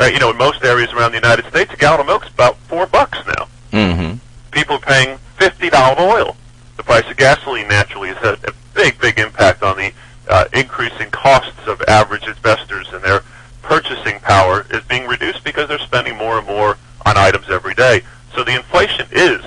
In most areas around the United States, a gallon of milk's about $4 now. Mm-hmm. People are paying $50 oil. The price of gasoline naturally has had a big impact on the increasing costs of average investors, and their purchasing power is being reduced because they're spending more and more on items every day. So the inflation is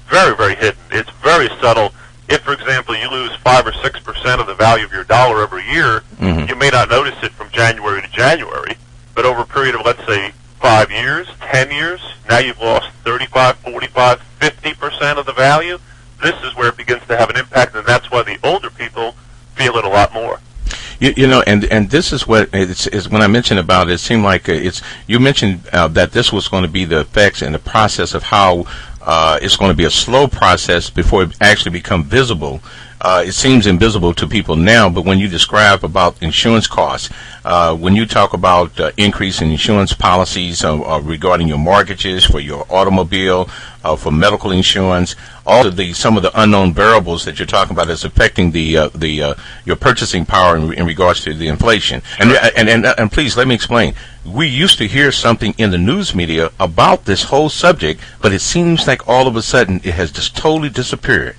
very hidden. It's very subtle. If, for example, you lose 5 or 6% of the value of your dollar every year, Mm-hmm. you may not notice it from January to January, but over a period of, let's say, 5 years, 10 years, now you've lost 35, 45, 50% of the value. This is where it begins to have an impact, and that's why the older people feel it a lot more. And this is what is when I mentioned about it seemed like you mentioned that this was going to be the effects and the process of how it's going to be a slow process before it actually become visible. It seems invisible to people now, but when you describe about insurance costs, when you talk about increase in insurance policies regarding your mortgages, for your automobile, for medical insurance, all of some of the unknown variables that you're talking about is affecting your purchasing power in regards to the inflation. And please let me explain. We used to hear something in the news media about this whole subject, but it seems like all of a sudden it has just totally disappeared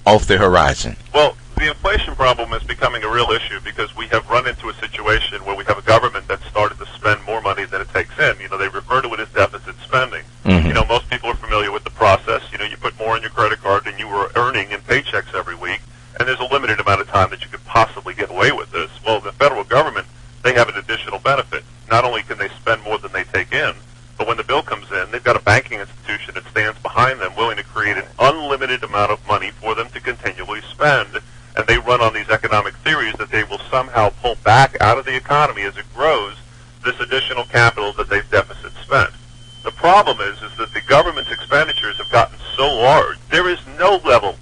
off the horizon. Well, the inflation problem is becoming a real issue because we have run into a situation where we have a government that started to spend more money than it takes in. They refer to it as deficit spending. Mm-hmm. Most people are familiar with the process. You put more on your credit card than you were earning in paychecks every week, and there's a limited amount of time that you could possibly get away with this. Well, the federal government, they have an additional benefit. Not only can they spend more than they take in, but when the bill comes in, they've got a banking institution that stands behind them willing to create an unlimited amount of money for them to continually spend. And they run on these economic theories that they will somehow pull back out of the economy as it grows this additional capital that they've deficit spent. The problem is that the government's expenditures have gotten so large, there is no level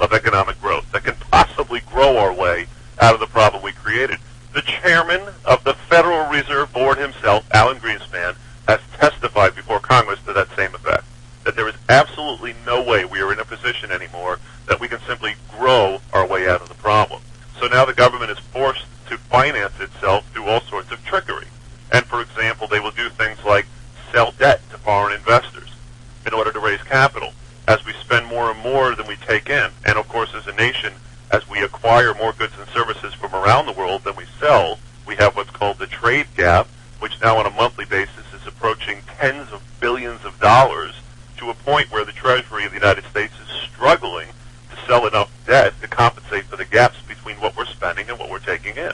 of economic growth that can possibly grow our way out of the problem we created. The chairman of the Federal Reserve Board himself, Alan Greenspan, has testified before Congress to that same effect, that there is absolutely no way we are in a position anymore that we can simply grow our way out of the problem. So now the government is forced to finance itself through all sorts of trickery. And for example, they will do things like sell debt to foreign investors in order to raise capital. As we spend more and more than we take in, and of course as a nation, as we acquire more goods and services from around the world than we sell, we have what's called the trade gap, which now on a monthly basis is approaching tens of billions of dollars, to a point where the Treasury of the United States is struggling to sell enough debt to compensate for the gaps between what we're spending and what we're taking in.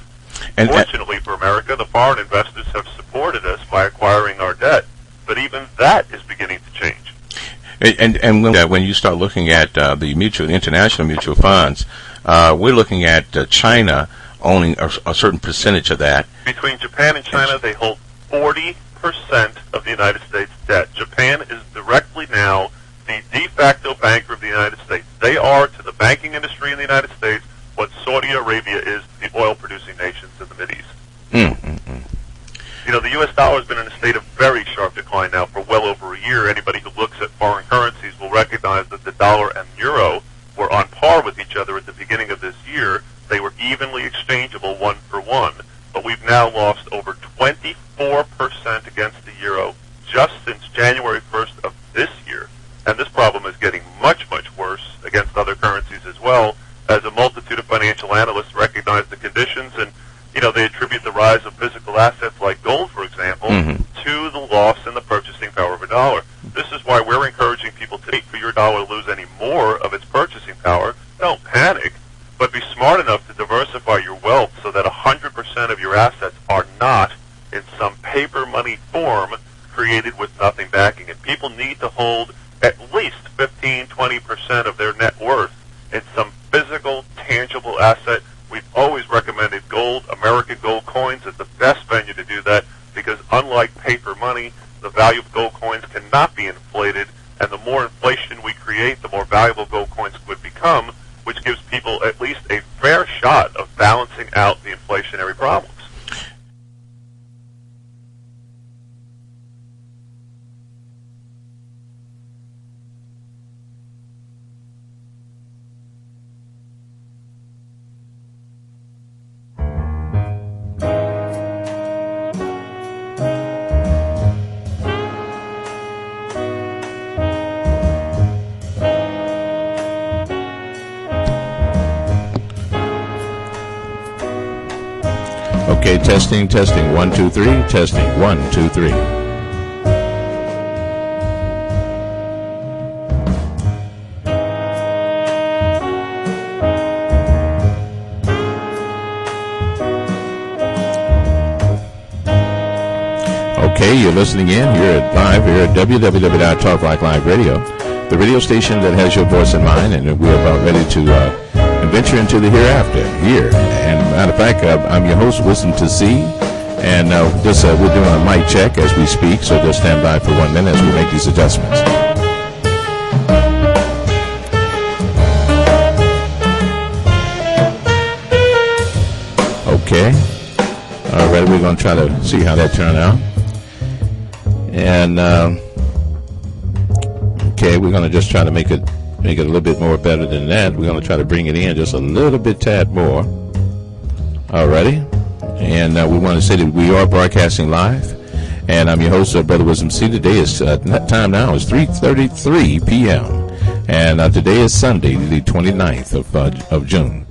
And fortunately for America, the foreign investors have supported us by acquiring our debt, but even that is beginning to change. And when you start looking at the international mutual funds, we're looking at China owning a certain percentage of that. Between Japan and China, they hold 40% of the United States debt. Japan is directly now the de facto banker of the United States. They are to the banking industry in the United States what Saudi Arabia is to the oil-producing nations in the Mideast. Mm-hmm. The U.S. dollar has been in a state of very sharp decline now for well over a year. Anybody who looks at foreign currencies will recognize that the dollar and euro were on par with each other at the beginning of this year. They were evenly exchangeable 1 for 1. But we've now lost over 24% against the euro just since January 1st of this year. And this problem is getting much worse against other currencies as well, as a multitude of financial analysts recognize the conditions, and they attribute the rise of physical assets like gold, for example, mm-hmm. to the loss in the purchasing power of a dollar. This is why we're encouraging people to wait for your dollar to lose any more of its purchasing power. Don't panic, but be smart enough to diversify your wealth so that 100% of your assets are not in some paper money form created with nothing backing it. People need to hold at least 15-20% of their net worth in some physical, tangible asset. We've always recommended gold. American gold coins is the best venue to do that because unlike paper money, the value of gold coins cannot be inflated, and the more inflation we create, the more valuable gold coins would become, which gives people at least a fair shot of balancing out the inflationary problems. Okay, testing, 1, 2, 3, testing, 1, 2, 3. Okay, you're listening in here at www.talklike.live radio, the radio station that has your voice in mind, and we're about ready to venture into the hereafter here. And matter of fact, I'm your host, Wisdom to See, and we're doing a mic check as we speak, so just stand by for 1 minute as we make these adjustments. Okay. All right, we're going to try to see how that turned out. And okay, we're going to just try to make it a little bit more better than that. We're going to try to bring it in just a little bit tad more. Alrighty. And we want to say that we are broadcasting live. And I'm your host, Brother Wisdom C. Today is time now is 3:33 p.m. And today is Sunday, the 29th of June.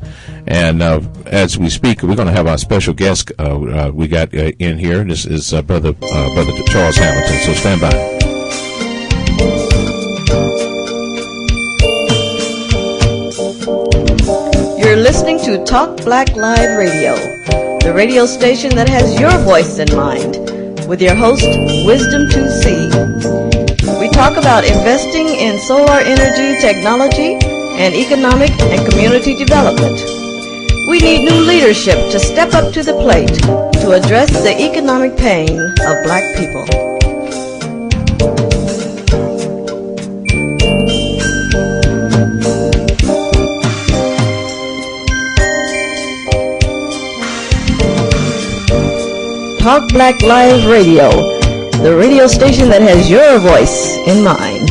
And as we speak, we're going to have our special guest we got in here. This is Brother Charles Hamilton. So stand by. You're listening to Talk Black Live Radio, the radio station that has your voice in mind, with your host, Wisdom 2C. We talk about investing in solar energy technology and economic and community development. We need new leadership to step up to the plate to address the economic pain of black people. Talk Black Live Radio, the radio station that has your voice in mind.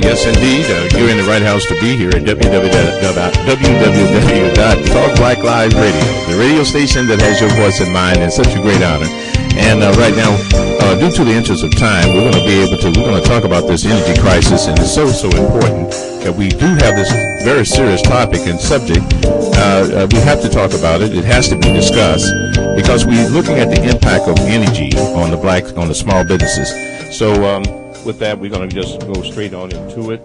Yes, indeed. You're in the right house to be here at www.talkblacklive radio, the radio station that has your voice in mind, and such a great honor. And right now, due to the interest of time, we're going to talk about this energy crisis, and it's so important that we do have this very serious topic and subject. We have to talk about it. It has to be discussed because we're looking at the impact of energy on the small businesses. So, with that, we're going to just go straight on into it.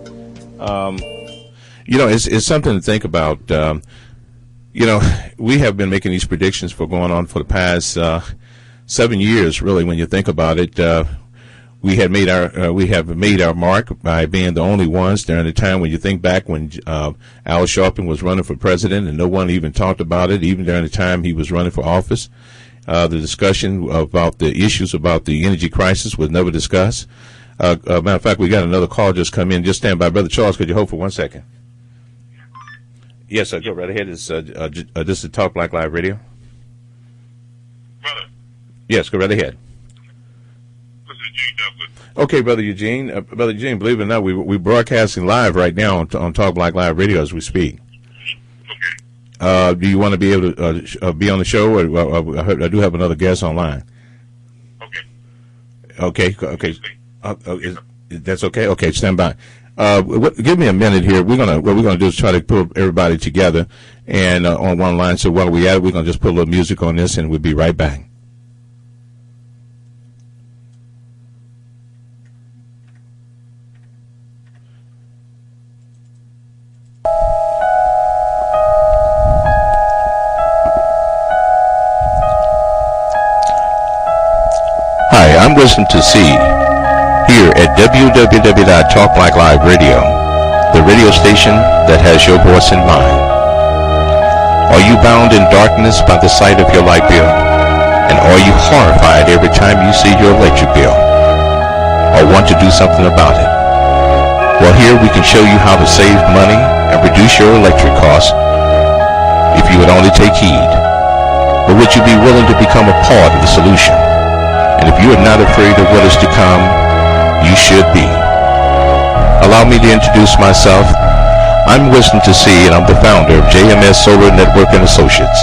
It's something to think about. We have been making these predictions going on for the past 7 years, really, when you think about it. We have made our mark by being the only ones during the time when you think back when Al Sharpton was running for president and no one even talked about it, even during the time he was running for office. The discussion about the issues about the energy crisis was never discussed. Matter of fact, we got another call just come in. Just stand by. Brother Charles, could you hold for 1 second? Yes, sir. Go right ahead. This is Talk Black Live Radio. Brother. Yes, go right ahead. This is Eugene Douglas. Okay, Brother Eugene. Brother Eugene, believe it or not, we're broadcasting live right now on Talk Black Live Radio as we speak. Okay. Do you want to be able to be on the show? Or, I do have another guest online. Okay. Okay. That's okay. Okay, stand by. Give me a minute here. What we're gonna do is try to pull everybody together and on one line. So while we're at it, we're gonna just put a little music on this, and we'll be right back. Hi, I'm Wisdom to See. Here at www.talkblacklive radio, the radio station that has your voice in mind. Are you bound in darkness by the sight of your light bill? And are you horrified every time you see your electric bill? Or want to do something about it? Well, here we can show you how to save money and reduce your electric costs if you would only take heed. But would you be willing to become a part of the solution? And if you are not afraid of what is to come, you should be. Allow me to introduce myself. I'm Wisdom to See, and I'm the founder of JMS Solar Network and Associates.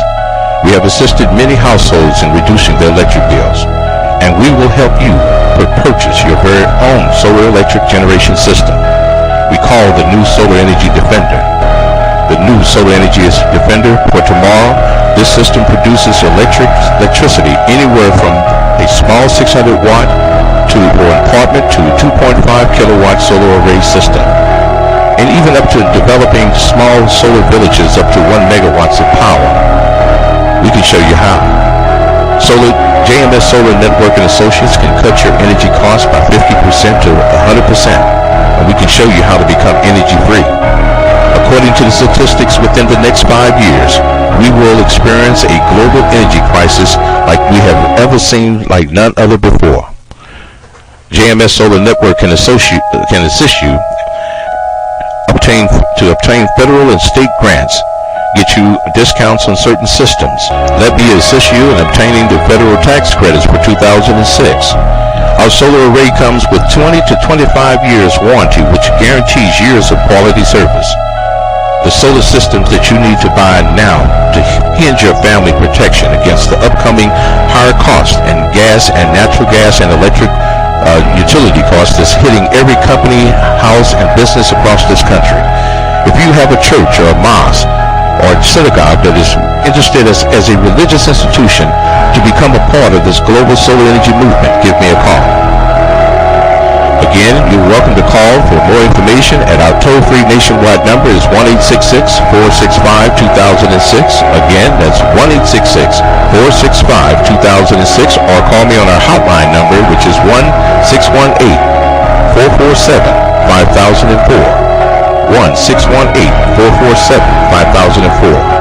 We have assisted many households in reducing their electric bills, and we will help you purchase your very own solar electric generation system. We call the new Solar Energy Defender. The new Solar Energy Defender for tomorrow. This system produces electricity anywhere from a small 600 watt to or apartment to a 2.5 kilowatt solar array system, and even up to developing small solar villages up to 1 megawatts of power. We can show you how. JMS Solar Network and Associates can cut your energy costs by 50% to 100%, and we can show you how to become energy free. According to the statistics, within the next 5 years, we will experience a global energy crisis like we have ever seen, like none other before. JMS Solar Network can assist you to obtain federal and state grants, get you discounts on certain systems. Let me assist you in obtaining the federal tax credits for 2006. Our solar array comes with 20 to 25 years warranty, which guarantees years of quality service. The solar systems that you need to buy now to hinge your family protection against the upcoming higher cost and gas and natural gas and electric utility costs that's hitting every company, house, and business across this country. If you have a church or a mosque or a synagogue that is interested as a religious institution to become a part of this global solar energy movement, give me a call. Again, you're welcome to call for more information at our toll-free nationwide number is 1-866-465-2006. Again, that's 1-866-465-2006, or call me on our hotline number, which is 1-618-447-5004. 1-618-447-5004.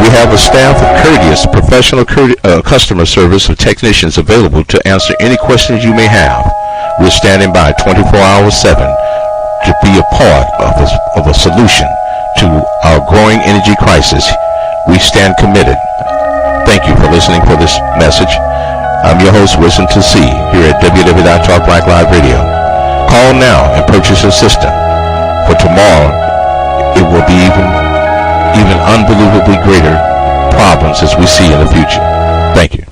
We have a staff of courteous, professional customer service of technicians available to answer any questions you may have. We're standing by 24 hours 7 to be a part of a solution to our growing energy crisis. We stand committed. Thank you for listening for this message. I'm your host, Wisdom to See, here at www.Talk Black Live Radio. Call now and purchase your system. For tomorrow, it will be even unbelievably greater problems as we see in the future. Thank you.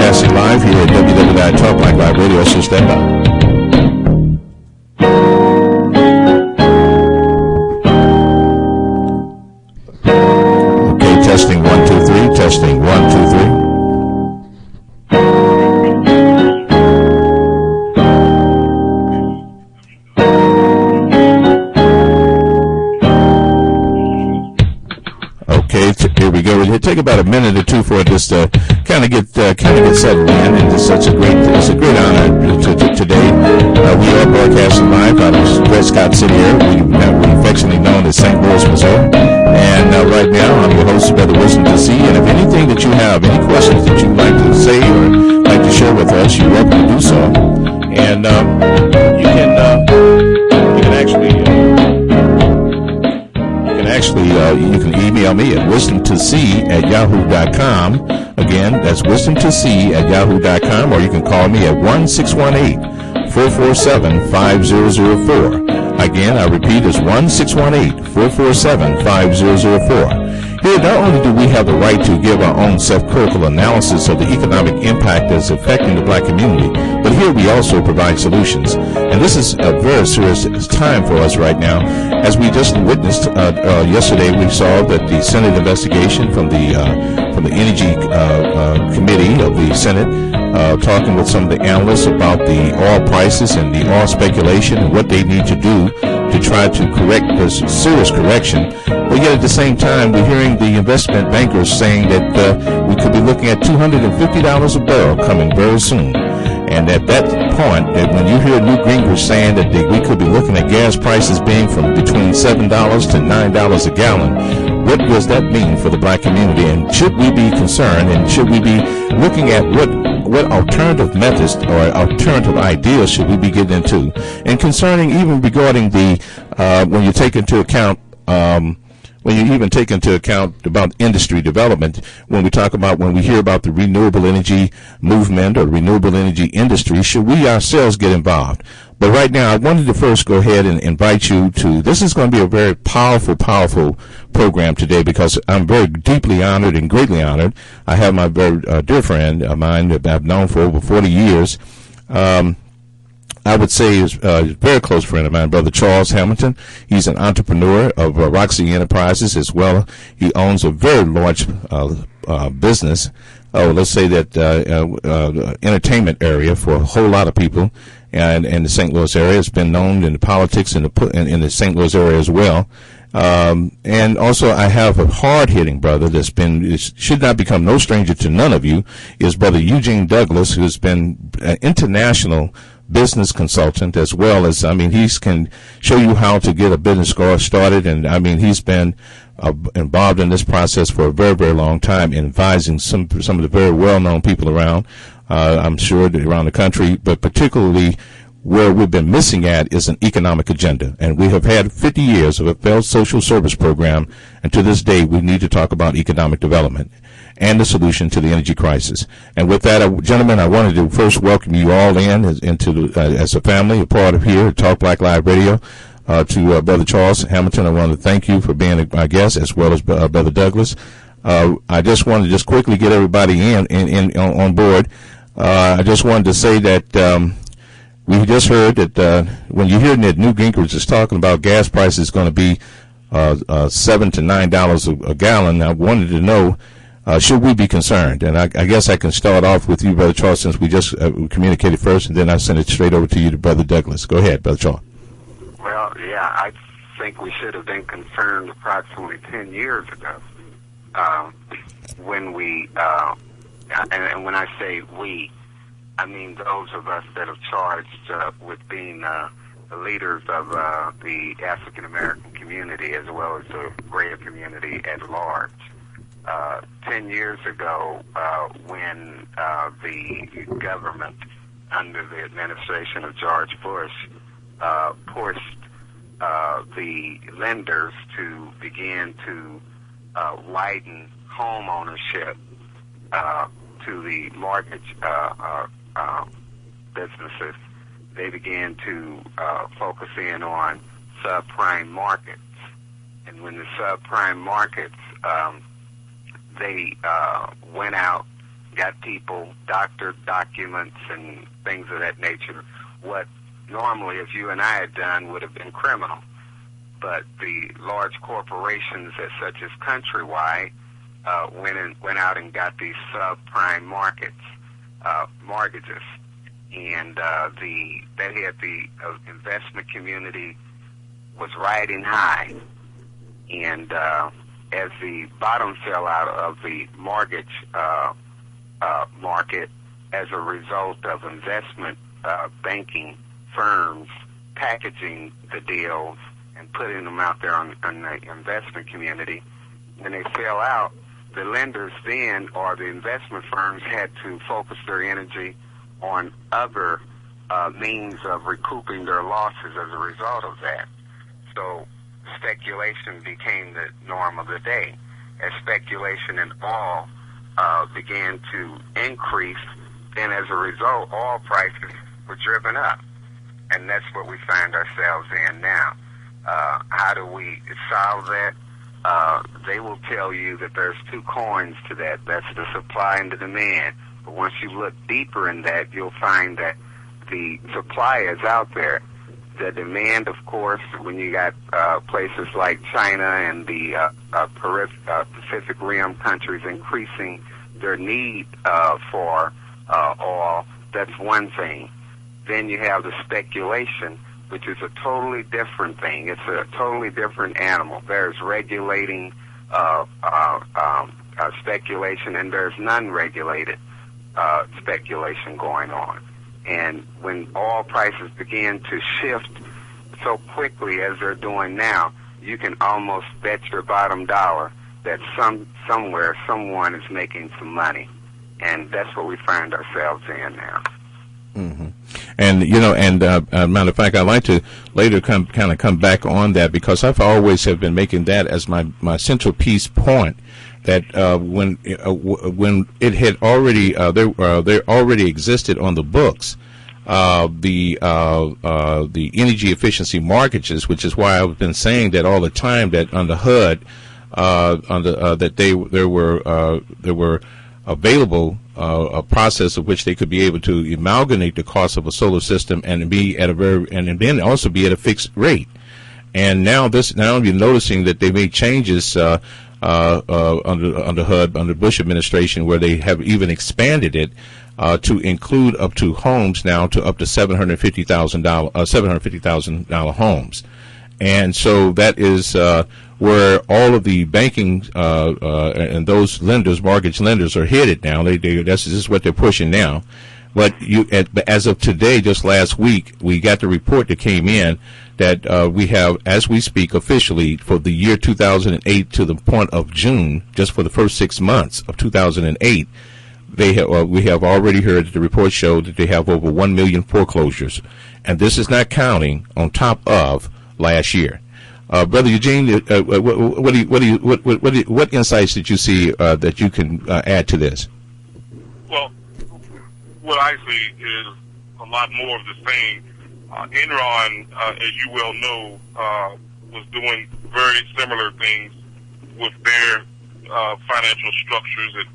broadcasting live here at www.talkblackliveradio. So stand by. Testing 1 2 3. Testing 1 2 3. Okay, here we go. It'll take about a minute or two for this to kind of get settled in, and it's a great honor today. We are broadcasting live out of Prescott City area. We affectionately known as St. Louis, Missouri. And right now, I'm your host, Brother Wisdom to See. And if anything that you have, any questions that you'd like to say or like to share with us, you're welcome to do so. And you can email me at wisdomtosee@yahoo.com. Again, that's wisdomtosee@yahoo.com, or you can call me at 1-618-447-5004. Again, I repeat, it's 1-618-447-5004. Here, not only do we have the right to give our own self-critical analysis of the economic impact that's affecting the black community, but here we also provide solutions. And this is a very serious time for us right now. As we just witnessed yesterday, we saw that the Senate investigation from the Energy Committee of the Senate, talking with some of the analysts about the oil prices and the oil speculation and what they need to do to try to correct this serious correction. But yet at the same time, we're hearing the investment bankers saying that we could be looking at $250 a barrel coming very soon. And at that point, that when you hear Newt Gingrich saying that we could be looking at gas prices being from between $7 to $9 a gallon, what does that mean for the black community? And should we be concerned, and should we be looking at what alternative methods or alternative ideas should we be getting into? And concerning even regarding the when you take into account when you even take into account about industry development, when we hear about the renewable energy movement or renewable energy industry, should we ourselves get involved? But right now, I wanted to first go ahead and invite you to, this is going to be a very powerful program today, because I'm very deeply honored and greatly honored. I have my very dear friend of mine that I've known for over 40 years. I would say is a very close friend of mine, Brother Charles Hamilton. He's an entrepreneur of Roxy Enterprises as well. He owns a very large business, let's say that entertainment area for a whole lot of people in the St. Louis area. It's been known in the politics in the St. Louis area as well. And also I have a hard-hitting brother should not become no stranger to none of you, is Brother Eugene Douglas, who's been an international business consultant, as well as, he can show you how to get a business started. And he's been involved in this process for a very, very long time, in advising some of the very well-known people around, I'm sure, around the country, but particularly where we've been missing at is an economic agenda. And we have had 50 years of a failed social service program, and to this day we need to talk about economic development and the solution to the energy crisis. And with that, gentlemen, I wanted to first welcome you all into as a family, a part of here at Talk Black Live Radio. To Brother Charles Hamilton, I want to thank you for being my guest, as well as Brother Douglas. I just wanted to quickly get everybody on board. I just wanted to say that we just heard that when you hear that Newt Gingrich is talking about gas prices going to be $7 to $9 a gallon, I wanted to know, should we be concerned? And I guess I can start off with you, Brother Charles, since we just communicated first, and then I send it straight over to you to Brother Douglas. Go ahead, Brother Charles. Well, yeah, I think we should have been concerned approximately 10 years ago when we, and when I say we, I mean those of us that are charged with being the leaders of the African American community, as well as the greater community at large. 10 years ago, when the government, under the administration of George Bush, pushed the lenders to begin to widen home ownership to the mortgage businesses, they began to focus in on subprime markets. And when the subprime markets, they went out got people doctored documents and things of that nature. What normally, if you and I had done, would have been criminal. But the large corporations, such as Countrywide, went out and got these subprime mortgages, and the investment community was riding high, and as the bottom fell out of the mortgage market as a result of investment banking firms packaging the deals and putting them out there on the investment community, when they fell out, the lenders then, or the investment firms, had to focus their energy on other means of recouping their losses as a result of that. So speculation became the norm of the day. As speculation in oil began to increase, then as a result, oil prices were driven up. And that's what we find ourselves in now. How do we solve that? They will tell you that there's two coins to that. That's the supply and the demand. But once you look deeper in that, you'll find that the supply is out there. The demand, of course, when you got places like China and the Pacific Rim countries increasing their need for oil, that's one thing. Then you have the speculation, which is a totally different thing. It's a totally different animal. There's regulating speculation, and there's non-regulated speculation going on. And when oil prices begin to shift so quickly as they're doing now, you can almost bet your bottom dollar that somewhere someone is making some money. And that's what we find ourselves in now. Mm-hmm. And matter of fact, I'd like to later come back on that, because I've always have been making that as my central piece point, that when it had already there already existed on the books the energy efficiency mortgages, which is why I've been saying that all the time, that on the HUD that there were available a process of which they could be able to amalgamate the cost of a solar system and be at and then also be at a fixed rate. And now you're noticing that they made changes under HUD, under Bush administration, where they have even expanded it to include up to homes now to up to $750,000 homes. And so that is where all of the banking and those lenders, mortgage lenders, are headed now. This is what they're pushing now. But as of today, just last week, we got the report that came in that we have, as we speak, officially for the year 2008 to the point of June, just for the first 6 months of 2008, we have already heard that the report showed that they have over 1 million foreclosures, and this is not counting on top of last year. Brother Eugene, what insights did you see that you can add to this? Well, what I see is a lot more of the same. Enron, as you well know, was doing very similar things with their financial structures and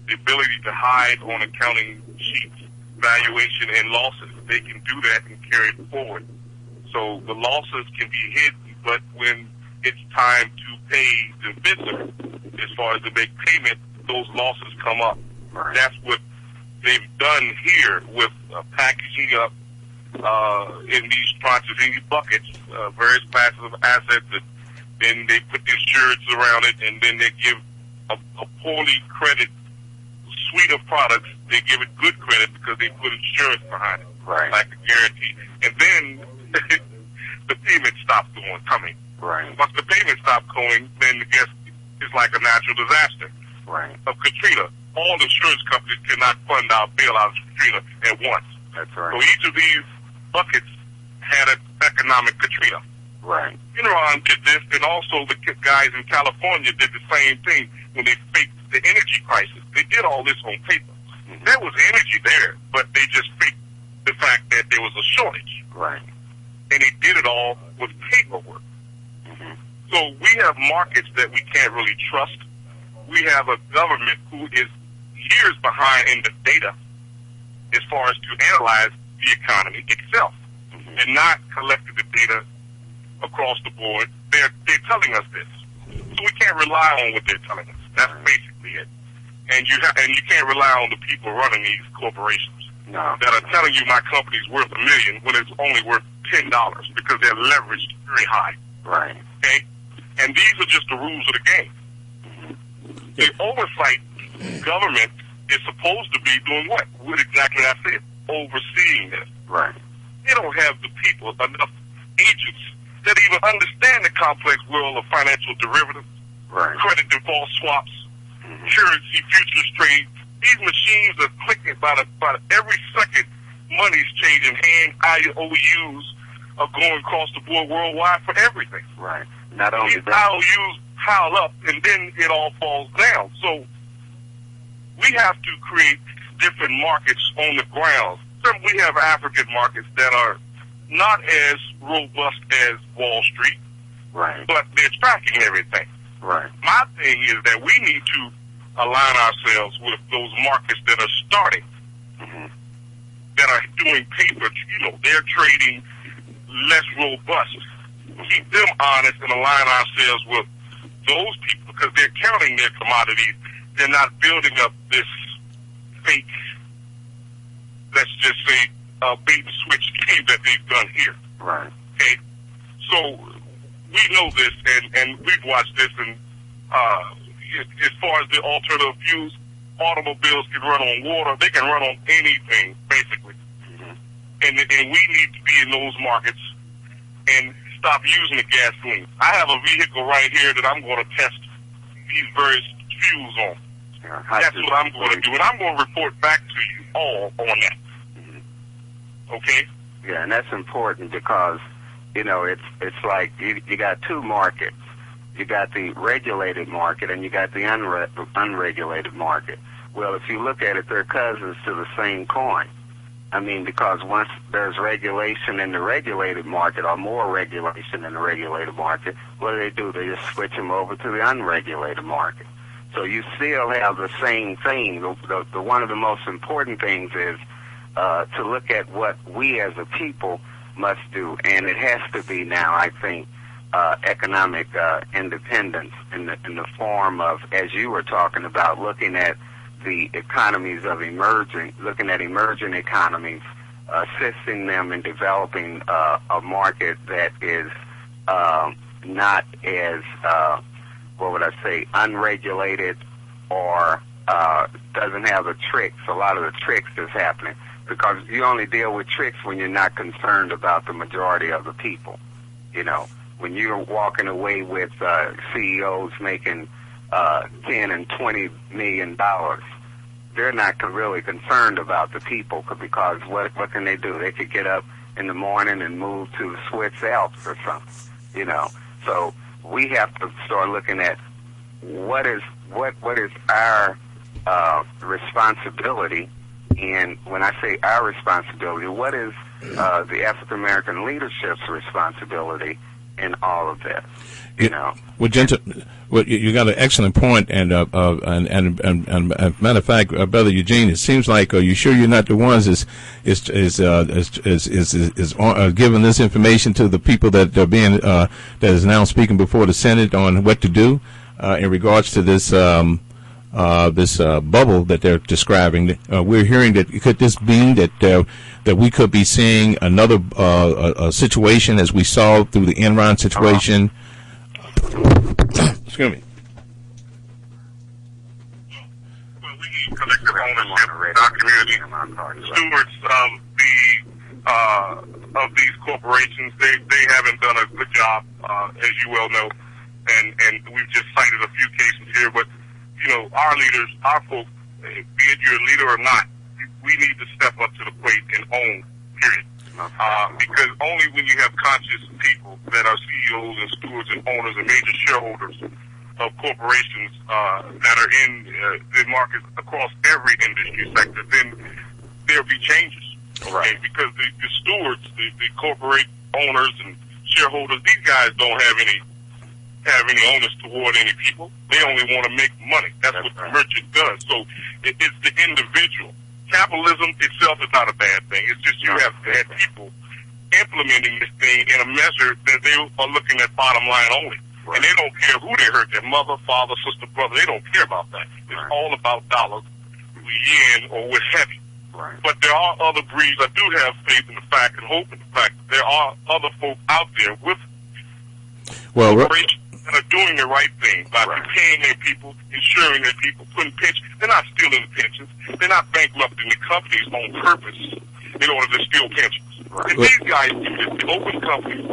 the ability to hide on accounting sheets, valuation, and losses. They can do that and carry it forward. So the losses can be hidden, but when it's time to pay the visitor, as far as the big payment, those losses come up. Right. That's what they've done here with packaging up in these tranches, in these buckets, various classes of assets, and then they put the insurance around it, and then they give a poorly credited suite of products. They give it good credit because they put insurance behind it, right, like a guarantee. And then the payment stops coming. Right. Once the payment stops going, then I guess it's like a natural disaster. Right. Of Katrina, all the insurance companies cannot fund our bailout of Katrina at once. That's right. So each of these buckets had an economic Katrina. Right. Enron did this, and also the guys in California did the same thing when they faked the energy crisis. They did all this on paper. Mm-hmm. There was energy there, but they just faked the fact that there was a shortage. Right. And they did it all with paperwork. Mm-hmm. So we have markets that we can't really trust. We have a government who is years behind in the data as far as to analyze the economy itself, and not collected the data across the board. They're telling us this, so we can't rely on what they're telling us. That's basically it. And you can't rely on the people running these corporations that are telling you my company's worth $1 million when it's only worth $10 because they're leveraged very high. Right. Okay? And these are just the rules of the game. The oversight government is supposed to be doing what? What exactly I said, overseeing this. Right. They don't have the people, enough agents that even understand the complex world of financial derivatives, credit default swaps, currency futures trade. These machines are clicking about every second. Money's changing hand. IOUs are going across the board worldwide for everything. Right. Not only These that. IOUs pile up, and then it all falls down. So we have to create different markets on the ground. We have African markets that are not as robust as Wall Street, but they're tracking everything. Right. My thing is that we need to align ourselves with those markets that are starting, that are doing paper. They're trading less robust. Keep them honest and align ourselves with those people because they're counting their commodities. They're not building up this fake, let's just say, bait and switch game that they've done here. Right. Okay? So we know this, and we've watched this, and as far as the alternative fuels, automobiles can run on water. They can run on anything, basically. And we need to be in those markets and stop using the gasoline. I have a vehicle right here that I'm going to test these various fuels on. That's what I'm going to do, and I'm going to report back to you all on that. Okay? Yeah, and that's important because, it's like you got two markets. You got the regulated market and you got the unregulated market. Well, if you look at it, they're cousins to the same coin. I mean, because once there's regulation in the regulated market or more regulation in the regulated market, what do? They just switch them over to the unregulated market. So you still have the same thing. The one of the most important things is to look at what we as a people must do, and it has to be now, I think, economic independence in the form of, as you were talking about, looking at the economies of looking at emerging economies, assisting them in developing a market that is not as, unregulated or doesn't have the tricks, a lot of the tricks that's happening. Because you only deal with tricks when you're not concerned about the majority of the people. When you're walking away with CEOs making $10 and $20 million, they're not really concerned about the people because what can they do? They could get up in the morning and move to the Swiss Alps or something. So we have to start looking at what is our responsibility. And when I say our responsibility, what is the African American leadership's responsibility in all of this? Well, you got an excellent point, and matter of fact, Brother Eugene, it seems like you sure you're not the ones is giving this information to the people that are being that is now speaking before the Senate on what to do in regards to this. This bubble that they're describing. We're hearing that could this mean that we could be seeing another situation as we saw through the Enron situation? Excuse me. Well, we need collective ownership in our community. Stewards of these corporations, they haven't done a good job, as you well know, and we've just cited a few cases here, but our leaders, our folks, be it you're a leader or not, we need to step up to the plate and own, period. Because only when you have conscious people that are CEOs and stewards and owners and major shareholders of corporations that are in the markets across every industry sector, then there'll be changes. Right. Okay? Because the stewards, the corporate owners and shareholders, these guys don't have any have any onus toward any people. They only want to make money. That's what the merchant does. So it's the individual. Capitalism itself is not a bad thing. It's just you have bad people implementing this thing in a measure that they are looking at bottom line only. Right. And they don't care who they hurt, their mother, father, sister, brother. They don't care about that. It's all about dollars, yen, or with heavy. Right. But there are other breeds. I do have faith in the fact and hope in the fact that there are other folk out there with corporations that are doing the right thing by paying their people, insuring their people, putting pensions. They're not stealing the pensions. They're not bankrupting the companies on purpose in order to steal pensions. Right. And these guys do this. They open companies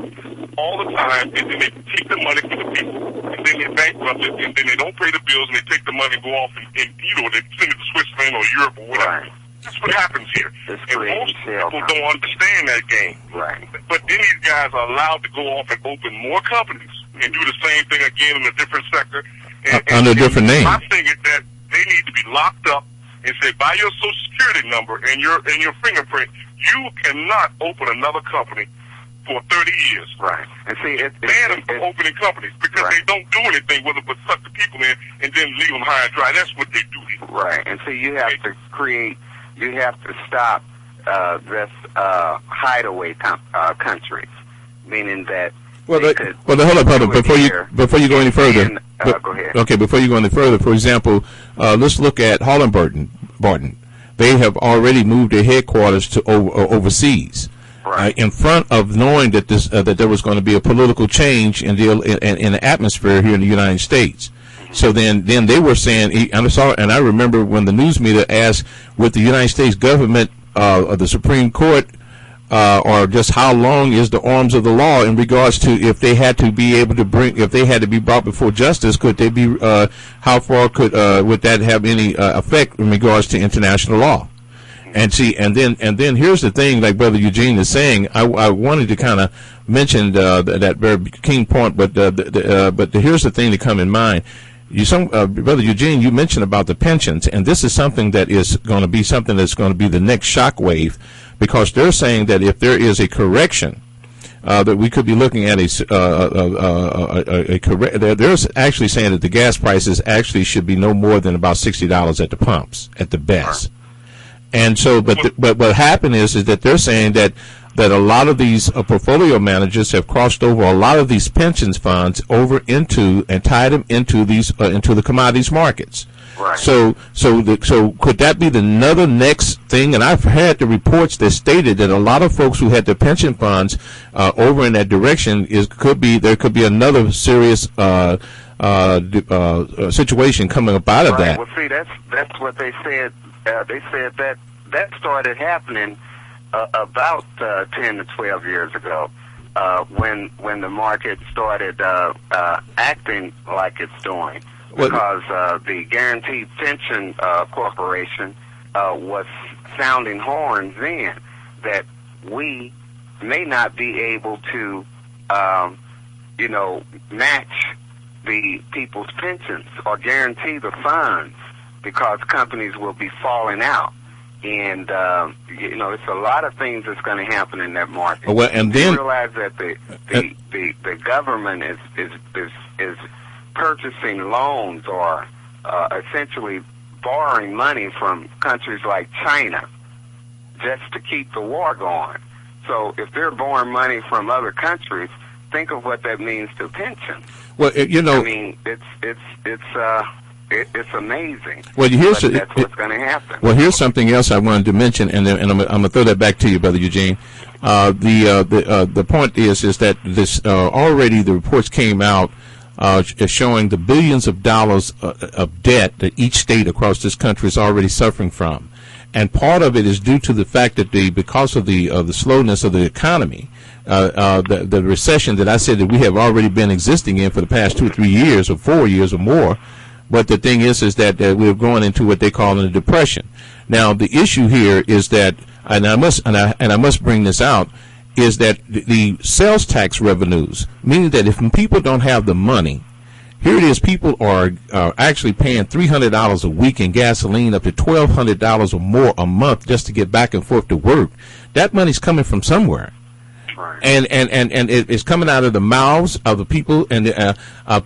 all the time, and then they take the money from the people, and then they bankrupt it, and then they don't pay the bills, and they take the money and go off and they send it to Switzerland or Europe or whatever. Right. That's what happens here. And most people don't understand that game. Right. But then these guys are allowed to go off and open more companies and do the same thing again in a different sector. Under a different name. My thing is that they need to be locked up and say, by your Social Security number and your fingerprint, you cannot open another company for 30 years. Right. And see, ban them from opening companies because they don't do anything with it but suck the people in and then leave them high and dry. That's what they do here. Right. And see, you have to stop this hideaway countries, meaning that. Hold up. Before you go any further. Go ahead. Okay, before you go any further, for example, let's look at Barton. They have already moved their headquarters to overseas, in front of knowing that that there was going to be a political change in the atmosphere here in the United States. So then they were saying, and I remember when the news media asked, would the United States government or the Supreme Court or just how long is the arms of the law in regards to if they had to be able to if they had to be brought before justice, could they be, how far would that have any effect in regards to international law? And see, and then here's the thing, like Brother Eugene is saying, I wanted to kind of mention that very keen point, but here's the thing to come in mind. Brother Eugene, you mentioned about the pensions, and this is something that is going to be something that's going to be the next shockwave, because they're saying that if there is a correction, that we could be looking at they're actually saying that the gas prices actually should be no more than about $60 at the pumps at the best. And so, but what happened is that they're saying that a lot of these portfolio managers have crossed over a lot of these pensions funds over into and tied them into these into the commodities markets. Right. So could that be another next thing? And I've had the reports that stated that a lot of folks who had their pension funds over in that direction there could be another serious situation coming up out of that. Well, see, that's what they said. They said that started happening about 10 to 12 years ago, when the market started acting like it's doing. Because the Guaranteed Pension Corporation was sounding horns then that we may not be able to, match the people's pensions or guarantee the funds because companies will be falling out. And, it's a lot of things that's going to happen in that market. Well, and then you realize that the government is purchasing loans or essentially borrowing money from countries like China just to keep the war going. So if they're borrowing money from other countries, think of what that means to pensions. Well, I mean, it's amazing. Well, that's what's going to happen. Well, here's something else I wanted to mention, and I'm going to throw that back to you, Brother Eugene. The point is that this already the reports came out showing the billions of dollars of debt that each state across this country is already suffering from, and part of it is due to the fact that because of the slowness of the economy, the recession that I said that we have already been existing in for the past 2 or 3 years or 4 years or more. But the thing is that we're going into what they call a depression. Now, the issue here is that, and I must bring this out, is that the sales tax revenues, meaning that if people don't have the money, here it is, people are actually paying $300 a week in gasoline, up to $1,200 or more a month just to get back and forth to work. That money's coming from somewhere. Right. And it's coming out of the mouths of the people, and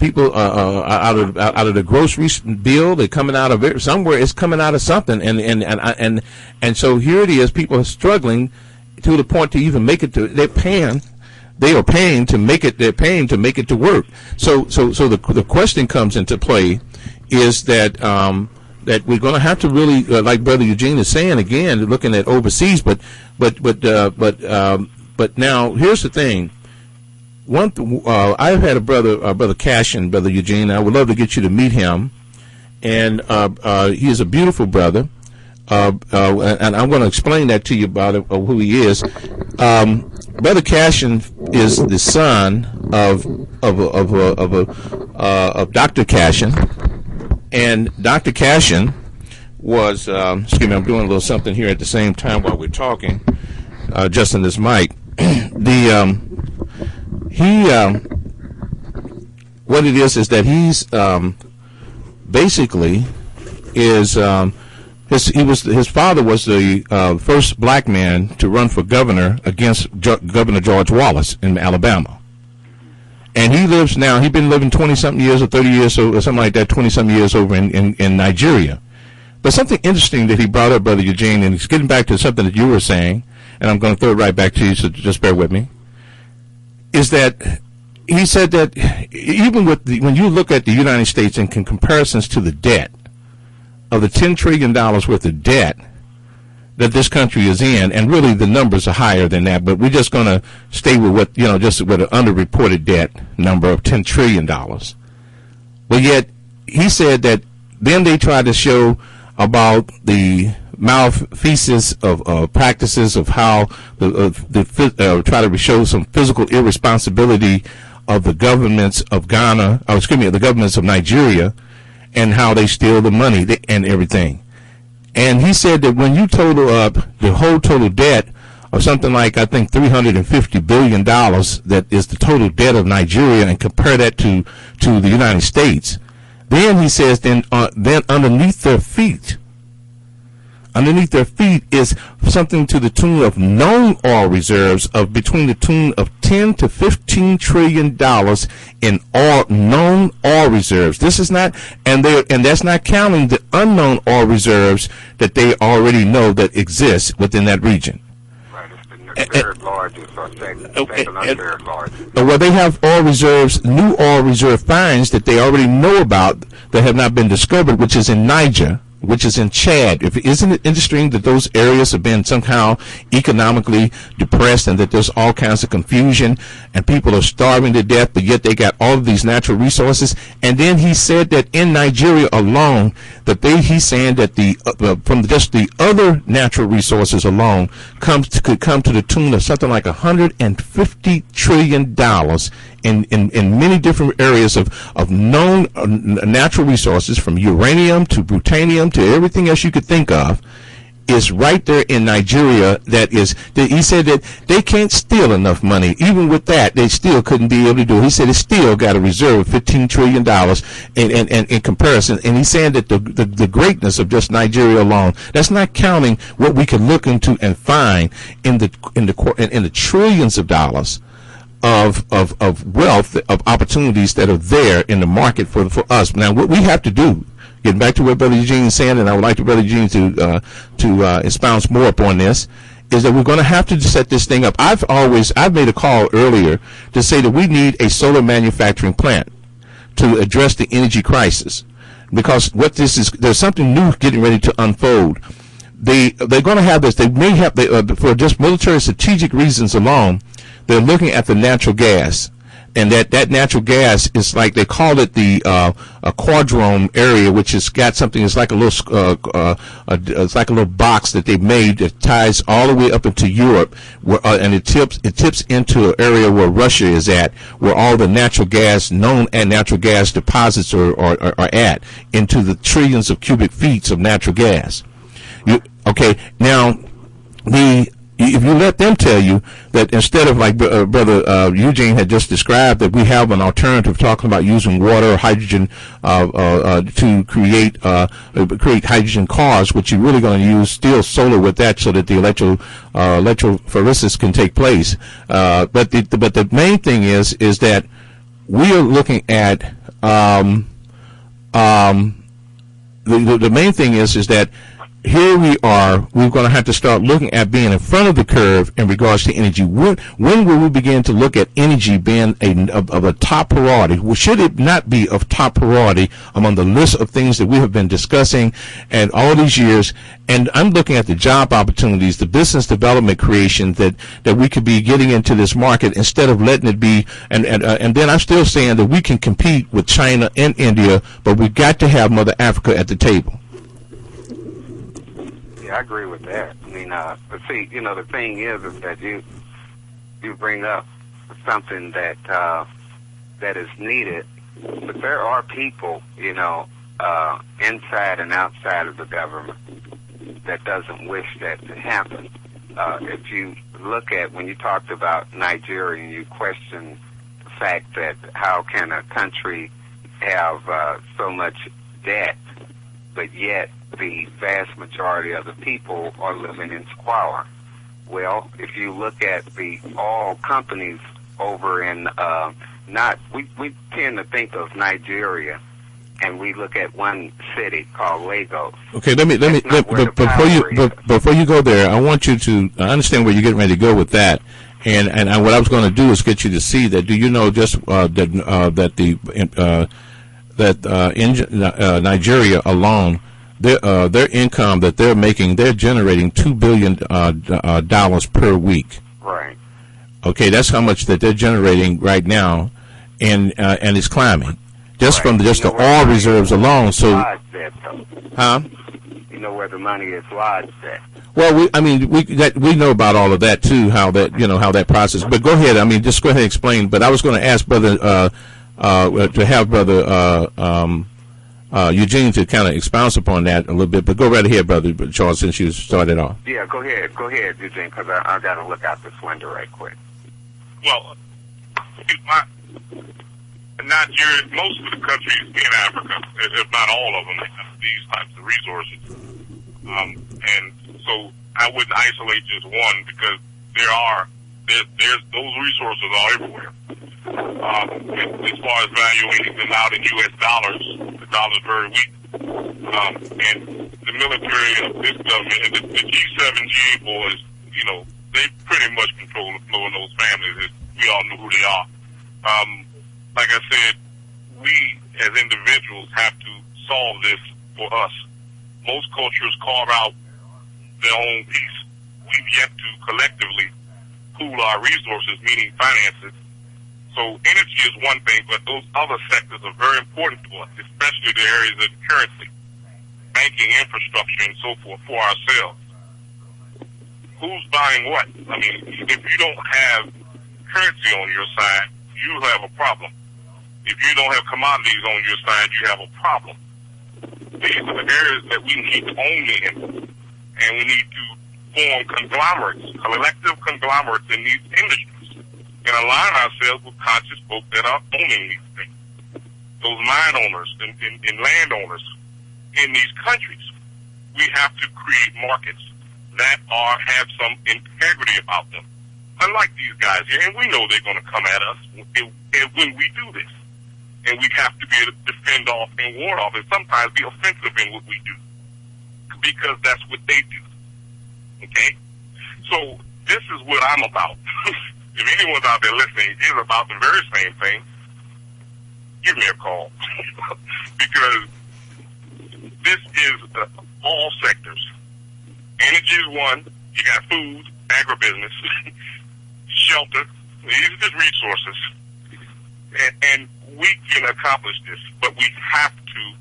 people out of the grocery bill. They're coming out of it somewhere. It's coming out of something, and so here it is. People are struggling to the point to even make it to. They are paying to make it. They're paying to make it to work. So the question comes into play, is that that we're going to have to really, like Brother Eugene is saying again, looking at overseas, but now here's the thing. I've had a brother Cashin, Brother Eugene. I would love to get you to meet him, and he is a beautiful brother, and I'm going to explain that to you about who he is. Brother Cashin is the son of Dr. Cashin, and Dr. Cashin was excuse me, I'm doing a little something here at the same time while we're talking, just in this mic. What it is that he's basically is his father was the first black man to run for governor against Governor George Wallace in Alabama. And he lives now, he's been living 20-something years or 30 years or something like that, 20-something years over in Nigeria. But something interesting that he brought up, Brother Eugene, and it's getting back to something that you were saying, and I'm going to throw it right back to you, so just bear with me, is that he said that even when you look at the United States in comparisons to the debt, of the $10 trillion worth of debt that this country is in, and really the numbers are higher than that, but we're just going to stay with what, just with an underreported debt number of $10 trillion. But yet, he said that then they tried to show about the malfeasance of practices of how try to show some physical irresponsibility of the governments of Ghana, the governments of Nigeria, and how they steal the money and everything. And he said that when you total up the whole total debt of something like, I think, $350 billion, that is the total debt of Nigeria, and compare that to the United States, then he says then underneath their feet is something to the tune of known oil reserves of between the tune of $10 to $15 trillion in known oil reserves. This is not, and that's not counting the unknown oil reserves that they already know that exist within that region. Right, it's the third largest, or second third largest. Well, they have oil reserves, new oil reserve finds that they already know about that have not been discovered, which is in Niger, which is in Chad. Isn't it interesting that those areas have been somehow economically depressed, and that there's all kinds of confusion and people are starving to death, but yet they got all of these natural resources? And then he said that in Nigeria alone, he's saying that from just the other natural resources alone could come to the tune of something like $150 trillion in many different areas of known natural resources, from uranium to plutonium to everything else you could think of, is right there in Nigeria. He said that they can't steal enough money. Even with that, they still couldn't be able to do it. He said it's still got a reserve of $15 trillion in comparison. And he's saying that the greatness of just Nigeria alone, that's not counting what we can look into and find in the trillions of dollars of wealth, of opportunities that are there in the market for us. Now, what we have to do, getting back to what Brother Eugene is saying, and I would like Brother Eugene to expound more upon this, is that we're going to have to set this thing up. I've made a call earlier to say that we need a solar manufacturing plant to address the energy crisis, because there's something new getting ready to unfold. They're going to have this. They may have for just military strategic reasons alone. They're looking at the natural gas, and that natural gas is like, they call it the quadrome area, which has got something. It's like a little box that they made that ties all the way up into Europe, and it tips into an area where Russia is at, where all the natural gas, known and natural gas deposits are at, into the trillions of cubic feet of natural gas. Okay, now if you let them tell you that instead of like Brother Eugene had just described, that we have an alternative talking about using water or hydrogen to create hydrogen cars, which you're really going to use still solar with that, so that the electrophoresis can take place. But the main thing is that we are looking at the main thing is that here we are. We're going to have to start looking at being in front of the curve in regards to energy. When will we begin to look at energy being of a top priority? Well, should it not be of top priority among the list of things that we have been discussing and all these years? And I'm looking at the job opportunities, the business development creation that we could be getting into this market instead of letting it be. And then I'm still saying that we can compete with China and India, but we've got to have Mother Africa at the table. I agree with that. I mean, but see, the thing is that you bring up something that is needed, but there are people, inside and outside of the government that doesn't wish that to happen. If you look at when you talked about Nigeria and you question the fact that how can a country have so much debt, but yet the vast majority of the people are living in squalor. Well, if you look at the all companies over in we tend to think of Nigeria, and we look at one city called Lagos. Okay, before you go there, I want you to understand where you're getting ready to go with that. And what I was going to do is get you to see that. Do you know just in Nigeria alone, their income that they're making, they're generating $2 billion per week. Right. Okay, that's how much that they're generating right now, and it's climbing just right. from just the oil reserves alone. So, huh? You know where the money is lodged at. Well, we know about all of that too. How that process. But go ahead. I mean, just go ahead and explain. But I was going to ask Brother to have Brother Eugene to kind of expound upon that a little bit, but go right ahead, Brother Charles, since you started off. Yeah, go ahead, Eugene, because I got to look out this window right quick. Well, Nigeria, most of the countries in Africa, if not all of them, have these types of resources. And so I wouldn't isolate just one, because there's those resources are everywhere. As far as valuing them out in U.S. dollars, the dollar's very weak. And the military of this government, and the G7, G8 boys, they pretty much control the flow of those families. We all know who they are. Like I said, we as individuals have to solve this for us. Most cultures carve out their own piece. We've yet to collectively pool our resources, meaning finances. So energy is one thing, but those other sectors are very important to us, especially the areas of currency, banking, infrastructure, and so forth for ourselves. Who's buying what? I mean, if you don't have currency on your side, you have a problem. If you don't have commodities on your side, you have a problem. These are the areas that we need to own in, and we need to form conglomerates, collective conglomerates in these industries, and align ourselves with conscious folk that are owning these things. Those mine owners and landowners in these countries. We have to create markets that have some integrity about them. Unlike these guys here, and we know they're going to come at us when we do this. And we have to be able to defend off and ward off, and sometimes be offensive in what we do, because that's what they do. Okay? So this is what I'm about. If anyone's out there listening is about the very same thing, give me a call. Because this is all sectors. Energy is one. You got food, agribusiness, shelter. These are just resources. And we can accomplish this, but we have to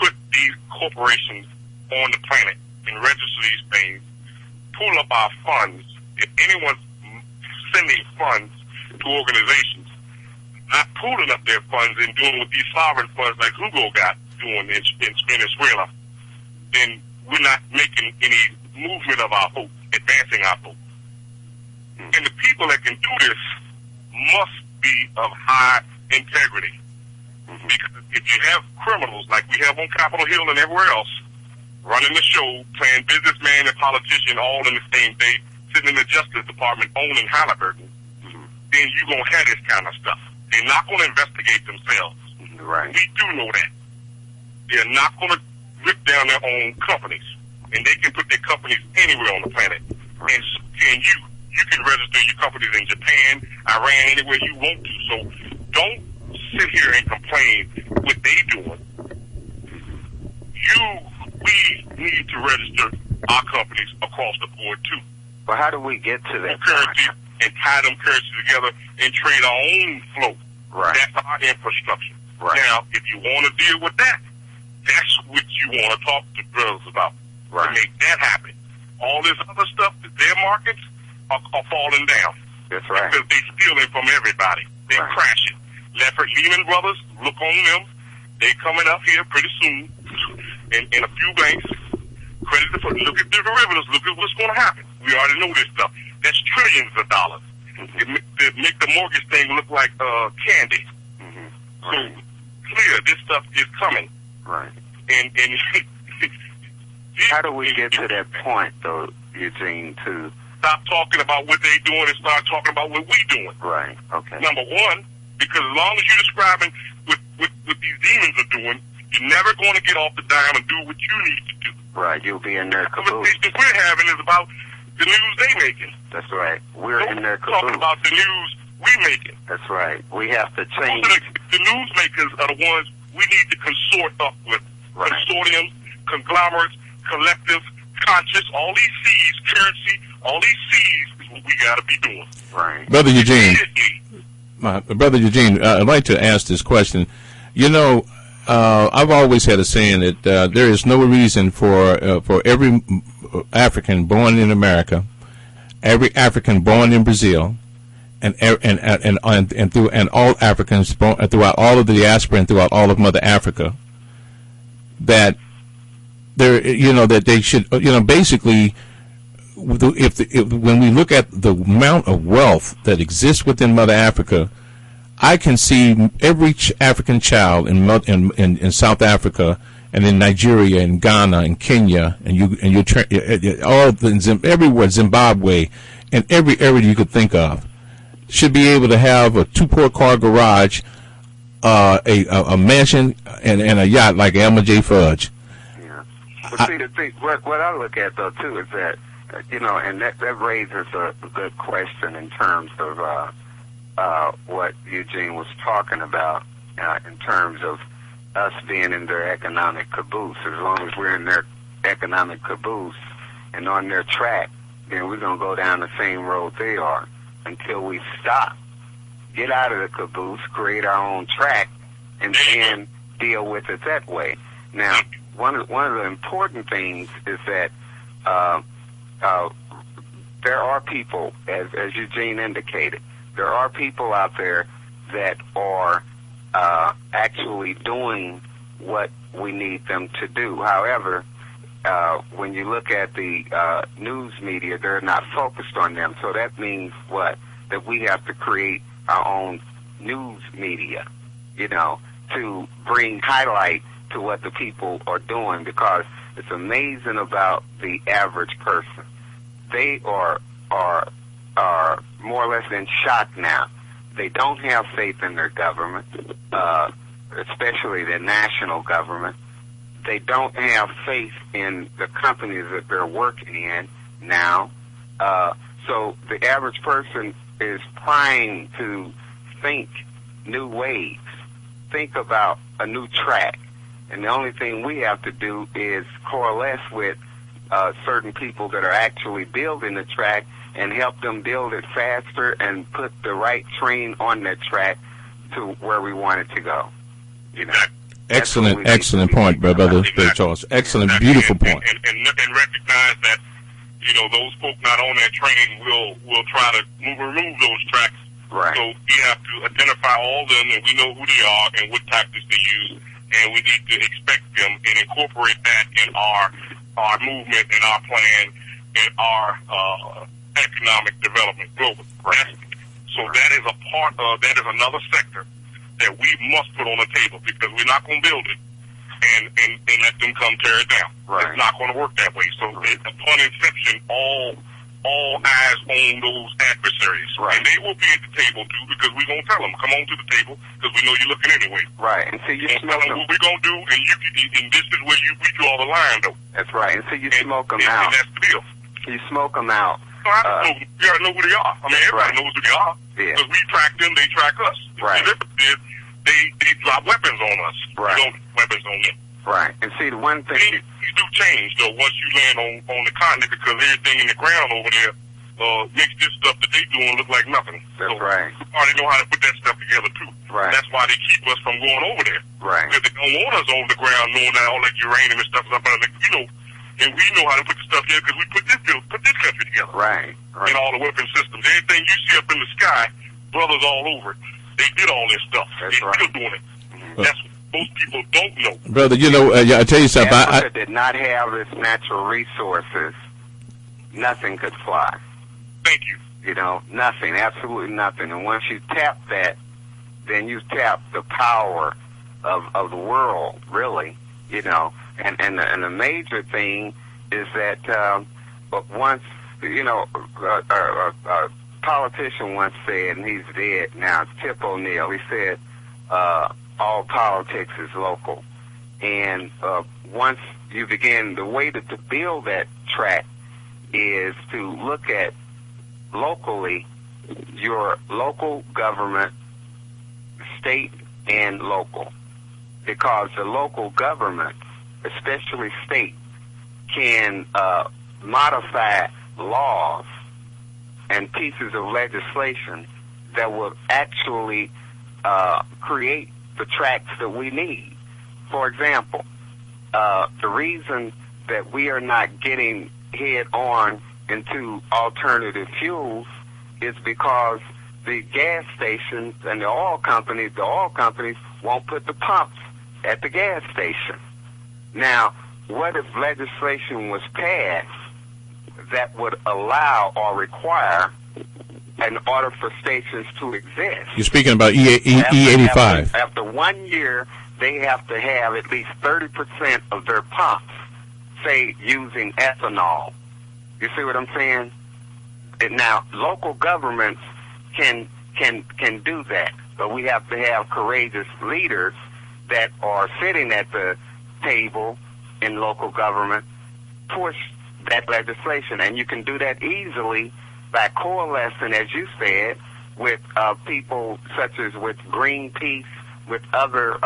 put these corporations on the planet and register these things, pull up our funds. If anyone's sending funds to organizations, not pooling up their funds and doing what these sovereign funds like Hugo got doing in Venezuela, then we're not making any movement of our hope, advancing our hope. And the people that can do this must be of high integrity. Because if you have criminals like we have on Capitol Hill and everywhere else, running the show, playing businessman and politician all in the same day, sitting in the Justice Department owning Halliburton, then you're going to have this kind of stuff. They're not going to investigate themselves. Right. We do know that. They're not going to rip down their own companies. And they can put their companies anywhere on the planet. And so can you. You can register your companies in Japan, Iran, anywhere you want to. So don't sit here and complain what they doing. We need to register our companies across the board too. Well, how do we get to that currency point? And tie them currencies together and trade our own flow. Right. That's our infrastructure. Right. Now, if you want to deal with that, that's what you want to talk to brothers about. Right. To make that happen. All this other stuff, their markets are falling down. That's right. Because they're stealing from everybody. They're Right. crashing. Lehman Brothers, look on them. They're coming up here pretty soon in a few banks. Look at the derivatives. Look at what's going to happen. We already know this stuff. That's trillions of dollars. They make the mortgage thing look like candy. Mm-hmm. So Right. clear, this stuff is coming. Right. And How do we get to that point, though, Eugene, to... Stop talking about what they doing and start talking about what we doing. Right, okay. Number one, because as long as you're describing what these demons are doing, you're never going to get off the dime and do what you need to do. Right, you'll be in their The caboose. conversation we're having is about the news they making. That's right. We're in their Talking caboose. about the news we making. That's right. We have to change. The news makers are the ones we need to consort up with. Right. Consortiums, conglomerates, collectives, conscious, all these C's, currency, all these C's is what we got to be doing. Right. Brother Eugene, Immediately. Brother Eugene, I'd like to ask this question. You know, I've always had a saying that there is no reason for every African born in America, every African born in Brazil, and all Africans born throughout all of the diaspora and throughout all of Mother Africa, that there, that they should, basically, when we look at the amount of wealth that exists within Mother Africa, I can see every African child in South Africa and in Nigeria and Ghana and Kenya everywhere, Zimbabwe, and every area you could think of should be able to have a 2-car garage, a mansion, and a yacht like Elmer J. Fudge. Yeah. But see, the thing, what I look at, though, too, is that, and that raises a good question in terms of what Eugene was talking about in terms of us being in their economic caboose. As long as we're in their economic caboose and on their track, then we're going to go down the same road they are until we stop, get out of the caboose, create our own track, and then deal with it that way. Now, one of the important things is that there are people, as Eugene indicated, there are people out there that are actually doing what we need them to do. However, when you look at the news media, they're not focused on them. So that means what? That we have to create our own news media, to bring highlight to what the people are doing, because it's amazing about the average person. They are more or less in shock now. They don't have faith in their government, especially the national government. They don't have faith in the companies that they're working in now. So the average person is trying to think new ways, think about a new track. And the only thing we have to do is coalesce with certain people that are actually building the track and help them build it faster and put the right train on that track to where we want it to go. Excellent point, Brother Charles. Excellent, beautiful point. And recognize that, those folk not on that train will try to remove those tracks. Right. So we have to identify all of them, and we know who they are and what tactics they use, and we need to expect them and incorporate that in our movement and our plan and our economic development globally. Right. So that is a part of, that is another sector that we must put on the table, because we're not going to build it and let them come tear it down. Right. It's not going to work that way. So upon inception, all eyes on those adversaries. Right. And they will be at the table too, because we're going to tell them, come on to the table, because we know you're looking anyway. Right. And see, you tell them what we're going to do, and this is where we draw the line, though. That's right. And so you smoke them out. out. And that's the deal. You smoke them out. So you gotta know who they are. I mean, everybody knows who they are. Yeah. Because we track them, they track us. Right. They drop weapons on us. Right. We don't weapons on them. Right. And see, the one thing things do change though once you land on the continent, because everything in the ground over there makes this stuff that they doing look like nothing. That's so right. They already know how to put that stuff together too. Right. That's why they keep us from going over there. Right. Because they don't want us over the ground knowing that all that uranium and stuff is up under, and we know how to put the stuff together because we put this country together. Right. Right. And all the weapon systems. Everything you see up in the sky, brothers all over it, they did all this stuff. That's They're right. still doing it. That's what most people don't know. Brother, I tell you something. Africa did not have its natural resources. Nothing could fly. Thank you. Nothing, absolutely nothing. And once you tap that, then you tap the power of the world, really, And the major thing is that once, a politician once said, and he's dead now, it's Tip O'Neill, he said, all politics is local. And once you begin, the way to build that track is to look at locally your local government, state and local, because the local government, especially state, can modify laws and pieces of legislation that will actually create the tracks that we need. For example, the reason that we are not getting head on into alternative fuels is because the gas stations and the oil companies won't put the pumps at the gas station. Now, what if legislation was passed that would allow or require, in order for stations to exist? You're speaking about E85. After 1 year, they have to have at least 30% of their pumps, say, using ethanol. You see what I'm saying? And now, local governments can do that, but we have to have courageous leaders that are sitting at the table in local government, push that legislation. And you can do that easily by coalescing, as you said, with people such as with Greenpeace, with other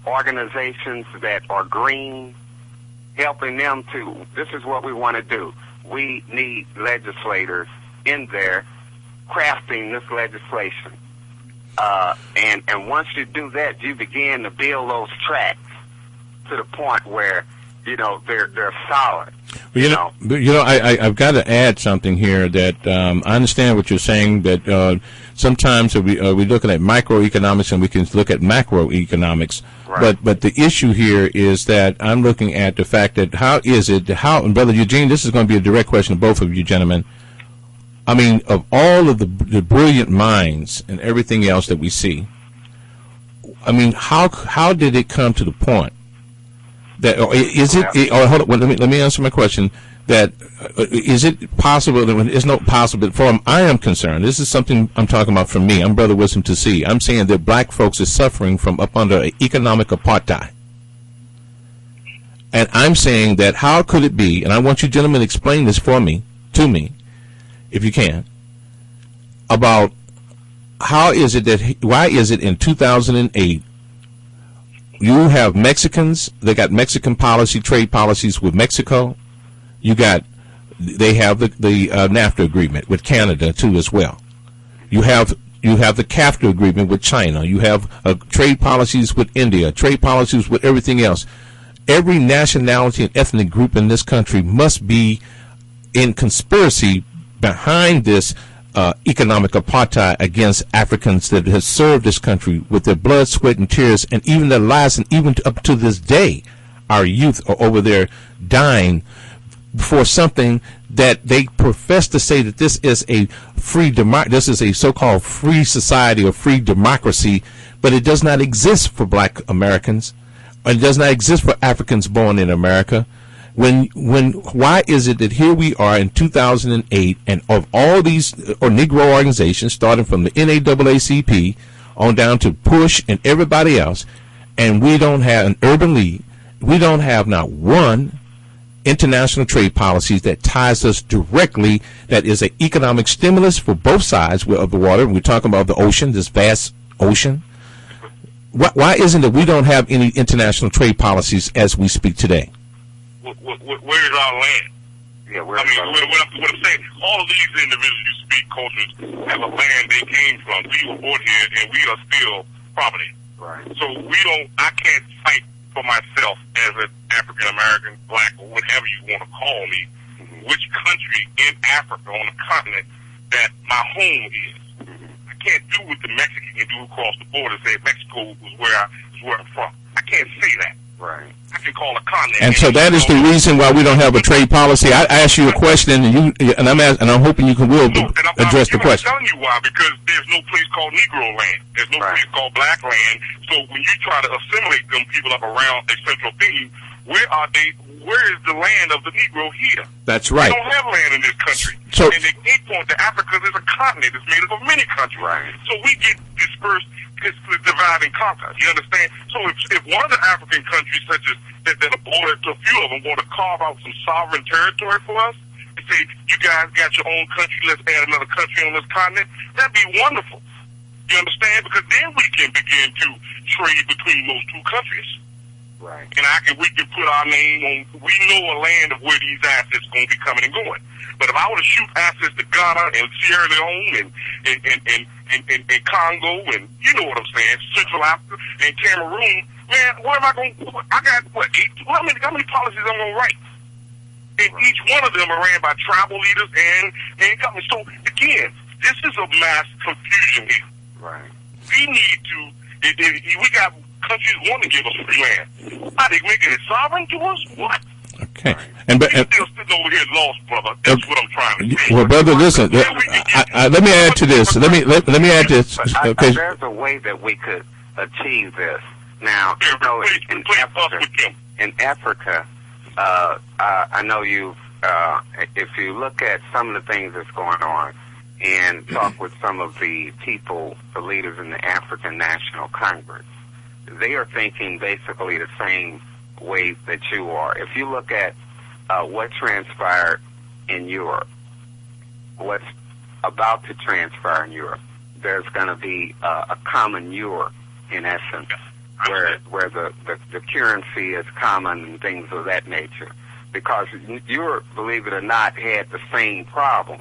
organizations that are green, helping them to, this is what we want to do. We need legislators in there crafting this legislation. And once you do that, you begin to build those tracks to the point where, they're solid. Well, I've got to add something here that I understand what you're saying, that sometimes we're looking at microeconomics and we can look at macroeconomics. Right. But the issue here is that I'm looking at the fact that and Brother Eugene, this is going to be a direct question to both of you gentlemen. I mean, of all of the brilliant minds and everything else that we see, I mean, how did it come to the point that, or is it? Or hold on, let me answer my question. That is it possible? That it's not possible. From I am concerned, this is something I'm talking about from me. I'm Brother Wisdom to see. I'm saying that black folks are suffering from up under economic apartheid. And I'm saying that how could it be, and I want you gentlemen to explain this to me, if you can, about why is it in 2008 you have Mexicans, they got Mexican trade policies with Mexico, they have the NAFTA agreement with Canada too as well. You have the CAFTA agreement with China. You have trade policies with India, trade policies with everything else. Every nationality and ethnic group in this country must be in conspiracy behind this economic apartheid against Africans that has served this country with their blood, sweat, and tears, and even their lives, and even up to this day, our youth are over there dying for something that they profess to say that this is a this is a so-called free society or free democracy, but it does not exist for black Americans, and it does not exist for Africans born in America. Why is it that here we are in 2008, and of all these Negro organizations, starting from the NAACP on down to PUSH and everybody else, and we don't have an urban league, we don't have not one international trade policies that ties us directly, that is an economic stimulus for both sides of the water. We're talking about the ocean, this vast ocean. Why isn't it we don't have any international trade policies as we speak today? Where is our land? Yeah, what I'm saying, all of these individuals you speak cultures have a land they came from. We were born here, and we are still property. Right. So I can't fight for myself as an African American, black, or whatever you want to call me, which country in Africa on the continent that my home is. I can't do what the Mexican can do across the border, say Mexico is where I'm from. I can't say that. Right. I can call a continent. And so that is the reason why we don't have a trade policy. I asked you a question, and I'm hoping you will address the question. I'm telling you why, because there's no place called Negro land. There's no place called black land. So when you try to assimilate them people up around a central theme, where are they? Where is the land of the Negro here? That's right. We don't have land in this country. So, and they point to Africa as a continent. It's made up of many countries. Right. So we get dispersed. It's the divide and conquer. You understand? So if one of the African countries, such as that are bordered to a few of them, want to carve out some sovereign territory for us and say, you guys got your own country, let's add another country on this continent, that'd be wonderful. You understand? Because then we can begin to trade between those two countries. Right. And we can put our name on, we know a land of where these assets going to be coming and going. But if I were to shoot assets to Ghana and Sierra Leone and Congo and, you know what I'm saying, Central Africa and Cameroon, man, what am I going to, I got, how many policies I'm going to write? And each one of them are ran by tribal leaders and government. So, again, this is a mass confusion here. Right. We need to, we got countries want to give us free land. Are they making it sovereign to us? What? Okay. And still sitting over here lost, brother. That's what I'm trying to say. Well, brother, listen. Let me add to this. Let me add this. Okay. There's a way that we could achieve this. Now, in Africa, I know if you look at some of the things that's going on and talk with some of the people, the leaders in the African National Congress, they are thinking basically the same way that you are. If you look at what transpired in Europe, what's about to transpire in Europe, there's going to be a common Europe in essence, where the currency is common and things of that nature. Because Europe, believe it or not, had the same problem.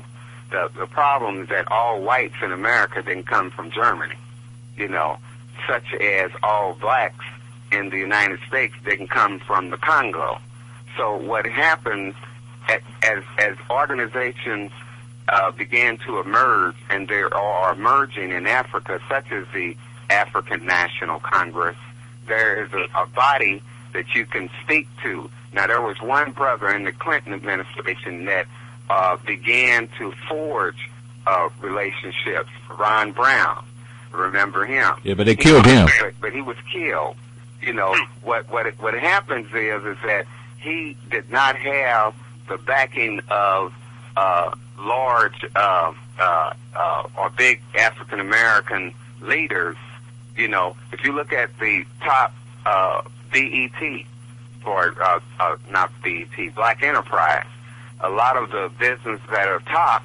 The problem is that all whites in America didn't come from Germany, such as all blacks in the United States didn't come from the Congo. So what happened as organizations began to emerge, and they are emerging in Africa, such as the African National Congress, there is a body that you can speak to. Now, there was one brother in the Clinton administration that began to forge relationships, Ron Brown. Remember him? Yeah, but they killed him. But he was killed. What happens is that he did not have the backing of large or big African American leaders. If you look at the top BET, or not BET, Black Enterprise, a lot of the businesses that are top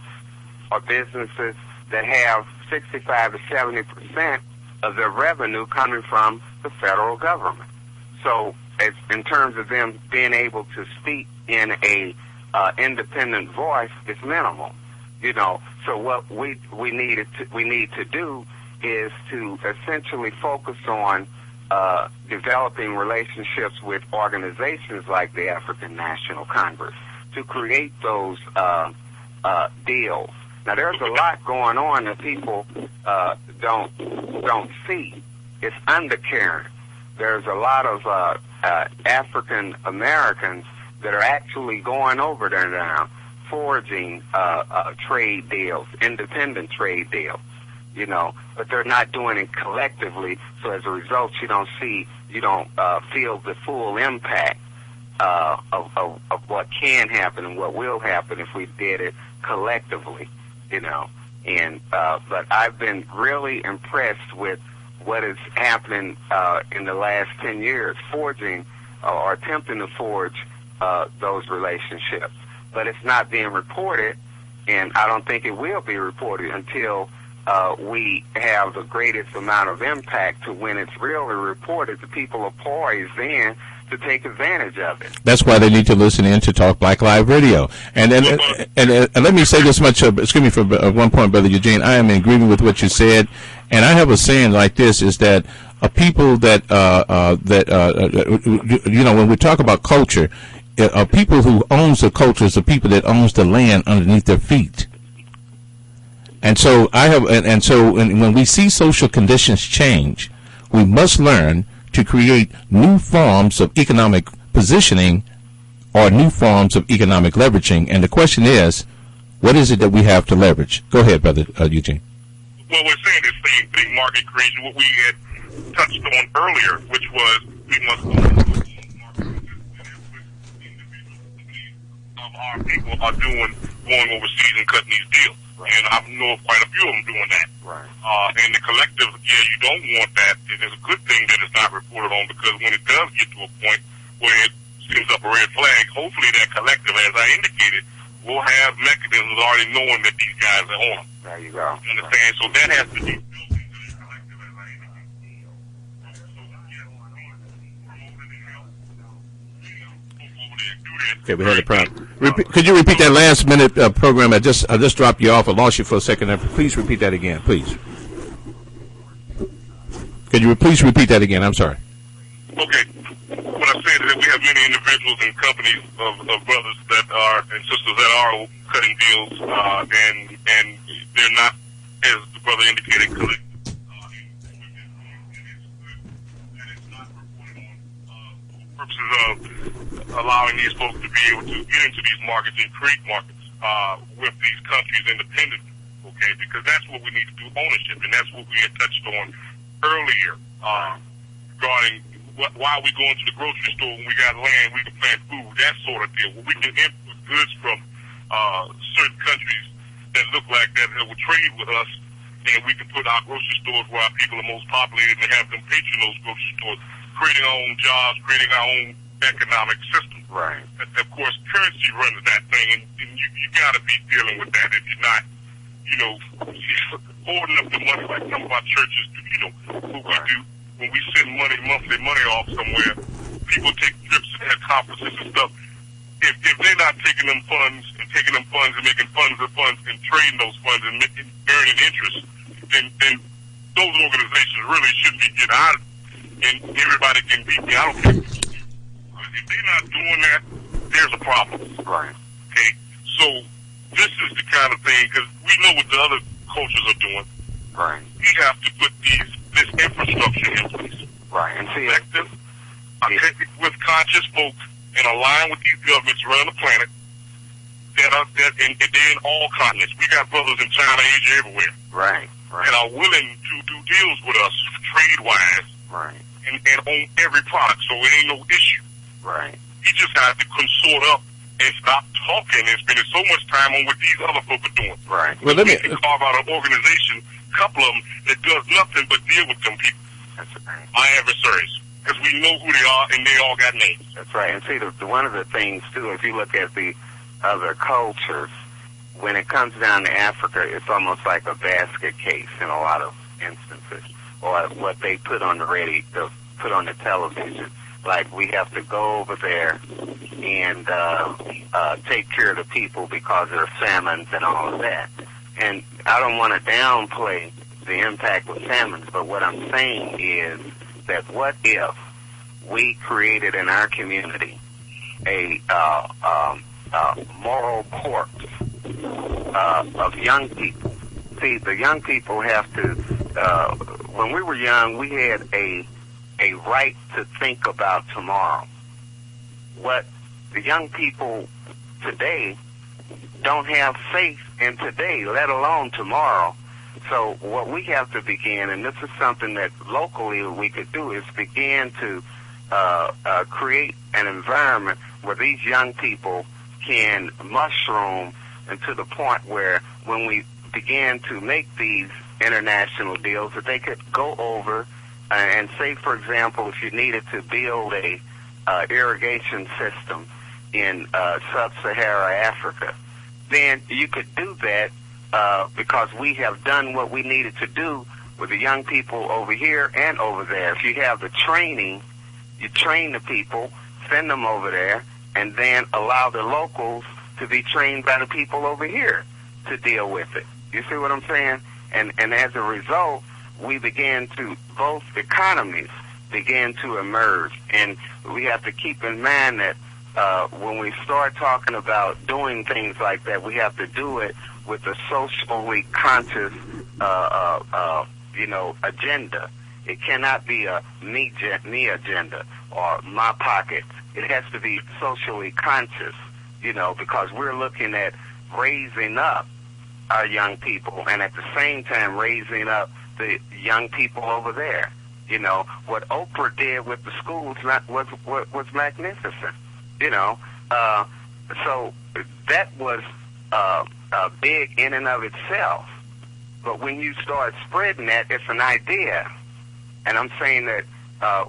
are businesses that have 65 to 70% of their revenue coming from the federal government. So, in terms of them being able to speak in a independent voice, it's minimal. So what we need to do is to essentially focus on developing relationships with organizations like the African National Congress to create those deals. Now, there's a lot going on that people don't see. It's undercurrent. There's a lot of African Americans that are actually going over there now, forging trade deals, independent trade deals, you know, but they're not doing it collectively. So as a result, you don't feel the full impact of what can happen and what will happen if we did it collectively, you know. And but I've been really impressed with what is happening in the last 10 years, forging or attempting to forge those relationships. But it's not being reported, and I don't think it will be reported until we have the greatest amount of impact to when it's really reported. The people are poised then to take advantage of it. That's why they need to listen in to Talk Black Live Radio. And let me say this much, excuse me for one point, Brother Eugene. I am in agreement with what you said, and I have a saying like this, is that people that, you know, when we talk about culture, people who owns the culture is the people that owns the land underneath their feet. And so when we see social conditions change, we must learn to create new forms of economic positioning or new forms of economic leveraging. And the question is, what is it that we have to leverage? Go ahead, Brother Eugene. Well, we're saying the same thing, market creation, what we had touched on earlier, which was we must of our people are going overseas and cutting these deals. And I know quite a few of them doing that. Right. And the collective, you don't want that. It is a good thing that it's not reported on, because when it does get to a point where it seems up a red flag, hopefully that collective, as I indicated, will have mechanisms already knowing that these guys are on them. There you go. You understand? So that has to be built into the collective, as I indicated. Okay, we had a problem. Could you repeat that last minute program? I just dropped you off. I lost you for a second. Please repeat that again, please. Could you please repeat that again? I'm sorry. Okay. What I'm saying is that we have many individuals and companies of brothers that are and sisters that are cutting deals, and they're not, as the brother indicated, collective. Purposes of allowing these folks to be able to get into these markets and create markets with these countries independently, okay? Because that's what we need to do, ownership, and that's what we had touched on earlier regarding why we go into the grocery store when we got land, we can plant food, that sort of deal. Well, we can import goods from certain countries that look like that will trade with us, and we can put our grocery stores where our people are most populated and have them patron those grocery stores, creating our own jobs, creating our own economic system. Right. Of course, currency runs that thing, and you got to be dealing with that. If you're not, you know, hoarding up the money like some of our churches do, you know, what we do when we send monthly money off somewhere, people take trips and have conferences and stuff. If they're not taking them funds and making funds and trading those funds and earning interest, then those organizations really should be getting out of it. And everybody can beat me. I don't care. If they're not doing that, there's a problem. Right. Okay? So this is the kind of thing, because we know what the other cultures are doing. Right. We have to put this infrastructure in place. Right. And see, effective, with conscious folks and align with these governments around the planet and they're in all continents. We got brothers in China, Asia, everywhere. Right. Right. And are willing to do deals with us trade-wise. Right. And on every product, so it ain't no issue. Right. You just have to consort up and stop talking and spending so much time on what these other folk are doing. Right. Well, let me carve out an organization, a couple of them, that does nothing but deal with them people. That's right. My adversaries. Because we know who they are, and they all got names. That's right. And see, one of the things, too, if you look at the other cultures, when it comes down to Africa, it's almost like a basket case in a lot of instances, or what they put on the put on the television. Like, we have to go over there and take care of the people because there are famines and all of that. And I don't want to downplay the impact of famines, but what I'm saying is that what if we created in our community a moral corpse of young people? See, the young people have to, when we were young, we had a right to think about tomorrow. What the young people today don't have faith in today, let alone tomorrow. So what we have to begin, and this is something that locally we could do, is begin to create an environment where these young people can mushroom into the point where when we begin to make these international deals, that they could go over and say, for example, if you needed to build a irrigation system in sub-Sahara Africa, then you could do that because we have done what we needed to do with the young people over here and over there. If you have the training, you train the people, send them over there, and then allow the locals to be trained by the people over here to deal with it. You see what I'm saying? And as a result, we begin to, both economies begin to emerge. And we have to keep in mind that when we start talking about doing things like that, we have to do it with a socially conscious, agenda. It cannot be a me agenda or my pockets. It has to be socially conscious, because we're looking at raising up our young people and at the same time raising up the young people over there. What Oprah did with the schools was magnificent. So that was big in and of itself. But when you start spreading that, it's an idea. And I'm saying that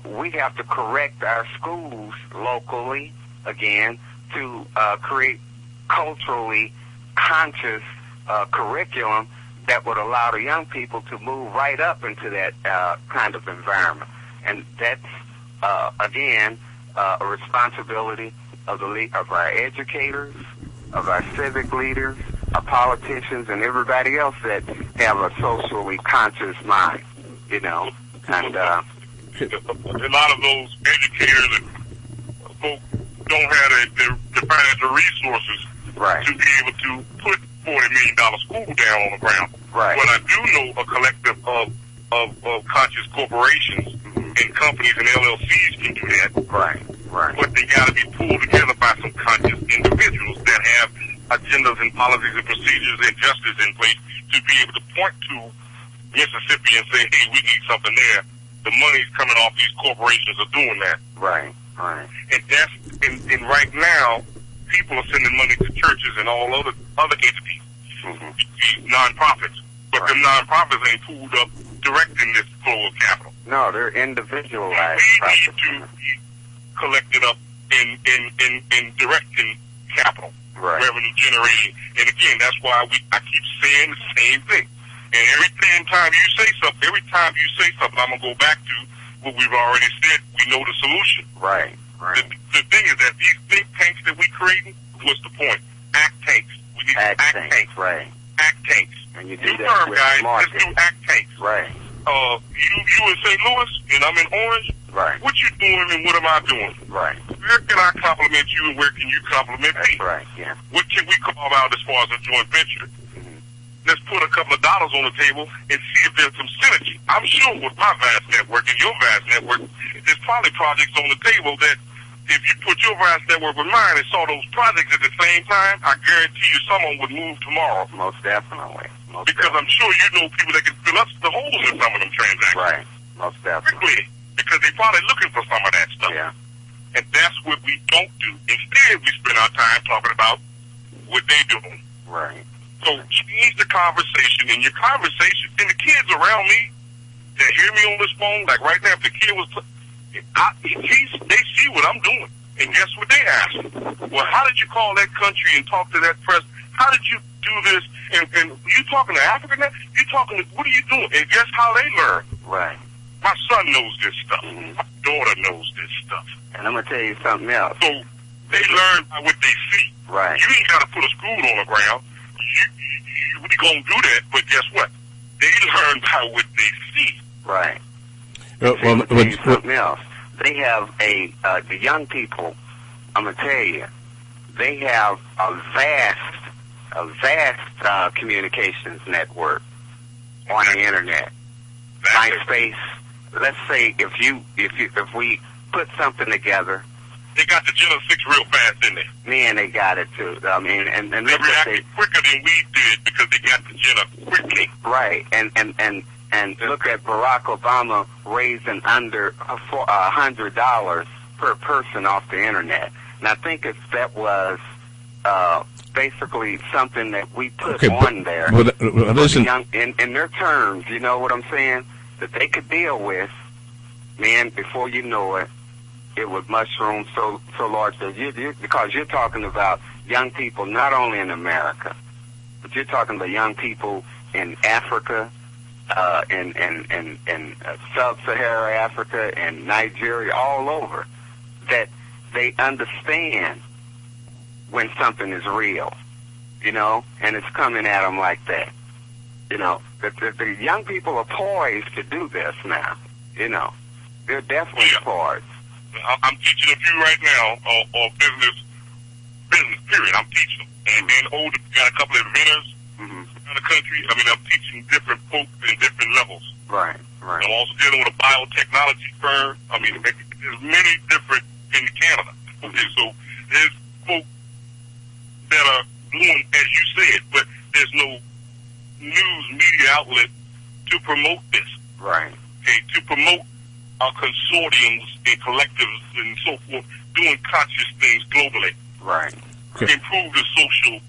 we have to correct our schools locally, again, to create culturally conscious curriculum that would allow the young people to move right up into that kind of environment. And that's, again, a responsibility of our educators, of our civic leaders, our politicians, and everybody else that have a socially conscious mind, And a lot of those educators and folks don't have the financial resources right. to be able to put $40 million school down on the ground. Right. But I do know a collective of conscious corporations and companies and LLCs can do that. Right. But they got to be pulled together by some conscious individuals that have agendas and policies and procedures and justice in place to be able to point to Mississippi and say, hey, we need something there. The money's coming off these corporations are doing that. Right. And that's and right now, people are sending money to churches and all other entities, these nonprofits. But right. the nonprofits ain't pulled up directing this flow of capital. No, they're individualized. We need to be collected up in directing capital, right. revenue generating. And again, that's why I keep saying the same thing. And every time you say something, I'm going to go back to what we've already said. We know the solution. Right. The thing is that these think tanks that we creating, what's the point? Act tanks. We need act tanks. Right. Act tanks. And you do New that term, with guys. market. Let's do act tanks. Right. You in St. Louis and I'm in Orange. Right. What you doing and what am I doing? Right. Where can I compliment you and where can you compliment That's me? right. Yeah. What can we carve out as far as a joint venture? Let's put a couple of dollars on the table and see if there's some synergy. I'm sure with my vast network and your vast network, there's probably projects on the table that if you put your vast network with mine and saw those projects at the same time, I guarantee you someone would move tomorrow. Most definitely. Because I'm sure you know people that can fill up the holes in some of them transactions. Right. Most definitely. Quickly, because they're probably looking for some of that stuff. Yeah. And that's what we don't do. Instead, we spend our time talking about what they're doing. Right. So change the conversation, and your conversation, and the kids around me that hear me on this phone, like right now, if the kid was, they see what I'm doing, and guess what they ask? Well, how did you call that country and talk to that president? How did you do this? And you talking to Africa now? You talking to, what are you doing? And guess how they learn? Right. My son knows this stuff. My daughter knows this stuff. And I'm going to tell you something else. So they learn by what they see. Right. You ain't got to put a school on the ground. We're going to do that, but guess what? They learn by what they see. Right. Something else. They have the young people, I'm going to tell you, they have a vast communications network on the internet. MySpace. Let's say if we put something together They got the Gen 6 real fast in there. Man, they got it too. I mean, and They look what reacted quicker than we did because they got the Gen quickly. right, and look at Barack Obama raising under $100 per person off the internet. And I think that was basically something that we put on there. Listen, in their terms, you know what I'm saying? That they could deal with. Man, before you know it, it would mushroom so large that because you're talking about young people not only in America, but you're talking about young people in Africa, in sub-Saharan Africa and Nigeria, all over, that they understand when something is real, you know, and it's coming at them like that. You know, the young people are poised to do this now, you know. They're definitely poised. I'm teaching a few right now on business, period. I'm teaching them. And then older, got a couple of inventors around the country. I mean, I'm teaching different folks in different levels. Right. I'm also dealing with a biotechnology firm. I mean, there's many different in Canada. Okay, so there's folks that are doing, as you said, but there's no news media outlet to promote this. Right. Okay, to promote our consortiums and collectives and so forth, doing conscious things globally. Right. Okay. Improve the social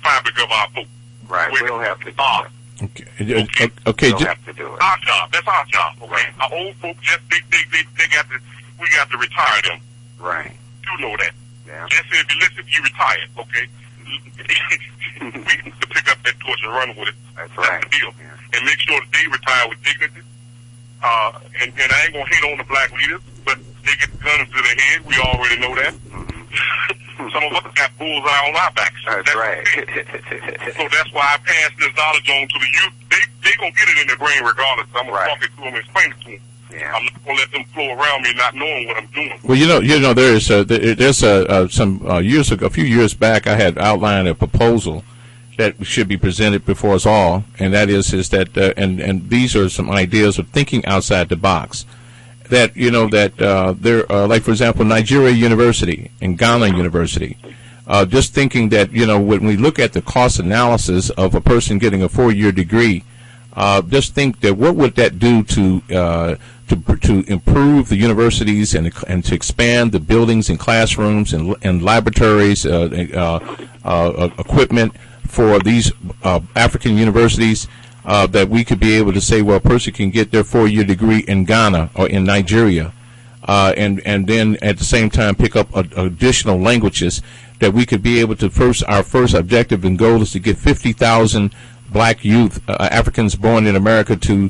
fabric of our folk. Right. We'll have to do it. Okay. We'll have to do it. Our job. That's our job. Okay. Our old folks, we got to retire them. Right. You know that. Yeah. Just say if you listen, you retire. Okay. We need to pick up that torch and run with it. That's right. the deal. Yeah. And make sure that they retire with dignity. And I ain't gonna hate on the black leaders, but they get guns to their head. We already know that. Some of us got bullseye on our backs. That's right. So that's why I pass this knowledge on to the youth. They gonna get it in their brain regardless. I'm gonna talk it to them and explain it to them. Yeah. I'm not gonna let them flow around me not knowing what I'm doing. Well, there's a few years back, I had outlined a proposal that should be presented before us all, and that is that and these are some ideas of thinking outside the box. That there, like for example, Nigeria University and Ghana University. Just thinking that when we look at the cost analysis of a person getting a 4-year degree, just think that what would that do to improve the universities and to expand the buildings and classrooms and laboratories, equipment for these African universities, that we could be able to say, well, a person can get their 4-year degree in Ghana or in Nigeria, and then at the same time pick up additional languages, that we could be able to our first objective and goal is to get 50,000 black youth, Africans born in America, to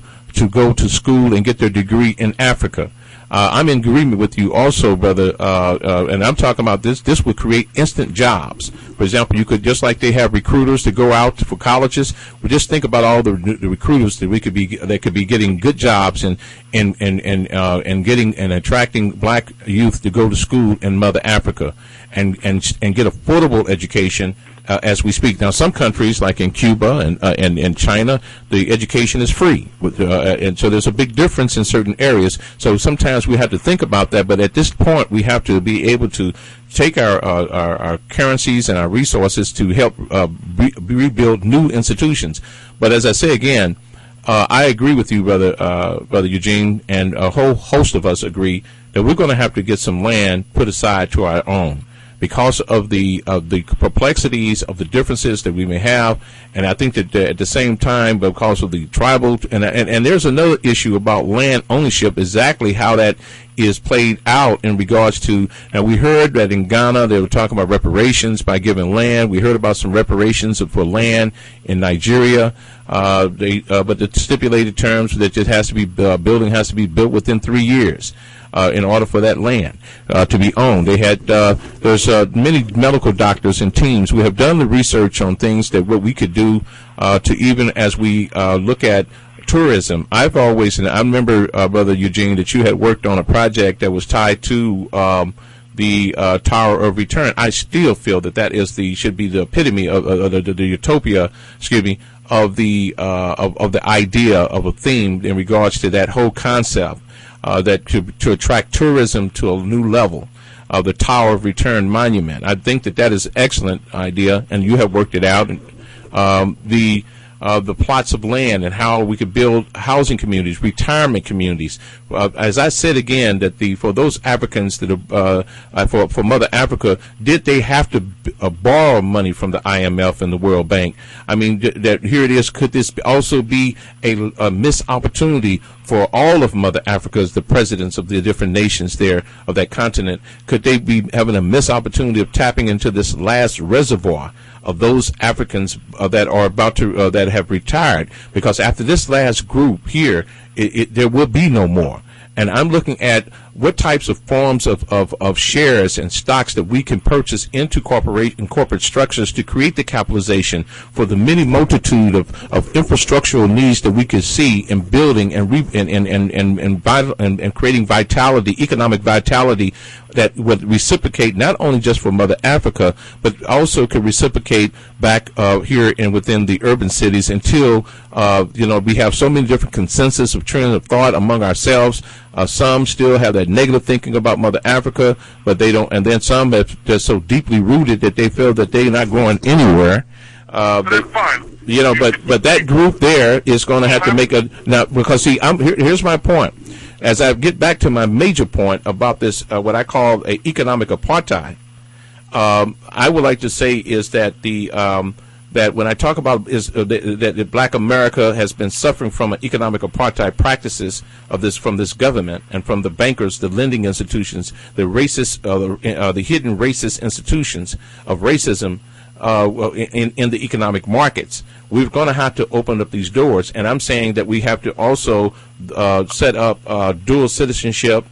go to school and get their degree in Africa. I'm in agreement with you also, brother, and I'm talking about this. This would create instant jobs. For example, you could, just like they have recruiters to go out for colleges, we just think about all the recruiters that could be getting good jobs and getting and attracting black youth to go to school in Mother Africa and get affordable education. As we speak now, some countries like in Cuba and China, the education is free, and so there's a big difference in certain areas. So sometimes we have to think about that. But at this point, we have to be able to take our currencies and our resources to help rebuild new institutions. But as I say again, I agree with you, brother Eugene, and a whole host of us agree that we're going to have to get some land put aside to our own, because of the complexities of the differences that we may have, and I think that at the same time, because of the tribal and there's another issue about land ownership, exactly how that is played out in regards to. Now, we heard that in Ghana they were talking about reparations by giving land. We heard about some reparations for land in Nigeria. But the stipulated terms that it has to be building has to be built within 3 years. In order for that land to be owned. They had there's many medical doctors and teams. We have done the research on things that what we could do to, even as we look at tourism. I've always, and I remember, Brother Eugene, that you had worked on a project that was tied to the Tower of Return. I still feel that should be the epitome of the utopia, of the idea of a theme in regards to that whole concept. That to attract tourism to a new level. the Tower of Return Monument. I think that is an excellent idea, and you have worked it out. The plots of land and how we could build housing communities, retirement communities. As I said again, that for those Africans that for Mother Africa, did they have to borrow money from the IMF and the World Bank? I mean, that here it is. Could this also be a missed opportunity for all of Mother Africa, as the presidents of the different nations there of that continent? Could they be having a missed opportunity of tapping into this last reservoir of those Africans that are about to that have retired? Because after this last group here, there will be no more. And I'm looking at what types of forms of shares and stocks that we can purchase into corporate structures to create the capitalization for the many multitude of infrastructural needs that we could see in building and creating vitality, economic vitality that would reciprocate not only just for Mother Africa, but also could reciprocate back here and within the urban cities until we have so many different consensus of trends of thought among ourselves. Some still have that negative thinking about Mother Africa, but they don't. And then some they're so deeply rooted that they feel that they're not going anywhere. That's fine. But that group there is going to have to make now, because see, here's my point. As I get back to my major point about this, what I call a economic apartheid, I would like to say is that that when I talk about that Black America has been suffering from an economic apartheid practices from this government and from the bankers, the lending institutions, the racist, the hidden racist institutions of racism in the economic markets. We're going to have to open up these doors, and I'm saying that we have to also set up dual citizenship.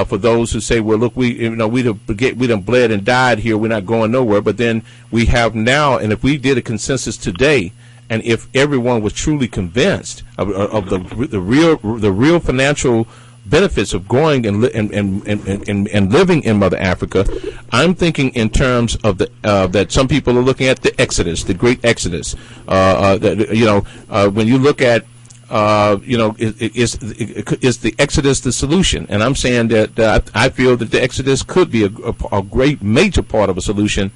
For those who say, well, look, we done bled and died here, we're not going nowhere. But then we have now, and if we did a consensus today, and if everyone was truly convinced of the real financial benefits of going and living in Mother Africa, I'm thinking in terms of that some people are looking at the Exodus, the Great Exodus. When you look at is the Exodus the solution? And I'm saying that I feel that the Exodus could be a great major part of a solution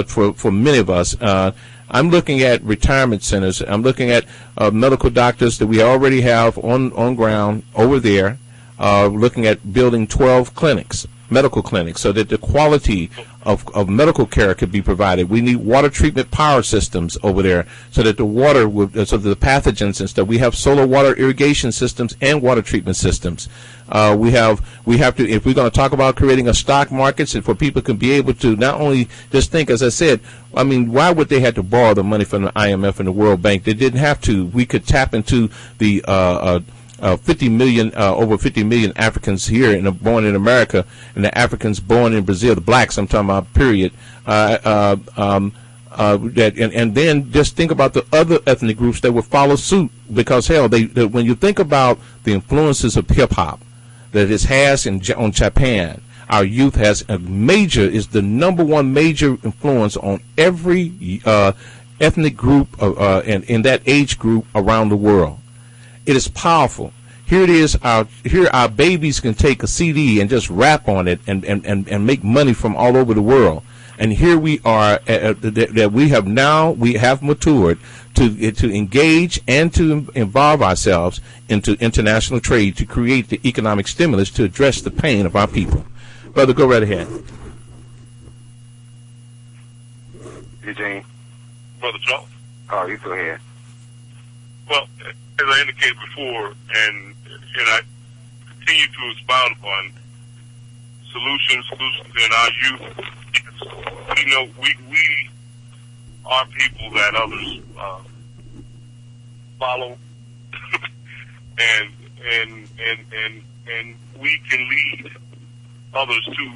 for many of us. I'm looking at retirement centers. I'm looking at medical doctors that we already have on ground over there. Looking at building 12 clinics, medical clinics, so that the quality of medical care could be provided. We need water treatment power systems over there, so that the water, so that the pathogens and stuff. We have solar water irrigation systems and water treatment systems. We have to, if we're going to talk about creating a stock markets and for people can be able to not only just think, as I said, I mean, why would they have to borrow the money from the IMF and the World Bank? They didn't have to. We could tap into the 50 million, over 50 million Africans here born in America, and the Africans born in Brazil, the blacks I'm talking about, period. And then just think about the other ethnic groups that would follow suit, because hell, when you think about the influences of hip hop that it has on Japan, our youth has is the number one major influence on every ethnic group in that age group around the world. It is powerful. Here it is. Here our babies can take a CD and just rap on it and make money from all over the world. And here we are that we have matured to engage and to involve ourselves into international trade to create the economic stimulus to address the pain of our people. Brother, go right ahead. Eugene. Brother Charles. Oh, you go ahead. Well, as I indicated before, and I continue to expound upon solutions in our youth. We are people that others follow, and we can lead others to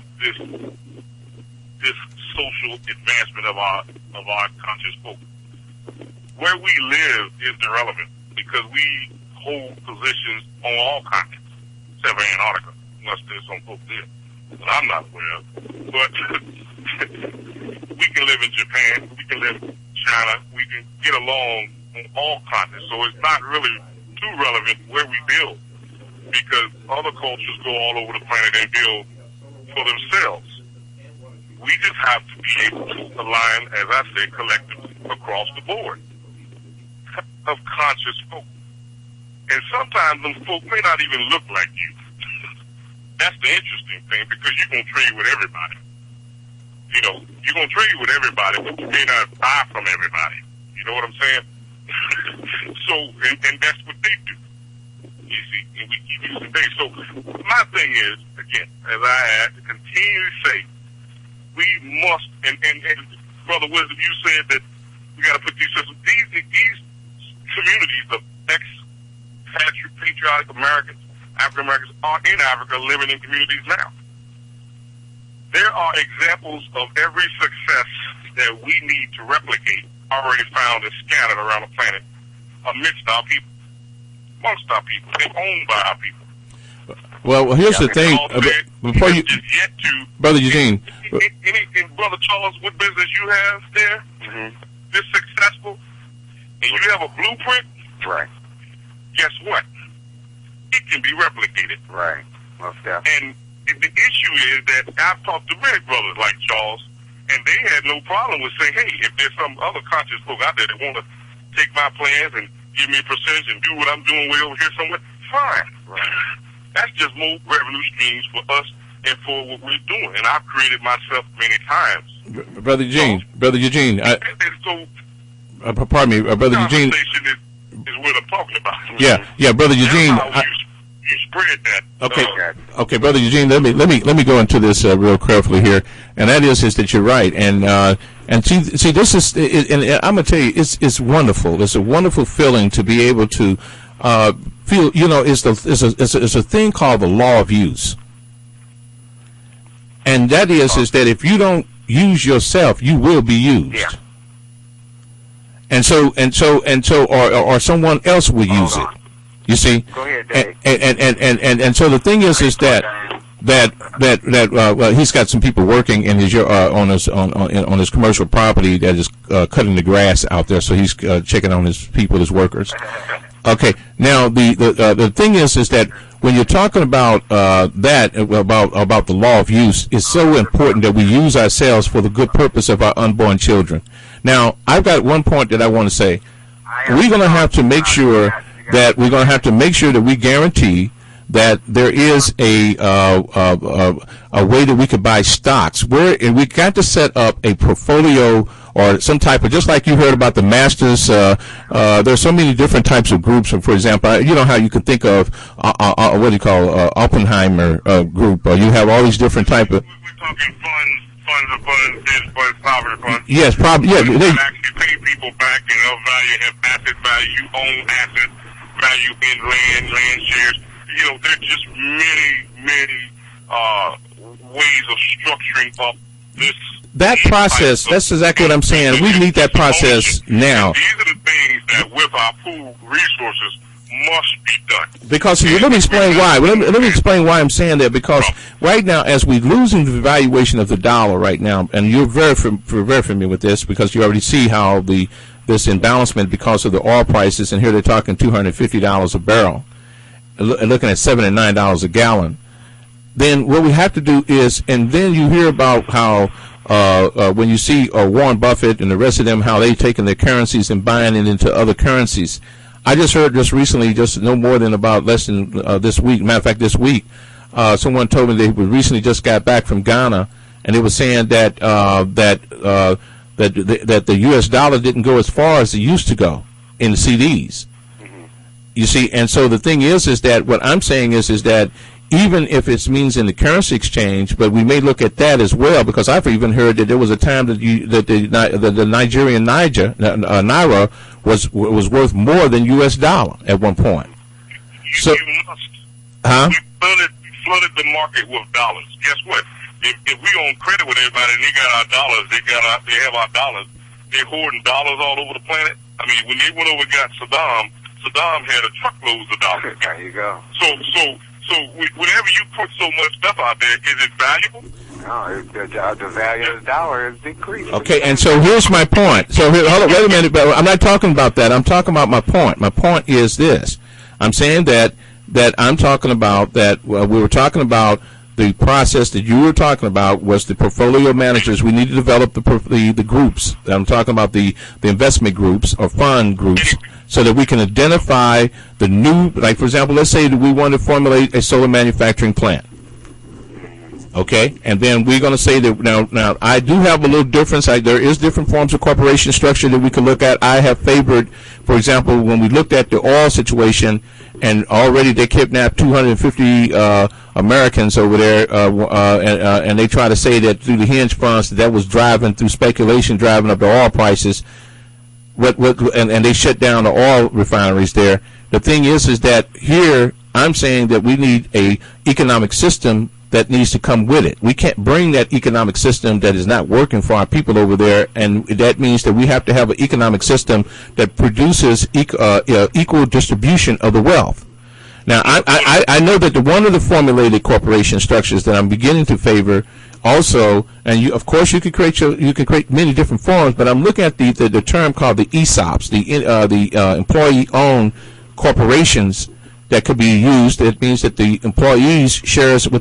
this social advancement of our conscious folk. Where we live is irrelevant, because we hold positions on all continents, except for Antarctica, unless there's some folks there that I'm not aware of. But we can live in Japan, we can live in China, we can get along on all continents. So it's not really too relevant where we build, because other cultures go all over the planet and build for themselves. We just have to be able to align, as I said, collectively across the board of conscious folk. And sometimes them folk may not even look like you. That's the interesting thing, because you're going to trade with everybody. You know, you're going to trade with everybody, but you may not buy from everybody. You know what I'm saying? So, and that's what they do. You see, and we keep using they. So, my thing is, again, as I had to continue to say, we must, and Brother Wisdom, you said that we got to put these systems, these communities of patriotic Americans, African Americans, are in Africa living in communities now. There are examples of every success that we need to replicate already found and scattered around the planet amidst our people, amongst our people, and owned by our people. Well, here's the thing. Before you, yet to, Brother Eugene. Brother Charles, what business you have there, this successful, and you have a blueprint, Right. guess what? It can be replicated. Right. Most definitely. And the issue is that I've talked to many brothers like Charles, and they had no problem with saying, hey, if there's some other conscious folk out there that want to take my plans and give me a percentage and do what I'm doing way over here somewhere, fine. Right. That's just more revenue streams for us and for what we're doing. And I've created myself many times. Brother Eugene. Pardon me, Brother Eugene. Conversation is what I'm talking about. Yeah, Brother Eugene. You spread that. Okay, Brother Eugene. Let me go into this real carefully here, and that is that you're right, and see this is, and I'm gonna tell you, it's wonderful. It's a wonderful feeling to be able to feel. You know, it's a thing called the law of use, and that is that if you don't use yourself, you will be used. Yeah. And so, or someone else will use it. You see. Go ahead, Dave. And so the thing is that well, he's got some people working in his on his commercial property that is cutting the grass out there. So he's checking on his people, his workers. Okay. Now the thing is that when you're talking about about the law of use, it's so important that we use ourselves for the good purpose of our unborn children. Now, I've got one point that I want to say. We're going to have to make sure that we guarantee that there is a way that we could buy stocks. And we got to set up a portfolio or some type of, just like you heard about the masters. There's so many different types of groups. For example, you know how you can think of what do you call Oppenheimer group. You have all these different type of. We're talking funds, sovereign funds. Yes, probably. Yeah, they actually pay people back, and they'll have asset value. You own asset value in land shares. You know, there's just many ways of structuring up this. That process, that's exactly what I'm saying. We need that process now. And these are the things that, with our pool resources, must be done. Because let me explain why. Let me explain why I'm saying that. Because right now, as we're losing the valuation of the dollar right now, and you're very familiar with this because you already see how this imbalancement because of the oil prices, and here they're talking $250 a barrel, looking at $7 and $9 a gallon. Then what we have to do is, and then you hear about how when you see Warren Buffett and the rest of them, how they taking their currencies and buying it into other currencies. I just heard just recently, just no more than about less than this week. Matter of fact, this week, someone told me they recently just got back from Ghana, and they were saying that that the U.S. dollar didn't go as far as it used to go in the CDs. You see, and so the thing is that what I'm saying is that even if it means in the currency exchange, but we may look at that as well, because I've even heard that there was a time that the Nigerian naira was worth more than U.S. dollar at one point. So, you must. We flooded the market with dollars. Guess what? If we on credit with everybody and they got our dollars, they have our dollars. They're hoarding dollars all over the planet. I mean, when they went over and got Saddam had a truckload of dollars. There you go. So whenever you put so much stuff out there, is it valuable? No, the value of the dollar is decreasing. Okay, and so here's my point. So hold on, wait a minute, but I'm not talking about that. I'm talking about my point. My point is this. I'm saying that I'm talking about that we were talking about the process that you were talking about was the portfolio managers. We need to develop the groups. I'm talking about the investment groups or fund groups, so that we can identify the new, like for example, let's say that we want to formulate a solar manufacturing plant. Okay, and then we're going to say that now I do have a little difference. There is different forms of corporation structure that we can look at. I have favored, for example, when we looked at the oil situation, and already they kidnapped 250 Americans over there, and they try to say that through the hedge funds that was driving through speculation, driving up the oil prices. And they shut down the oil refineries there. The thing is that here I'm saying that we need a economic system that needs to come with it. We can't bring that economic system that is not working for our people over there, and that means that we have to have an economic system that produces equal distribution of the wealth. Now, I know that one of the formulated corporation structures that I'm beginning to favor also, and you, of course, you can create many different forms, but I'm looking at the term called the ESOPs, the employee-owned corporations that could be used. It means that the employees shares from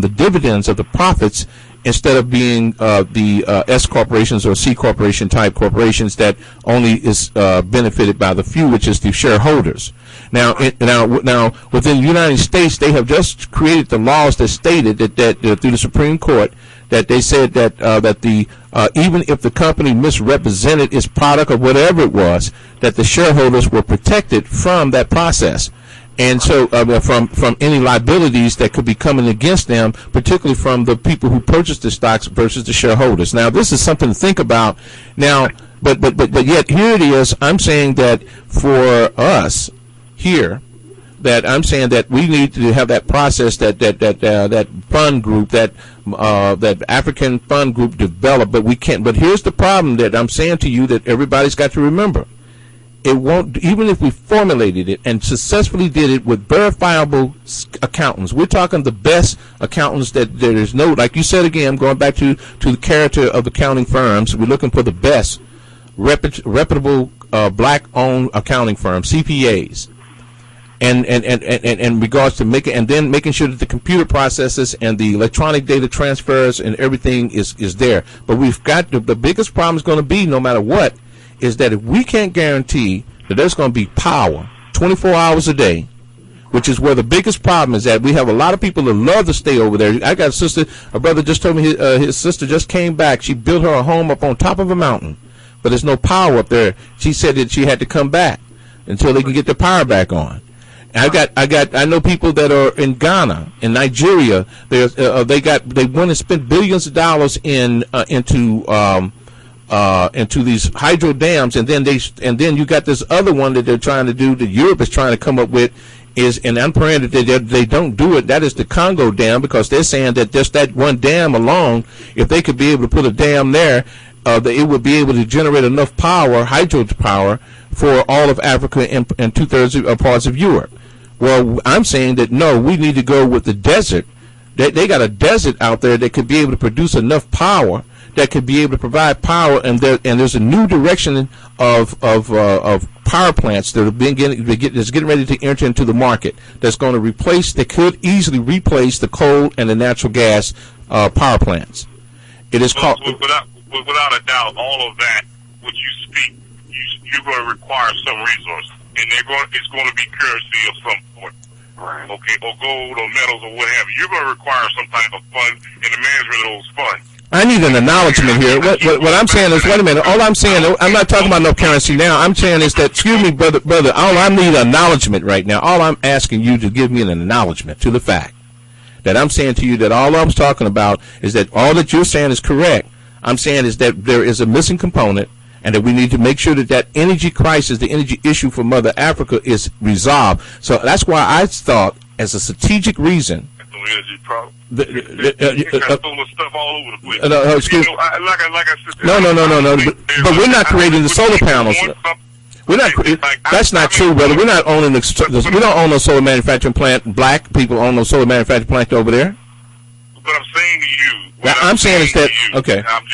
the dividends of the profits, instead of being the S corporations or C corporation type corporations that only is benefited by the few, which is the shareholders. Now within the United States, they have just created the laws that stated that through the Supreme Court, that they said that even if the company misrepresented its product or whatever it was, that the shareholders were protected from that process. And so from any liabilities that could be coming against them, particularly from the people who purchased the stocks versus the shareholders. Now, this is something to think about. Now, but yet here it is. I'm saying that for us here, that I'm saying that we need to have that process that fund group, that African fund group develop. But we can't. But here's the problem that I'm saying to you that everybody's got to remember. It won't, even if we formulated it and successfully did it with verifiable accountants. We're talking the best accountants that there is no, like you said again, going back to the character of accounting firms. We're looking for the best reputable black-owned accounting firms, CPAs, and in regards to making sure that the computer processes and the electronic data transfers and everything is there. But we've got the biggest problem is going to be, no matter what, is that if we can't guarantee that there's going to be power 24 hours a day, which is where the biggest problem is, that we have a lot of people that love to stay over there. I got a brother just told me his sister just came back. She built her a home up on top of a mountain, but there's no power up there. She said that she had to come back until they can get the power back on. I know people that are in Ghana, in Nigeria. They want to spend billions of dollars into these hydro dams, and then you got this other one that they're trying to do, that Europe is trying to come up with, and I'm praying that they don't do it. That is the Congo dam, because they're saying that just that one dam alone, if they could be able to put a dam there, it would be able to generate enough power, hydro power, for all of Africa and 2/3 of parts of Europe. Well, I'm saying that no, we need to go with the desert. They got a desert out there that could be able to produce enough power, that could be able to provide power, and there's a new direction of power plants that are that's getting ready to enter into the market. That could easily replace the coal and the natural gas power plants. It is called. Without a doubt, all of that, what you speak, you're going to require some resource, and it's going to be currency of some sort. Right. Okay, or gold or metals or whatever. You're going to require some type of fund and the management of those funds. I need an acknowledgement here. What I'm saying is, wait a minute. All I'm saying, I'm not talking about no currency now. I'm saying is that, excuse me, brother, all I need an acknowledgement right now. All I'm asking you to give me an acknowledgement to the fact that I'm saying to you that all I'm talking about is that all that you're saying is correct. I'm saying is that there is a missing component, and that we need to make sure that energy crisis, the energy issue for Mother Africa, is resolved. So that's why I thought, as a strategic reason, energy problem. Solar stuff all over the place. No, excuse me. Like I said, no. But we're not creating the solar panels. We're not. That's not true, brother. We're not owning we don't own no solar manufacturing plant. Black people own no solar manufacturing plant over there. But I'm saying to you. I'm saying is that okay. I'm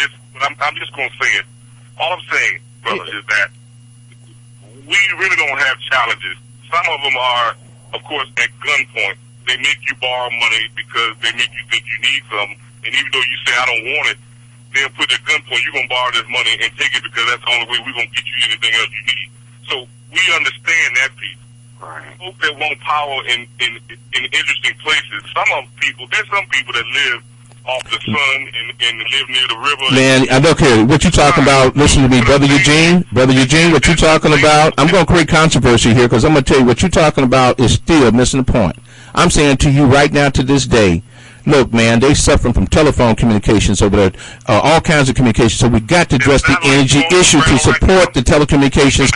just going to say it. All I'm saying, brother, is that we really don't have challenges. Some of them are, of course, at gunpoint. they make you borrow money because they make you think you need some, and even though you say I don't want it, they'll put their gun point. You're gonna borrow this money and take it because that's the only way we're gonna get you anything else you need. So we understand that piece. Right. Folks that want power in interesting places. There's some people that live off the sun and live near the river. Man, I don't care what you talking about. Listen to me, Brother Eugene. Brother Eugene, what you talking about? I'm going to create controversy here because I'm going to tell you what you're talking about is still missing the point. I'm saying to you right now to this day, look, man, they suffering from telephone communications over there, all kinds of communications. So we got to address the energy issue to support the telecommunications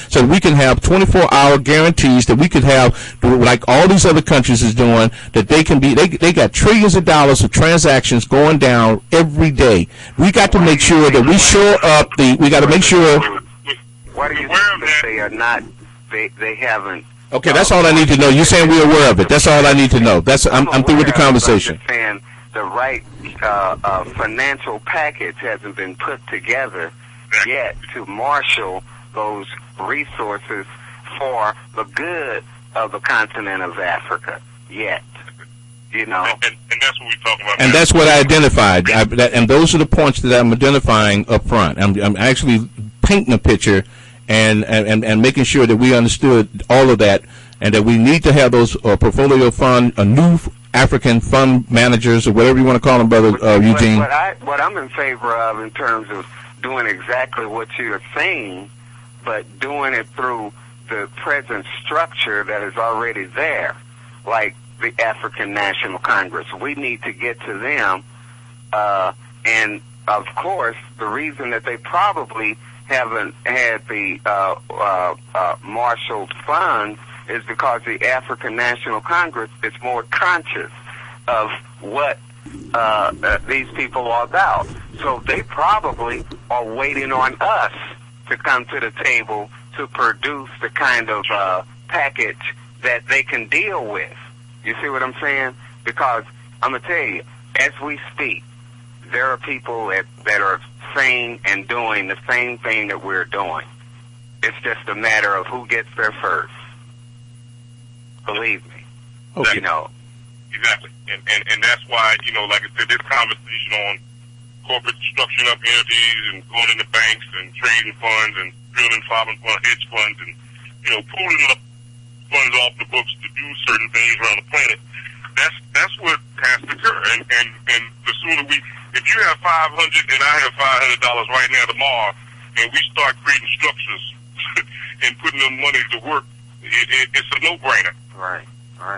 so we can have 24-hour guarantees that we could have, like all these other countries is doing, that they can be, they got trillions of dollars of transactions going down every day. We got to make sure that we shore up we got to make sure. Why do you think that they are not, they haven't? Okay, that's all I need to know. You're saying we're aware of it. That's all I need to know. I'm through with the conversation. I'm saying the right financial package hasn't been put together yet to marshal those resources for the good of the continent of Africa yet. You know, and that's what we're talking about. And that's what I identified. And those are the points that I'm identifying up front. I'm actually painting a picture. And making sure that we understood all of that, and that we need to have those portfolio fund, new African fund managers, or whatever you want to call them, Brother Eugene. What I'm in favor of in terms of doing exactly what you're saying, but doing it through the present structure that is already there, like the African National Congress. We need to get to them, and of course, the reason that they probably haven't had the marshaled funds is because the African National Congress is more conscious of what these people are about. So they probably are waiting on us to come to the table to produce the kind of package that they can deal with. You see what I'm saying? Because I'm going to tell you, as we speak, there are people that are saying and doing the same thing that we're doing. It's just a matter of who gets there first. Believe me. Okay. You know. Exactly. And that's why, you know, like I said, this conversation on corporate structuring up entities and going into banks and trading funds and building sovereign fund hedge funds and, you know, pulling up funds off the books to do certain things around the planet. That's what has to occur. And the sooner if you have $500 and I have $500 right now tomorrow, and we start creating structures and putting them money to work, it's a no-brainer. Right.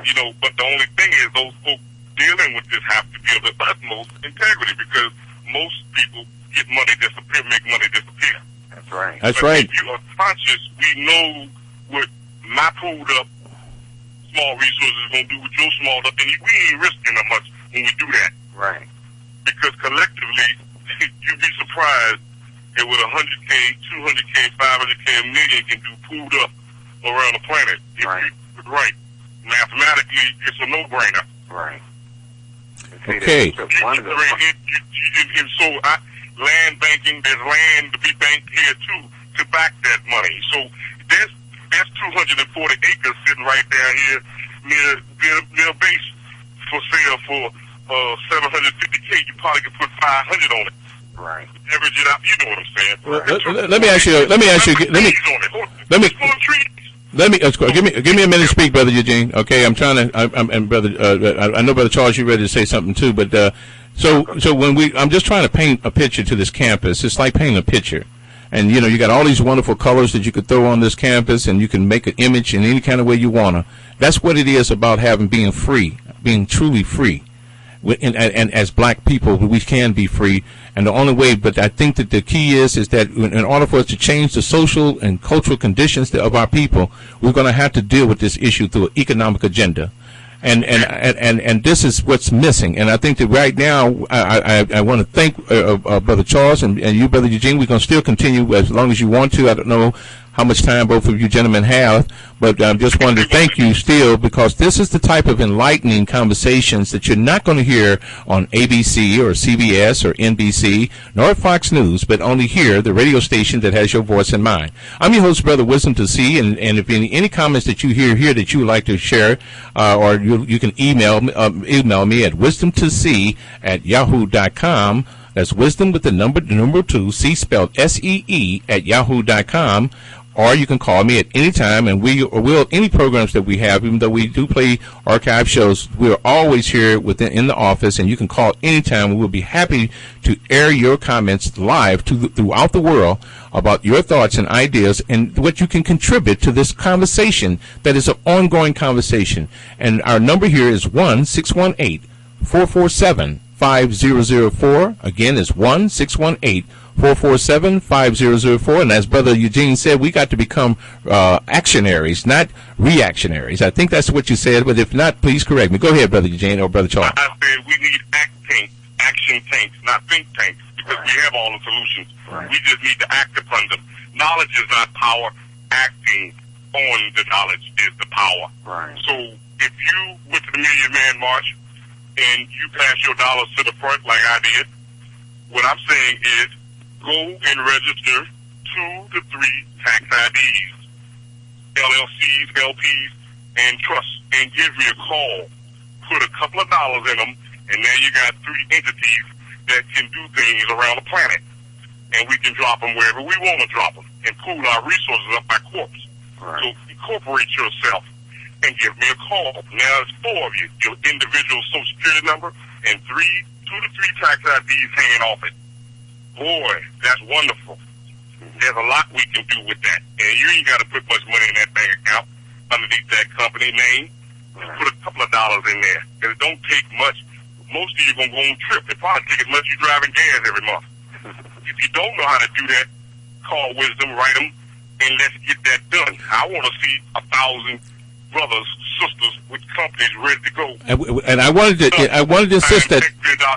You know, but the only thing is those folks dealing with this have to be of the utmost integrity, because most people get money disappear, make money disappear. That's right. That's but right. If you are conscious, we know what my pulled up small resources is going to do with your small stuff, and we ain't risking that much when we do that. Right. Because collectively, you'd be surprised at what 100K, 200K, 500K, a million can do pulled up around the planet. Right. Right. Mathematically, it's a no-brainer. Right. Okay. And so land banking, there's land to be banked here too to back that money. So there's 240 acres sitting right down here near base for sale for 750K. You probably could put 500 on it. Right. Average it out. You know what I'm saying? Well, let me ask you. Give me a minute to speak, Brother Eugene. Okay, I'm trying to. And Brother, I know Brother Charles, you ready to say something too. But so when I'm just trying to paint a picture to this campus. It's like painting a picture, and you got all these wonderful colors that you could throw on this campus, and you can make an image in any kind of way you wanna. That's what it is about being free, being truly free. And as black people, we can be free, and the only way. But I think that the key is that in order for us to change the social and cultural conditions of our people, we're going to have to deal with this issue through an economic agenda, and this is what's missing. And I think that right now, I want to thank Brother Charles and you, Brother Eugene. We're going to still continue as long as you want to. I don't know how much time both of you gentlemen have, but I just wanted to thank you still, because this is the type of enlightening conversations that you're not going to hear on ABC or CBS or NBC, nor Fox News, but only here, the radio station that has your voice in mind. I'm your host, Brother Wisdom to See, and if any comments that you hear here that you would like to share, or you can email me at wisdomtosee@yahoo.com. That's wisdom with the number 2, C spelled SEE at yahoo.com. Or you can call me at any time, and we'll any programs that we have, even though we do play archive shows, we're always here in the office, and you can call anytime. We'll be happy to air your comments live throughout the world about your thoughts and ideas and what you can contribute to this conversation that is an ongoing conversation. And our number here is 1-618-447-5004. Again, it's 1-618-447-5004. And as Brother Eugene said, we got to become actionaries, not reactionaries. I think that's what you said, but if not, please correct me. Go ahead, Brother Eugene or Brother Charles. I said we need action tanks, not think tanks, because we have all the solutions. Right. We just need to act upon them. Knowledge is not power. Acting on the knowledge is the power. Right. So if you went to the Million Man March and you pass your dollars to the front like I did, what I'm saying is go and register 2 to 3 tax IDs, LLCs, LPs, and trusts, and give me a call. Put a couple of dollars in them, and now you got 3 entities that can do things around the planet. And we can drop them wherever we want to drop them and pool our resources up by corpse. Right. So incorporate yourself and give me a call. Now it's 4 of you, your individual Social Security number and 2 to 3 tax IDs hanging off it. Boy, that's wonderful. There's a lot we can do with that. And you ain't got to put much money in that bank account underneath that company name. Just put a couple of dollars in there. Because it don't take much. Most of you are going to go on a trip. It probably take as much as you driving gas every month. If you don't know how to do that, call Wisdom, write them, and let's get that done. I want to see 1,000 brothers, sisters with companies ready to go. And I wanted to insist that.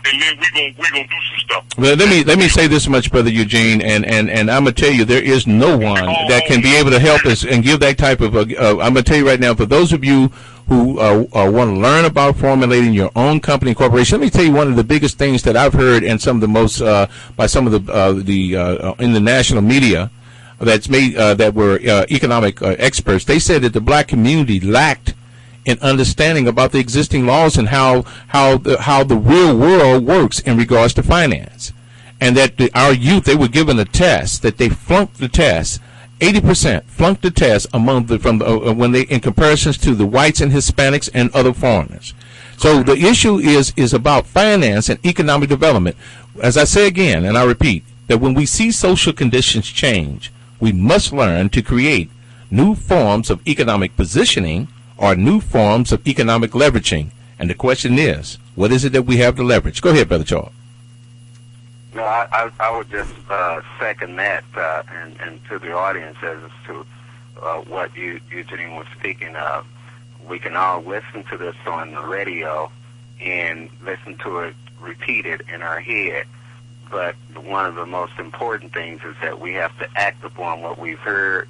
And then we're gonna do some stuff. Well, let me say this much, Brother Eugene, and I'm gonna tell you, there is no one that can be able to help us and give that type of. I'm gonna tell you right now, for those of you who want to learn about formulating your own company and corporation, let me tell you one of the biggest things that I've heard, and some of the most by some of the in the national media that's made that were economic experts. They said that the black community lacked in understanding about the existing laws and how the real world works in regards to finance, and that our youth, they were given a test that they flunked the test. 80% flunked the test when they in comparisons to the whites and Hispanics and other foreigners. So the issue is about finance and economic development. As I say again, and I repeat, that when we see social conditions change, we must learn to create new forms of economic positioning or new forms of economic leveraging. And the question is, what is it that we have to leverage? Go ahead, Brother Charles. No, I would just second that, and to the audience as to what Eugene was speaking of. We can all listen to this on the radio and listen to it repeated in our head. But one of the most important things is that we have to act upon what we've heard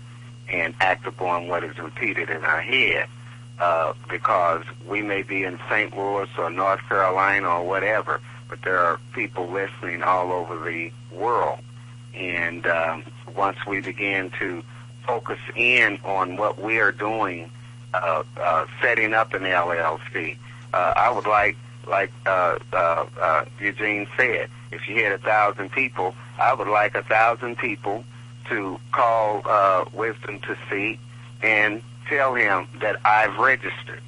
and act upon what is repeated in our head. Because we may be in St. Louis or North Carolina or whatever, but there are people listening all over the world. And once we begin to focus in on what we are doing, setting up an LLC, I would like Eugene said, if you hit 1,000 people, I would like 1,000 people to call Wisdom to See and tell him that I've registered.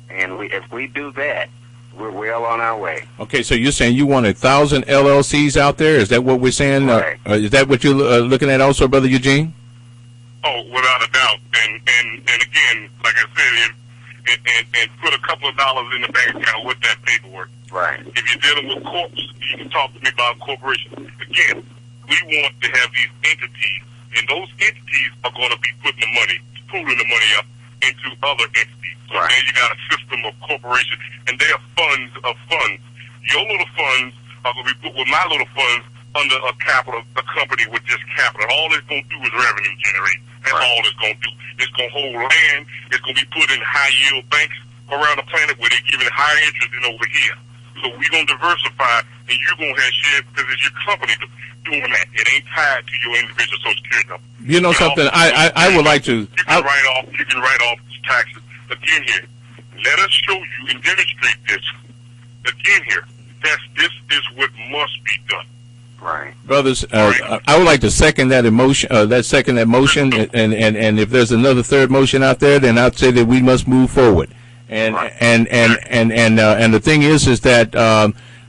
And if we do that, we're well on our way. Okay, so you're saying you want 1,000 LLCs out there? Is that what we're saying? Right. Is that what you're looking at also, Brother Eugene? Oh, without a doubt. And again, like I said, and put a couple of dollars in the bank account with that paperwork. Right. If you're dealing with corps, you can talk to me about corporations. Again, we want to have these entities, and those entities are going to be putting the money, pooling the money up into other entities. So right. then you got a system of corporation, and they are funds of funds. Your little funds are going to be put with my little funds under a company with just capital. All it's going to do is revenue generate. That's all it's going to do. It's going to hold land. It's going to be put in high yield banks around the planet where they're giving higher interest than over here. So we're going to diversify, and you're going to have share because it's your company doing that. It ain't tied to your individual Social Security number. You know something? I would like to. You can write off taxes again here. Let us show you and demonstrate this again here. This is what must be done. Right, brothers. I would like to second that emotion. That motion, and if there's another third motion out there, then I'd say that we must move forward. And the thing is that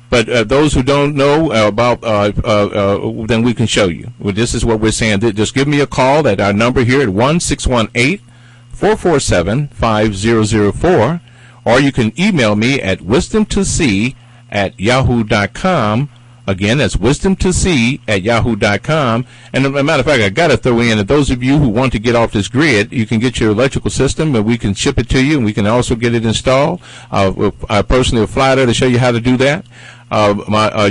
but those who don't know about then we can show you. Well, this is what we're saying. Just give me a call at our number here at 1-618-447-5004, or you can email me at wisdom2c@yahoo.com. Again, that's wisdom2c@yahoo.com. And as a matter of fact, I got to throw in that those of you who want to get off this grid, you can get your electrical system, and we can ship it to you, and we can also get it installed. I personally will fly there to show you how to do that.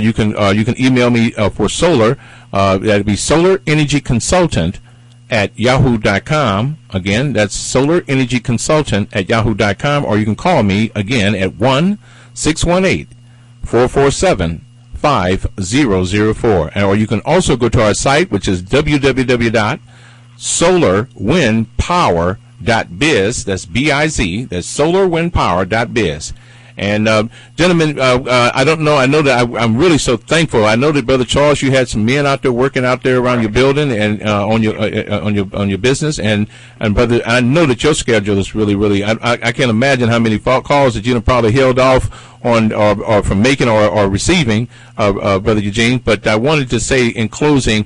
You can email me for solar. That'd be solarenergyconsultant@yahoo.com. Again, that's solarenergyconsultant@yahoo.com, or you can call me again at 1-618-447-5004, or you can also go to our site, which is www.solarwindpower.biz. That's B-I-Z. That's solarwindpower.biz. And gentlemen, I don't know. I know that I'm really so thankful. I know that Brother Charles, you had some men out there working out there around your building and on your business. And brother, I know that your schedule is really. I can't imagine how many calls that you've probably held off on or from making or receiving, Brother Eugene. But I wanted to say in closing,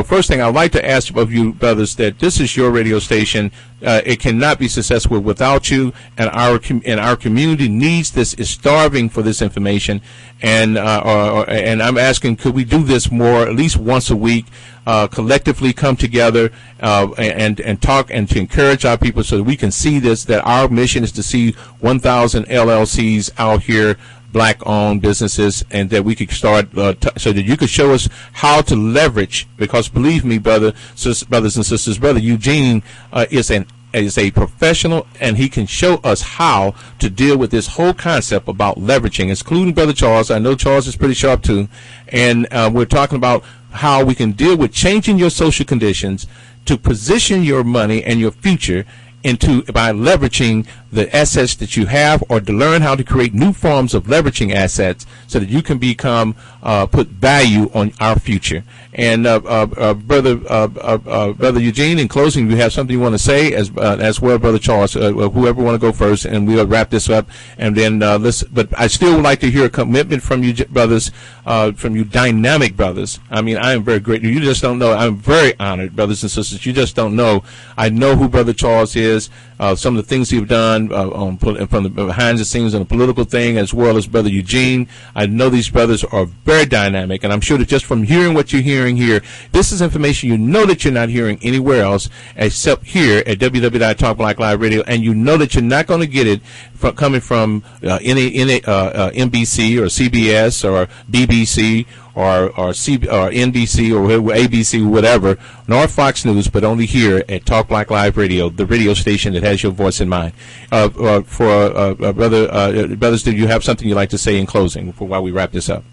first thing I'd like to ask of you, brothers, that this is your radio station. It cannot be successful without you, and our community needs this, is starving for this information, and I'm asking, could we do this more, at least once a week, collectively come together and talk and to encourage our people so that we can see this, that our mission is to see 1,000 LLCs out here, black-owned businesses, and that we could start so that you could show us how to leverage. Because believe me, brothers and sisters, Brother Eugene is a professional, and he can show us how to deal with this whole concept about leveraging, including Brother Charles. I know Charles is pretty sharp too, and we're talking about how we can deal with changing your social conditions to position your money and your future by leveraging the assets that you have, or to learn how to create new forms of leveraging assets so that you can put value on our future. And Brother Eugene, in closing, you have something you want to say as well, Brother Charles, whoever want to go first, and we'll wrap this up. And then but I still would like to hear a commitment from you, brothers, from you dynamic brothers. I mean, I am very grateful. You just don't know. I'm very honored, brothers and sisters. You just don't know. I know who Brother Charles is. Some of the things he's done from the behind the scenes on the political thing, as well as Brother Eugene. I know these brothers are very dynamic, and I'm sure that just from hearing what you're hearing here, this is information you know that you're not hearing anywhere else except here at www.Talk Black Live Radio, and you know that you're not going to get it coming from any NBC or CBS or BBC or NBC or ABC or whatever, nor Fox News, but only here at Talk Black Live Radio, the radio station that has your voice in mind. Brothers, do you have something you'd like to say in closing while we wrap this up?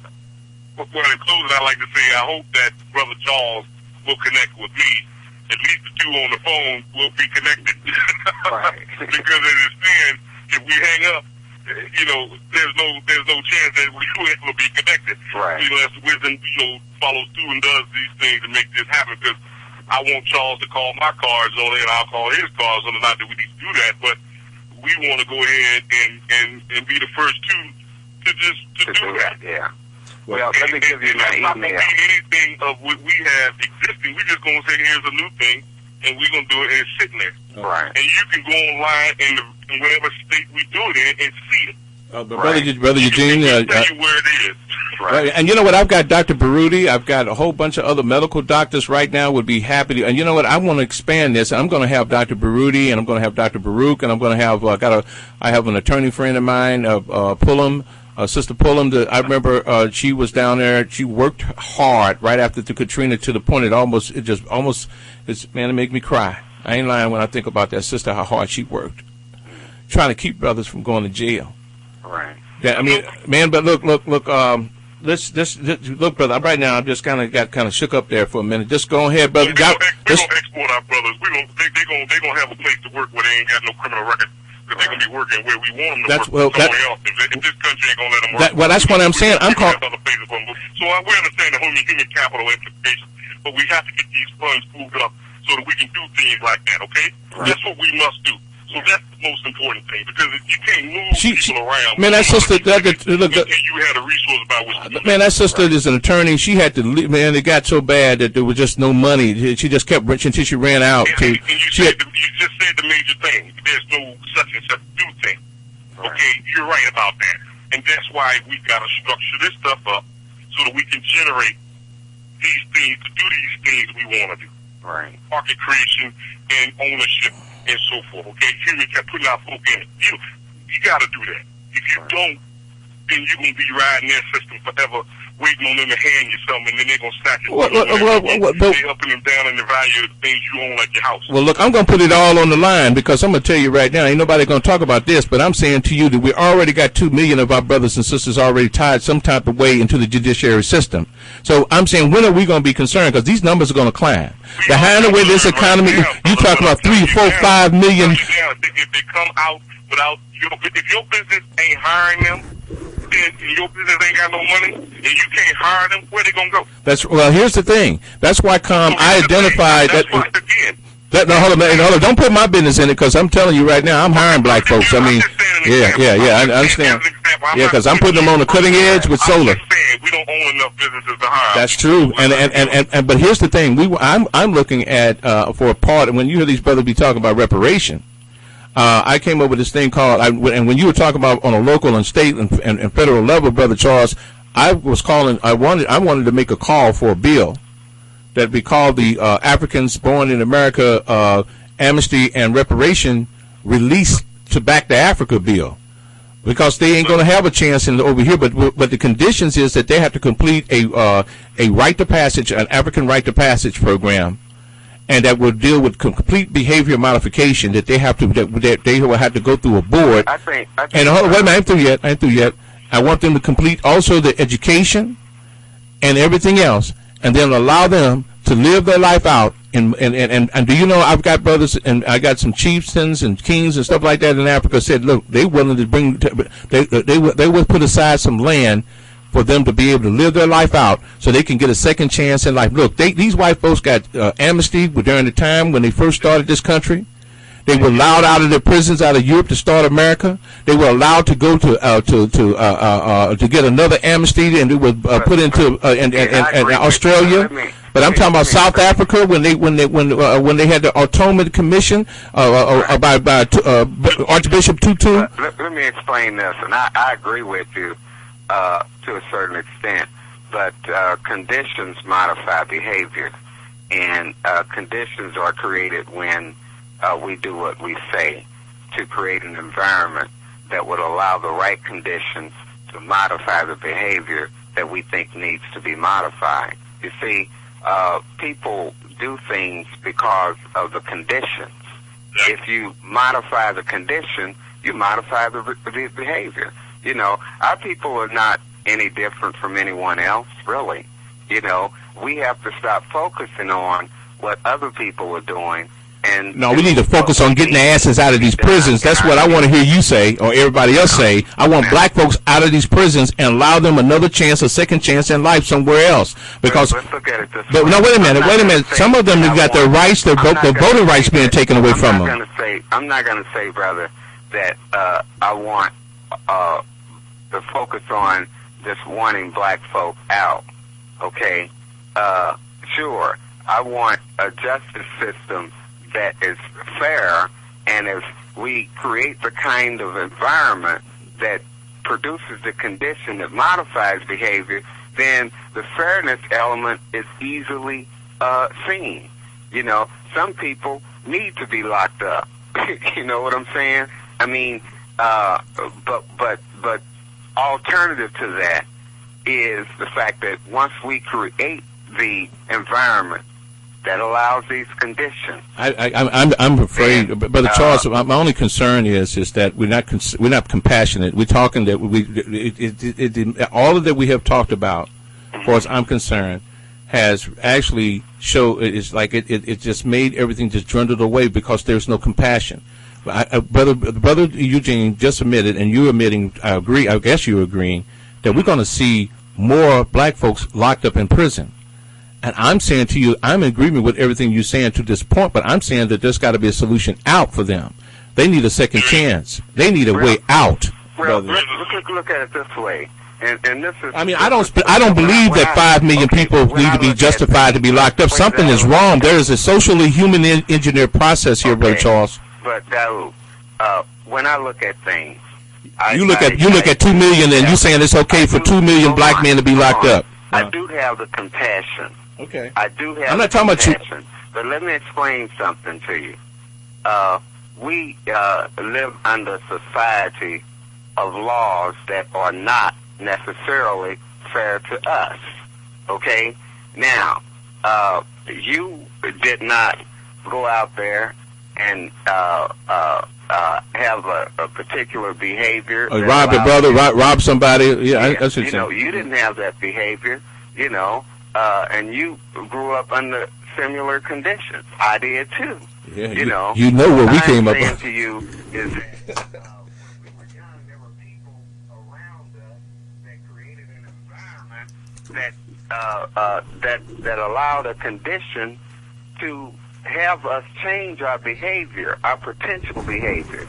Well, in closing, I'd like to say I hope that Brother Charles will connect with me. At least the two on the phone will be connected. Right. Because as it stands, if we hang up, there's no chance that we will be connected. Right. As Wisdom, follows through and does these things to make this happen. Because I want Charles to call my cards on it, and I'll call his cards on it. Not that we need to do that, but we want to go ahead and be the first two to do that. Yeah. Well, let me give you my email. Not going to be anything of what we have existing. We're just going to say, here's a new thing, and we're going to do it, and it's sitting there. Right. And you can go online in whatever state we do it in and see it. Brother Eugene, tell you where it is. Right. And you know what? I've got Dr. Baruti. I've got a whole bunch of other medical doctors right now would be happy to. And you know what? I want to expand this. I'm going to have Dr. Baruti, and I'm going to have Dr. Baruch, and I'm going to have I have an attorney friend of mine, Pullum. Sister Pullum, I remember she was down there. She worked hard right after the Katrina to the point it made me cry. I ain't lying when I think about that sister, how hard she worked, trying to keep brothers from going to jail. Right. Yeah, I mean, man, but look. Let's look, brother. Right now, I'm just kind of shook up there for a minute. Just go ahead, brother. We're gonna export our brothers. They're gonna have a place to work where they ain't got no criminal record. Because they're gonna be working where we want them to work somewhere else. If this country ain't gonna let them work, that's what I'm saying. I'm calling. So we understand the human capital implications, but we have to get these funds moved up so that we can do things like that. Okay, that's what we must do. So that's the most important thing, because you can't move people around. Man, that sister, you had a resource about what. Man, that sister is an attorney. She had to leave. Man, it got so bad that there was just no money. She just kept rich until she ran out. And you just said the major thing. There's no such and such do thing. Okay, you're right about that, and that's why we got to structure this stuff up so that we can generate these things to do these things we want to do. Right. Market creation and ownership and so forth. Okay, human kept putting our folk in it. You got to do that. If you don't, then you're gonna be riding that system forever, waiting on them to hand you something, and then they're gonna stack it. They up and down in the value of the things you own, like your house. Well, look, I'm gonna put it all on the line, because I'm gonna tell you right now, ain't nobody gonna talk about this, but I'm saying to you that we already got 2 million of our brothers and sisters already tied some type of way into the judiciary system. So I'm saying, when are we gonna be concerned? Because these numbers are gonna climb. Behind the way this economy, you talk about 3, 4, 5 million. If they come out without if your business ain't hiring them, then your business ain't got no money, and you can't hire them, where they gonna go? Well, here's the thing. That's why, I identified that. Hold on. Don't put my business in it, because I'm telling you right now, I'm hiring black folks. I mean, I understand. Yeah, because I'm putting them on the cutting edge with solar. We don't own enough businesses to hire. That's true. And but here's the thing. I'm looking at for a part. And when you hear these brothers be talking about reparation, I came up with this thing called. And when you were talking about on a local and state and federal level, Brother Charles, I was calling. I wanted to make a call for a bill that be called the Africans Born in America Amnesty and Reparation Release to Back to Africa bill, because they ain't going to have a chance over here. But the conditions is that they have to complete a right to passage, an African right to passage program, and that will deal with complete behavior modification that they have to that they will have to go through a board. I think and hold on, wait a minute, I ain't through yet. I want them to complete also the education and everything else, and then allow them to live their life out. And do you know, I've got brothers, and I got some chieftains and kings and stuff like that in Africa said, look, they willing to bring, they will put aside some land for them to be able to live their life out so they can get a second chance in life. Look, these white folks got amnesty during the time when they first started this country. They were allowed out of their prisons out of Europe to start America. They were allowed to go to get another amnesty, and it was put into in Australia. But I'm talking about South Africa when they had the Ottoman Commission by Archbishop Tutu. Let me explain this, and I agree with you to a certain extent. But conditions modify behavior, and conditions are created when we do what we say to create an environment that would allow the right conditions to modify the behavior that we think needs to be modified. You see, people do things because of the conditions. If you modify the condition, you modify the behavior. You know, our people are not any different from anyone else, really. You know, we have to stop focusing on what other people are doing. And no, we need to focus on getting their asses out of these prisons. That's what I want to hear you say, or everybody else say. I want black folks out of these prisons and allow them another chance, a second chance in life somewhere else. Because, let's look at it this but way. No, wait a minute. Some of them have got their rights, their voting rights being taken away from them. I'm not going to say, brother, that I want to focus on just wanting black folk out. Okay, sure. I want a justice system that is fair, and if we create the kind of environment that produces the condition that modifies behavior, then the fairness element is easily seen. You know, some people need to be locked up. You know what I'm saying? I mean, but alternative to that is the fact that once we create the environment that allows these conditions, I'm afraid, Brother Charles. My only concern is that we're not compassionate. We're talking that all of that we have talked about, as far as I'm concerned, has actually it's like it just made everything just dwindled away because there's no compassion. Brother Eugene just admitted, and you admitting, I agree. I guess you're agreeing that we're going to see more black folks locked up in prison. And I'm saying to you, I'm in agreement with everything you're saying to this point, but I'm saying that there's got to be a solution out for them. They need a second chance. They need a way out. Well, look at it this way. And this is. I mean, I don't believe that 5 million people need to be justified to be locked up. Something is wrong. There is a socially human engineered process here, Brother Charles. But when I look at things, you look at 2 million, and you're saying it's okay for 2 million black men to be locked up. I do have the compassion. Okay. I do have. I'm not talking about you. But let me explain something to you. We live under a society of laws that are not necessarily fair to us. Okay? Now, you did not go out there and have a particular behavior. Rob your brother, rob somebody. Yeah, that's what you didn't have that behavior, and you grew up under similar conditions. I did too. Yeah, you know where we came up. What I'm saying to you is that when we were young, there were people around us that created an environment that allowed a condition to have us change our behavior, our potential behavior.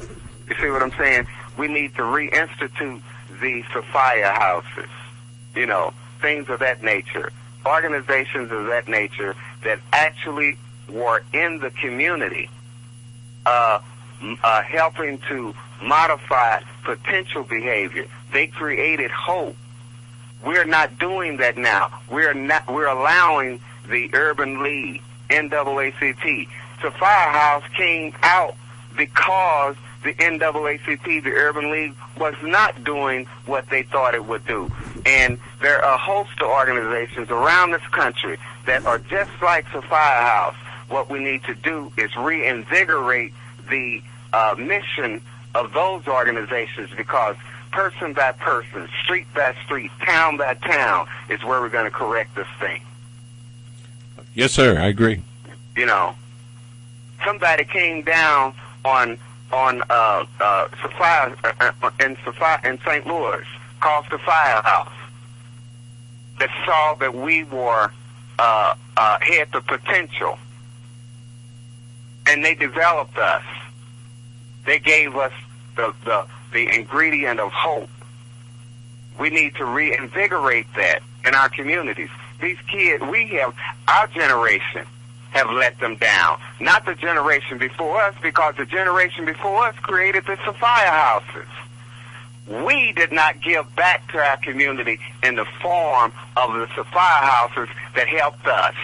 You see what I'm saying? We need to reinstitute the Sophia houses, things of that nature, organizations of that nature that actually were in the community, helping to modify potential behavior. They created hope. We're not doing that now. We're allowing the Urban League, NAACP. Sophia House came out because the NAACP, the Urban League, was not doing what they thought it would do. And there are a host of organizations around this country that are just like Sophia House. What we need to do is reinvigorate the mission of those organizations, because person by person, street by street, town by town is where we're going to correct this thing. Yes, sir. I agree. Somebody came down on Sophia in St. Louis, called Sophia House, that saw that we were had the potential, and they developed us. They gave us the ingredient of hope. We need to reinvigorate that in our communities. These kids, our generation have let them down. Not the generation before us, because the generation before us created the Sophia houses. We did not give back to our community in the form of the Sophia houses that helped us.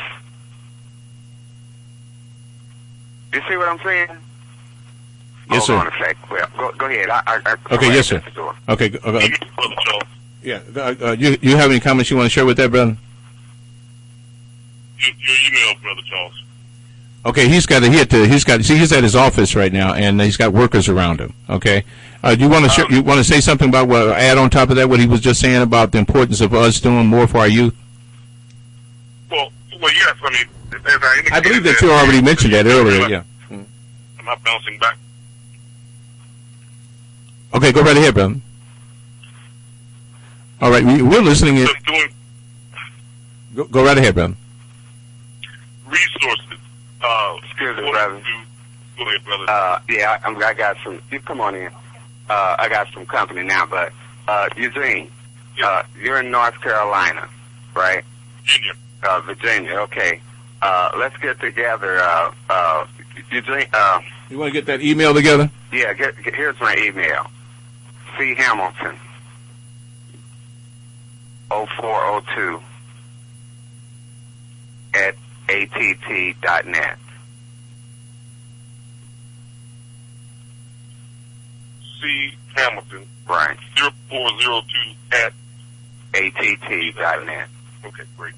You see what I'm saying? Yes, Hold sir. on a sec. Well, go ahead. Okay, yes, sir. Okay. Yeah. You have any comments you want to share with that, brother? Your email, Brother Charles. Okay, he's at his office right now, and he's got workers around him. Okay, do you want to share, you want to say something about add on top of that what he was just saying about the importance of us doing more for our youth? Well, yes. I mean, as I indicated, I believe that you already mentioned that earlier. Yeah. I'm not bouncing back. Okay, go right ahead, brother. All right, we're listening. Go right ahead, brother. Resources. Excuse me, brother. Go ahead, brother. Yeah, I got some. You come on in. I got some company now, but Eugene, you're in North Carolina, right? Virginia. Virginia. Okay. Let's get together. Eugene. You want to get that email together? Yeah. Here's my email. C. Hamilton. 0402 at att.net. C. Hamilton. Right. 0402 at att.net. Okay, great.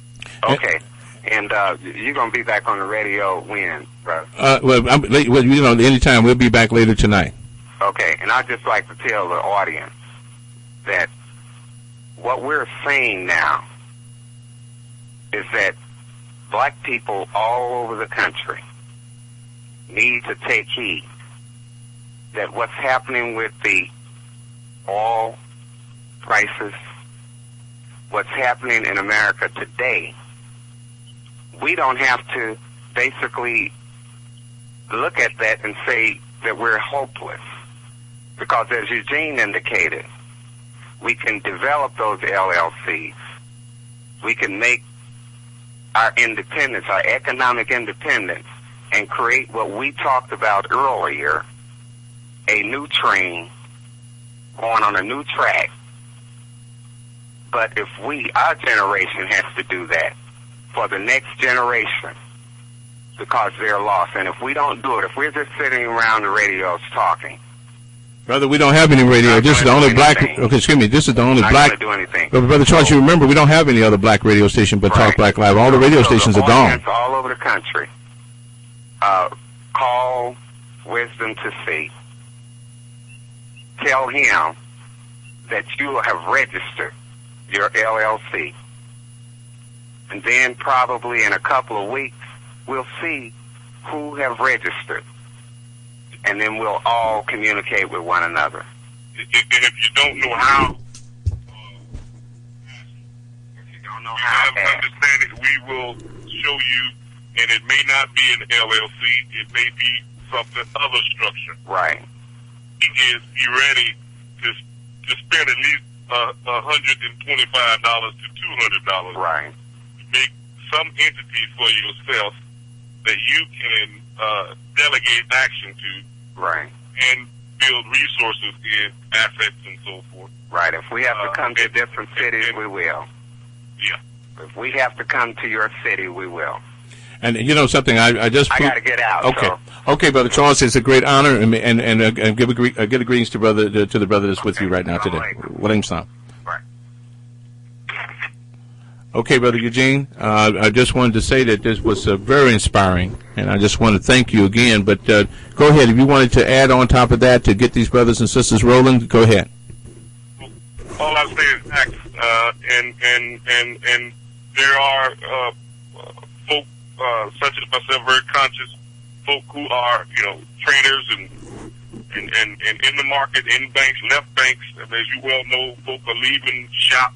Okay. And you're going to be back on the radio when, brother? Anytime. We'll be back later tonight. Okay. And I'd just like to tell the audience that what we're saying now is that black people all over the country need to take heed that what's happening with the oil prices, what's happening in America today, we don't have to basically look at that and say that we're hopeless. Because as Eugene indicated, we can develop those LLCs. We can make our independence, our economic independence, and create what we talked about earlier, a new train going on a new track. But if our generation has to do that for the next generation, because they're lost. And if we don't do it, if we're just sitting around the radios talking, brother, we don't have any radio. This is the only black. Okay, excuse me. This is the only black. Not going to do anything. But Brother Charles, you remember we don't have any other black radio station but Talk Black Live. All the radio stations are gone. All over the country. Call Wisdom to See. Tell him that you have registered your LLC. And then probably in a couple of weeks, we'll see who have registered. And then we'll all communicate with one another. And if you don't know how, have to understand it, we will show you, and it may not be an LLC, it may be something other structure. Right. Be ready to spend at least $125 to $200. Right. Make some entity for yourself that you can delegate action to. Right. And build resources in assets and so forth. Right. If we have to come to different cities, we will. Yeah. If we have to come to your city, we will. And you know something, I got to get out. Okay, so. Okay, Brother Charles, it's a great honor, and give a greetings to the brother that's with you right now today. William Stomp. Right. Okay, Brother Eugene, I just wanted to say that this was very inspiring, and I just want to thank you again. But go ahead, if you wanted to add on top of that to get these brothers and sisters rolling, go ahead. All I say is act, and there are folk such as myself, very conscious folk who are traders and in the market, in banks, left banks. And as you well know, folk are leaving shop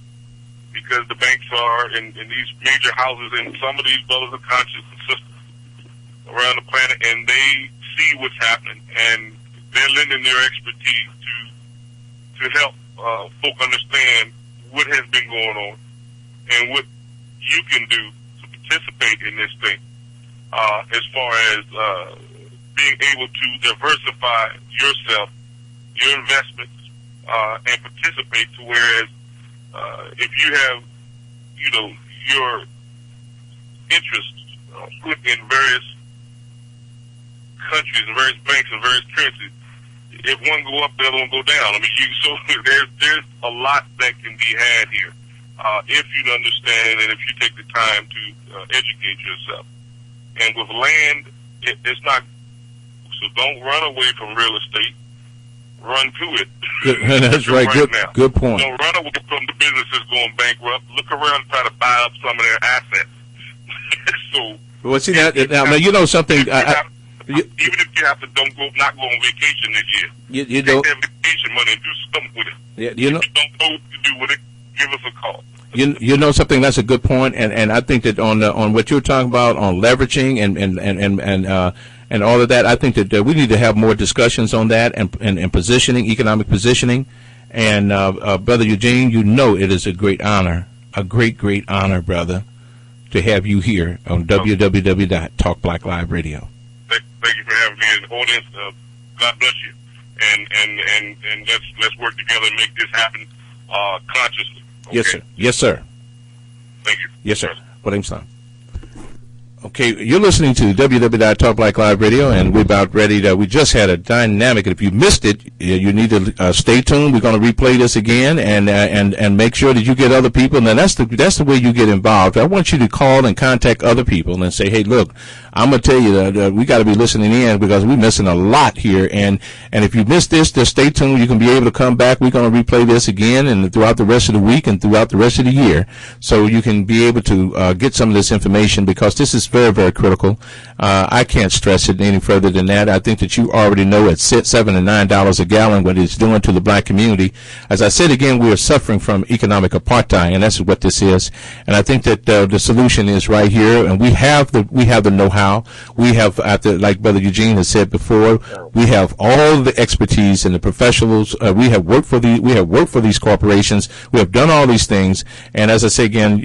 because the banks are in these major houses, and some of these brothers are conscious and sisters around the planet, and they see what's happening, and they're lending their expertise to help folk understand what has been going on and what you can do to participate in this thing, as far as being able to diversify yourself, your investments, and participate to whereas if you have, your interests put in various countries and various banks and various currencies, if one go up, the other one go down. I mean, so there's a lot that can be had here if you understand and if you take the time to educate yourself. And with land, it's not. So don't run away from real estate. Run to it. That's right. Good point. Don't run away from the businesses going bankrupt. Look around and try to buy up some of their assets. So. Well, see that now. You know something. Even if you have to not go on vacation this year, you don't take that vacation money and do something with it. Yeah, if you don't know what to do with it, give us a call. You know something, that's a good point, and I think that on what you're talking about on leveraging and all of that, I think that we need to have more discussions on that and positioning, economic positioning. And Brother Eugene, it is a great honor, great honor, brother, to have you here on www.talkblackliveradio. Radio. Thank you for having me in the audience. God bless you, and let's work together and make this happen consciously. Okay? Yes, sir. Thank you. Yes, sir. What name's son? Okay, you're listening to www.Talk Black Live Radio, and we're about ready to, we just had a dynamic, and if you missed it, you need to stay tuned. We're going to replay this again, and make sure that you get other people, and then that's the way you get involved. I want you to call and contact other people and say, hey, look, I'm going to tell you that we got to be listening in because we're missing a lot here, and if you missed this, just stay tuned. You can be able to come back. We're going to replay this again and throughout the rest of the week and throughout the rest of the year, so you can be able to get some of this information, because this is very, very critical. I can't stress it any further than that. I think that you already know at $7 and $9 a gallon what it's doing to the black community. As I said again, we are suffering from economic apartheid, and that's what this is. And I think that the solution is right here, and we have the know-how. We have, like Brother Eugene has said before, we have all the expertise and the professionals. We have worked for these corporations. We have done all these things, and as I say again,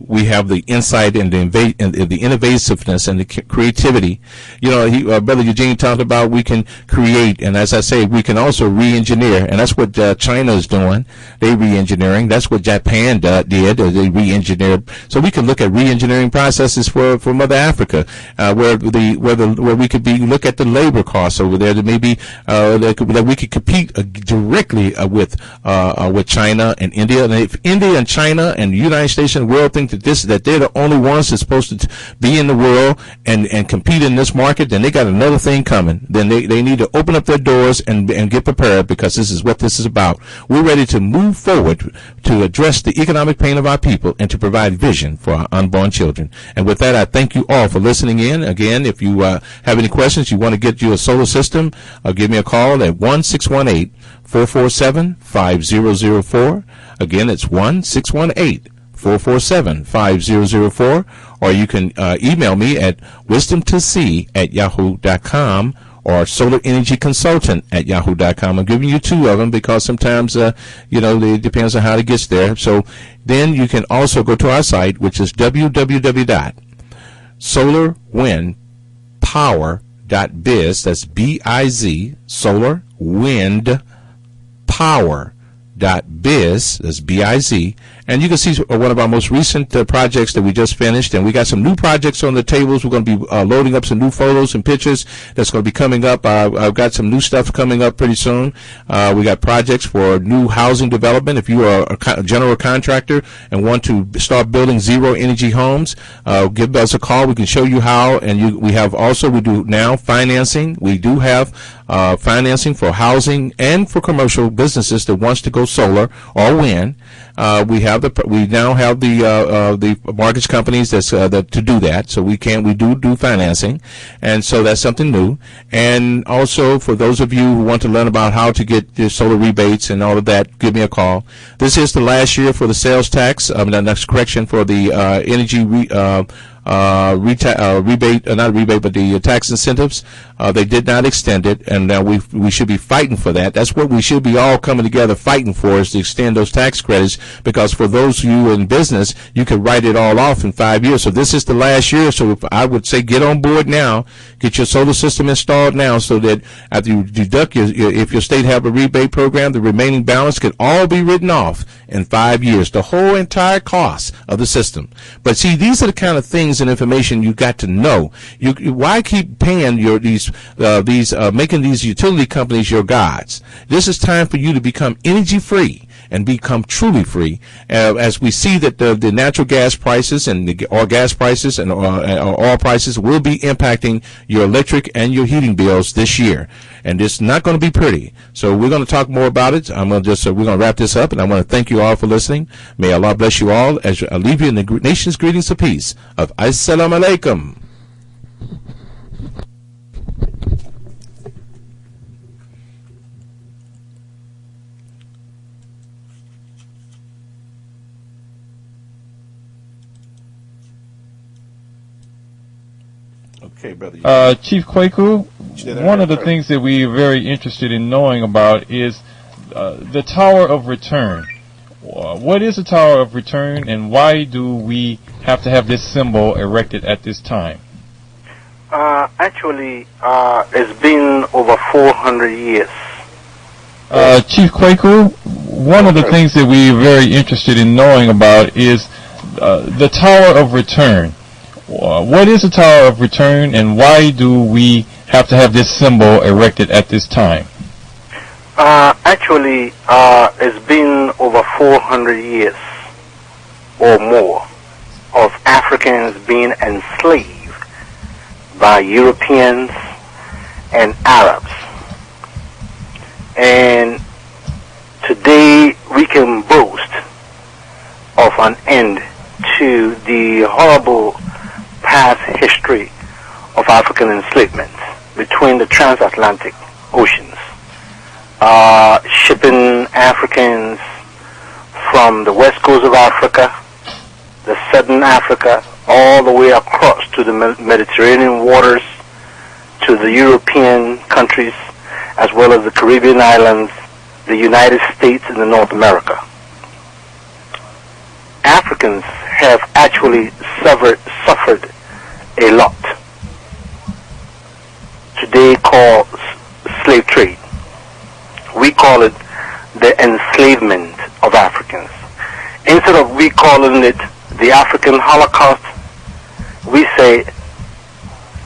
we have the insight and the innovativeness and the creativity. You know, Brother Eugene talked about we can create, and as I say, we can also re-engineer, and that's what China is doing. They re-engineering. That's what Japan did. They re-engineered. So we can look at re-engineering processes for Mother Africa, where we could look at the labor costs over there. That maybe that we could compete directly with China and India. And if India and China and the United States and the world think that they're the only ones that's supposed to be in the world and compete in this market, then they got another thing coming. Then they need to open up their doors and get prepared, because this is what this is about. We're ready to move forward to address the economic pain of our people and to provide vision for our unborn children. And with that, I thank you all for listening in. Again, if you have any questions, you want to get you a solar system, give me a call at 1-618-447-5004. Again, it's 1-618-447-5004, or you can email me at wisdom2c@yahoo.com or solarenergyconsultant@yahoo.com. I'm giving you two of them because sometimes, it depends on how it gets there. So then you can also go to our site, which is www.solarwindpower.biz. That's B-I-Z, solarwindpower.biz. That's B-I-Z. And you can see one of our most recent projects that we just finished, and we got some new projects on the tables. We're going to be loading up some new photos and pictures that's going to be coming up. I've got some new stuff coming up pretty soon. We got projects for new housing development. If you are a general contractor and want to start building zero energy homes, give us a call. We can show you how. And we do now financing. We do have financing for housing and for commercial businesses that wants to go solar or wind. We now have the mortgage companies that to do that, so we do financing, and so that's something new. And also for those of you who want to learn about how to get your solar rebates and all of that, give me a call. This is the last year for the sales tax. That's correction for the energy the tax incentives. They did not extend it, and now we should be fighting for that. That's what we should be all coming together fighting for, is to extend those tax credits, because for those of you in business, you can write it all off in 5 years. So this is the last year. So I would say get on board now, get your solar system installed now, so that after you deduct if your state have a rebate program, the remaining balance can all be written off in 5 years, the whole entire cost of the system. But see, these are the kind of things and information you got to know. Why keep paying making these utility companies your gods? This is time for you to become energy free and become truly free, as we see that the natural gas prices and the gas prices and oil prices will be impacting your electric and your heating bills this year, and it's not going to be pretty. So we're going to talk more about it. We're going to wrap this up, and I want to thank you all for listening. May Allah bless you all as I leave you in the nation's greetings of peace of Assalamu alaikum. Okay, brother. Chief Kwaku, one of the things that we are very interested in knowing about is the Tower of Return. What is the Tower of Return, and why do we have to have this symbol erected at this time? Actually, it's been over 400 years. Chief Kwaku, one of the things that we are very interested in knowing about is the Tower of Return. What is the Tower of Return, and why do we have to have this symbol erected at this time? Actually, it's been over 400 years or more of Africans being enslaved by Europeans and Arabs. And today we can boast of an end to the horrible past history of African enslavement between the transatlantic oceans, shipping Africans from the west coast of Africa, the southern Africa, all the way across to the Mediterranean waters, to the European countries, as well as the Caribbean islands, the United States, and the North America. Africans have actually suffered a lot. Today called slave trade. We call it the enslavement of Africans. Instead of we calling it the African Holocaust, we say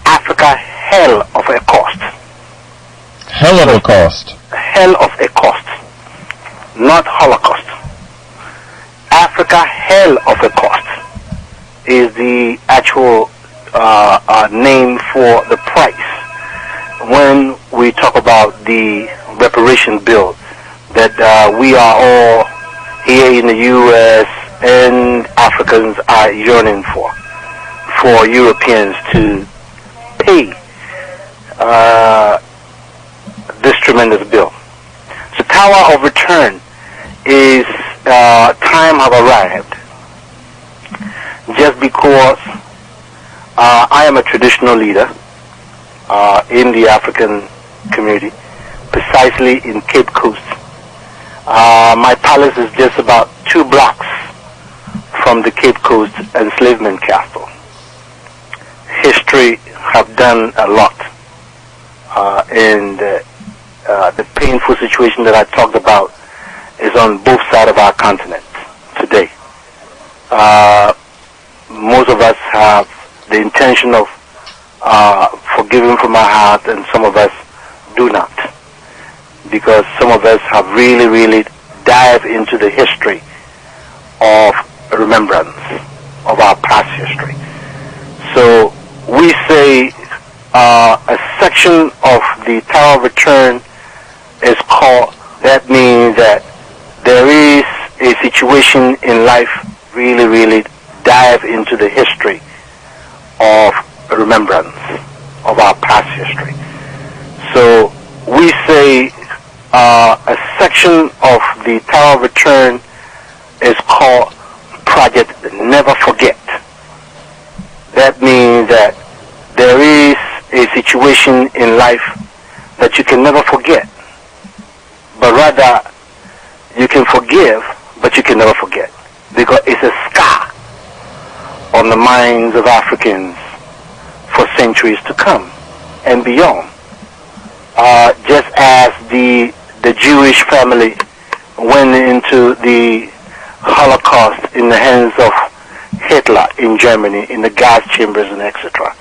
Africa hell of a cost. Hell of a cost. Hell of a cost, not Holocaust. Africa hell of a cost is the actual name for the price when we talk about the reparation bill that we are all here in the U.S. and Africans are yearning for Europeans to pay this tremendous bill. So Tower of Return is time have arrived, just because I am a traditional leader in the African community, precisely in Cape Coast. My palace is just about 2 blocks from the Cape Coast enslavement castle. History have done a lot, and the painful situation that I talked about is on both sides of our continent today. Most of us have the intention of forgiving from our heart, and some of us do not, because some of us have really dived into the history of remembrance of our past history. So we say a section of the Tower of Return is called, that means that there is a situation in life really dive into the history of remembrance of our past history. So we say a section of the Tower of Return is called Project Never Forget. That means that there is a situation in life that you can never forget, but rather you can forgive, but you can never forget, because it's a scar on the minds of Africans for centuries to come and beyond. Just as the Jewish family went into the Holocaust in the hands of Hitler in Germany, in the gas chambers and etc.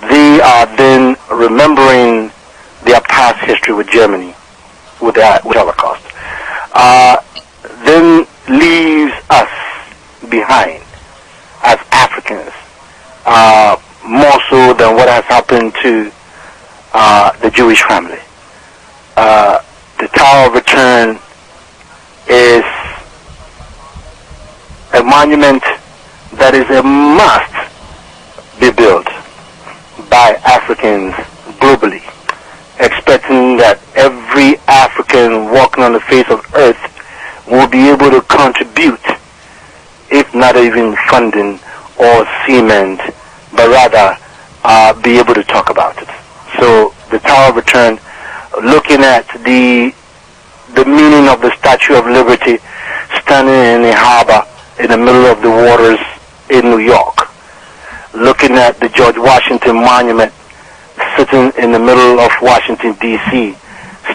They are then remembering their past history with Germany, with Holocaust. Then leaves us behind as Africans, more so than what has happened to the Jewish family. The Tower of Return is a monument that is a must be built by Africans globally, expecting that every African walking on the face of earth will be able to contribute, if not even funding or cement, but rather be able to talk about it. So the Tower of Return, looking at the meaning of the Statue of Liberty standing in a harbor in the middle of the waters in New York, looking at the George Washington Monument sitting in the middle of Washington, D.C.,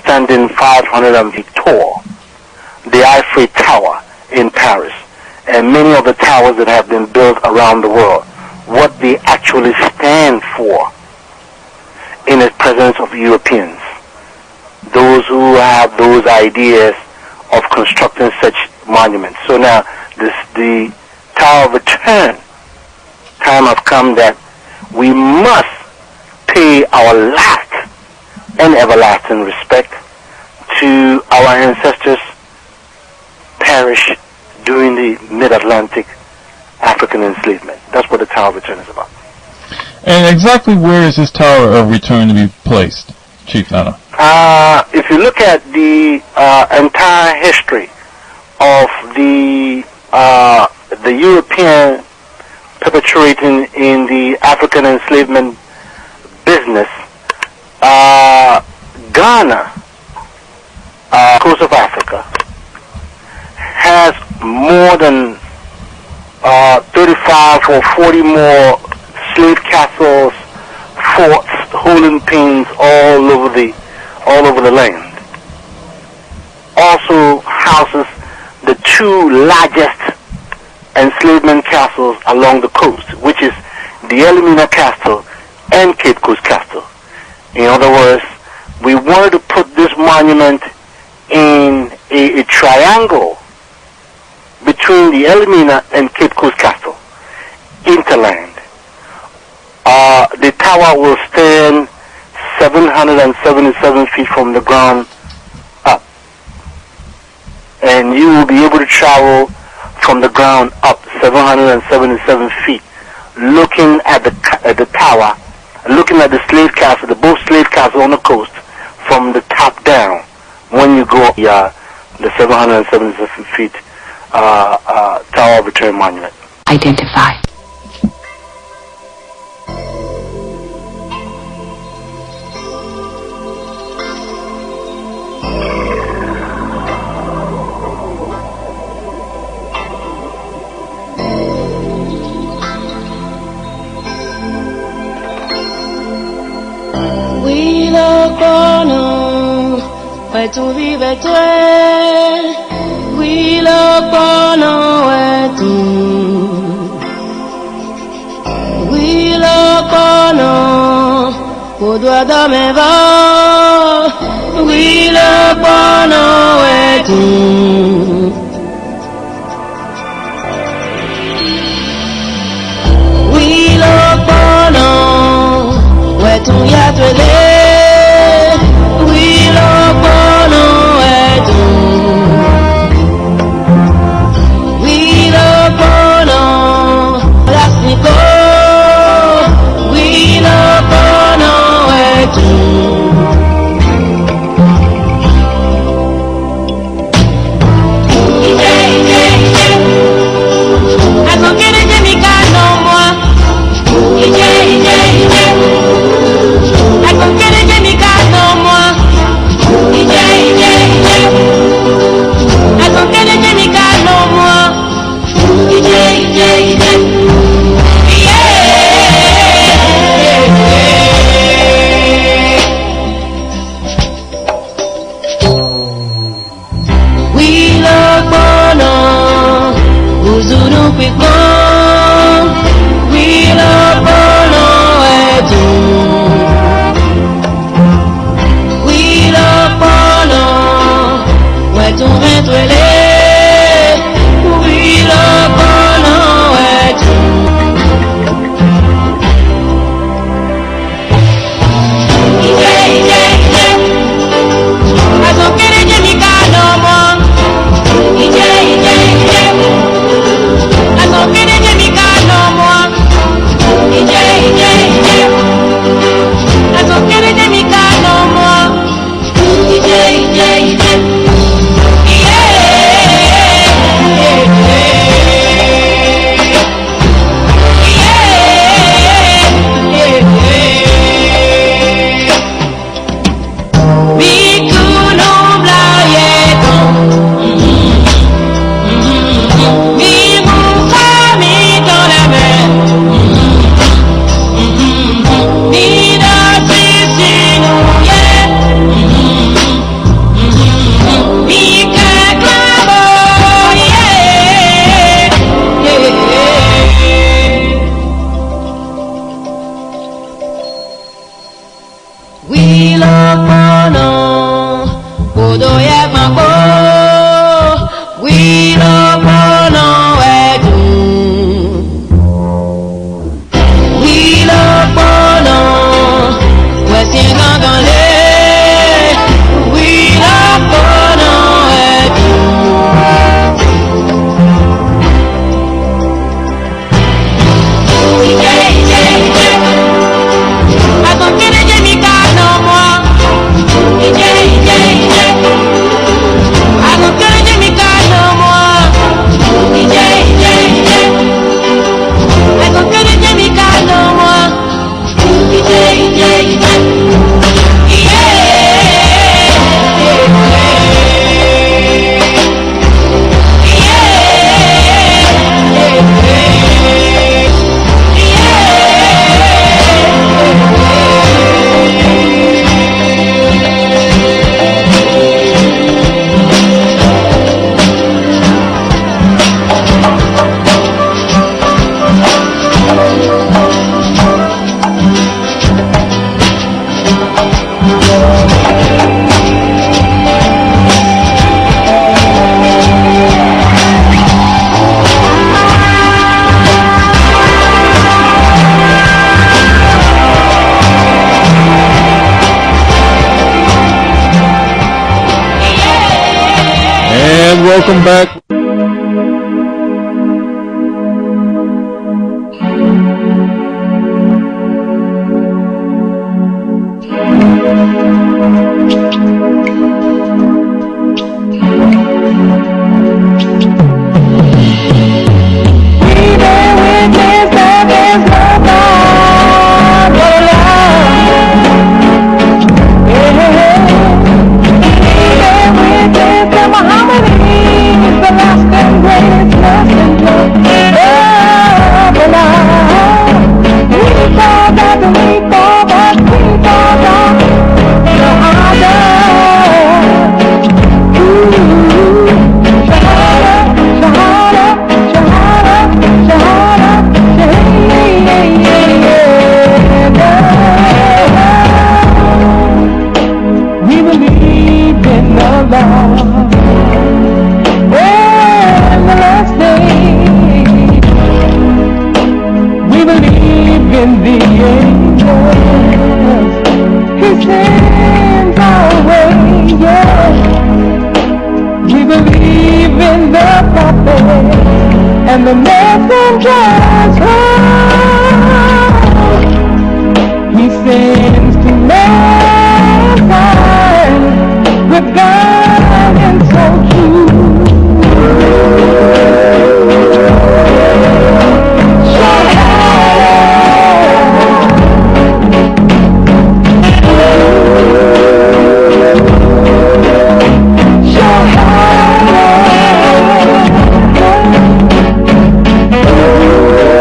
standing 500 feet tall, the Eiffel Tower in Paris, and many of the towers that have been built around the world, what they actually stand for in the presence of Europeans, those who have those ideas of constructing such monuments. So now the Tower of Return, time has come that we must pay our last and everlasting respect to our ancestors perished during the mid-Atlantic African enslavement. That's what the Tower of Return is about. And exactly where is this Tower of Return to be placed, Chief Nana? If you look at the entire history of the European perpetrating in the African enslavement business, Ghana, coast of Africa, has more than 35 or 40 more slave castles, forts, holding pens all over the land. Also houses the two largest enslavement castles along the coast, which is the Elmina Castle and Cape Coast Castle. In other words, we wanted to put this monument in a triangle between the Elmina and Cape Coast Castle, interland. The tower will stand 777 feet from the ground up, and you will be able to travel from the ground up 777 feet, looking at the tower, looking at the slave castle, both slave castles on the coast, from the top down. When you go the 777 feet Tower of Return Monument. Identify. We lo cono, where tu vive tu, we lo cono, where tu, we lo cono, podua dame va, we lo cono, where tu. We lo cono, where tu ya tuele. We lo cono, where tu. We lo cono, plástico. We lo cono, where tu. Welcome back. And the messengers he sends to mankind with guidance so true. Oh,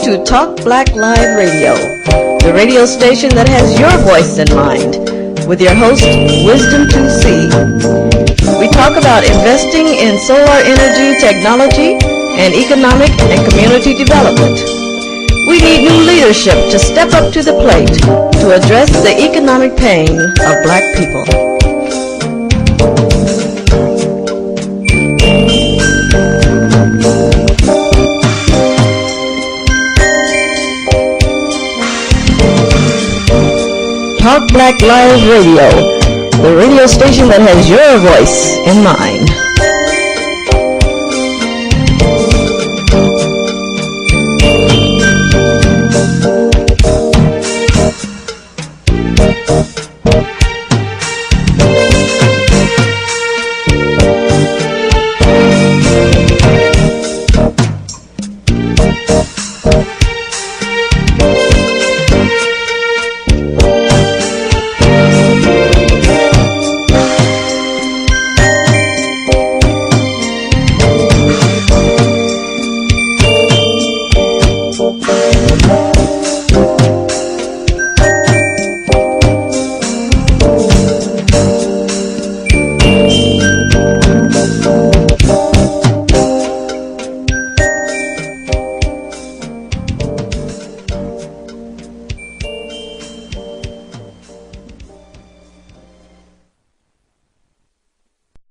to Talk Black Live Radio, the radio station that has your voice in mind, with your host, Wisdom 2C. We talk about investing in solar energy technology and economic and community development. We need new leadership to step up to the plate to address the economic pain of black people. Talk Black Live Radio, the radio station that has your voice in mind.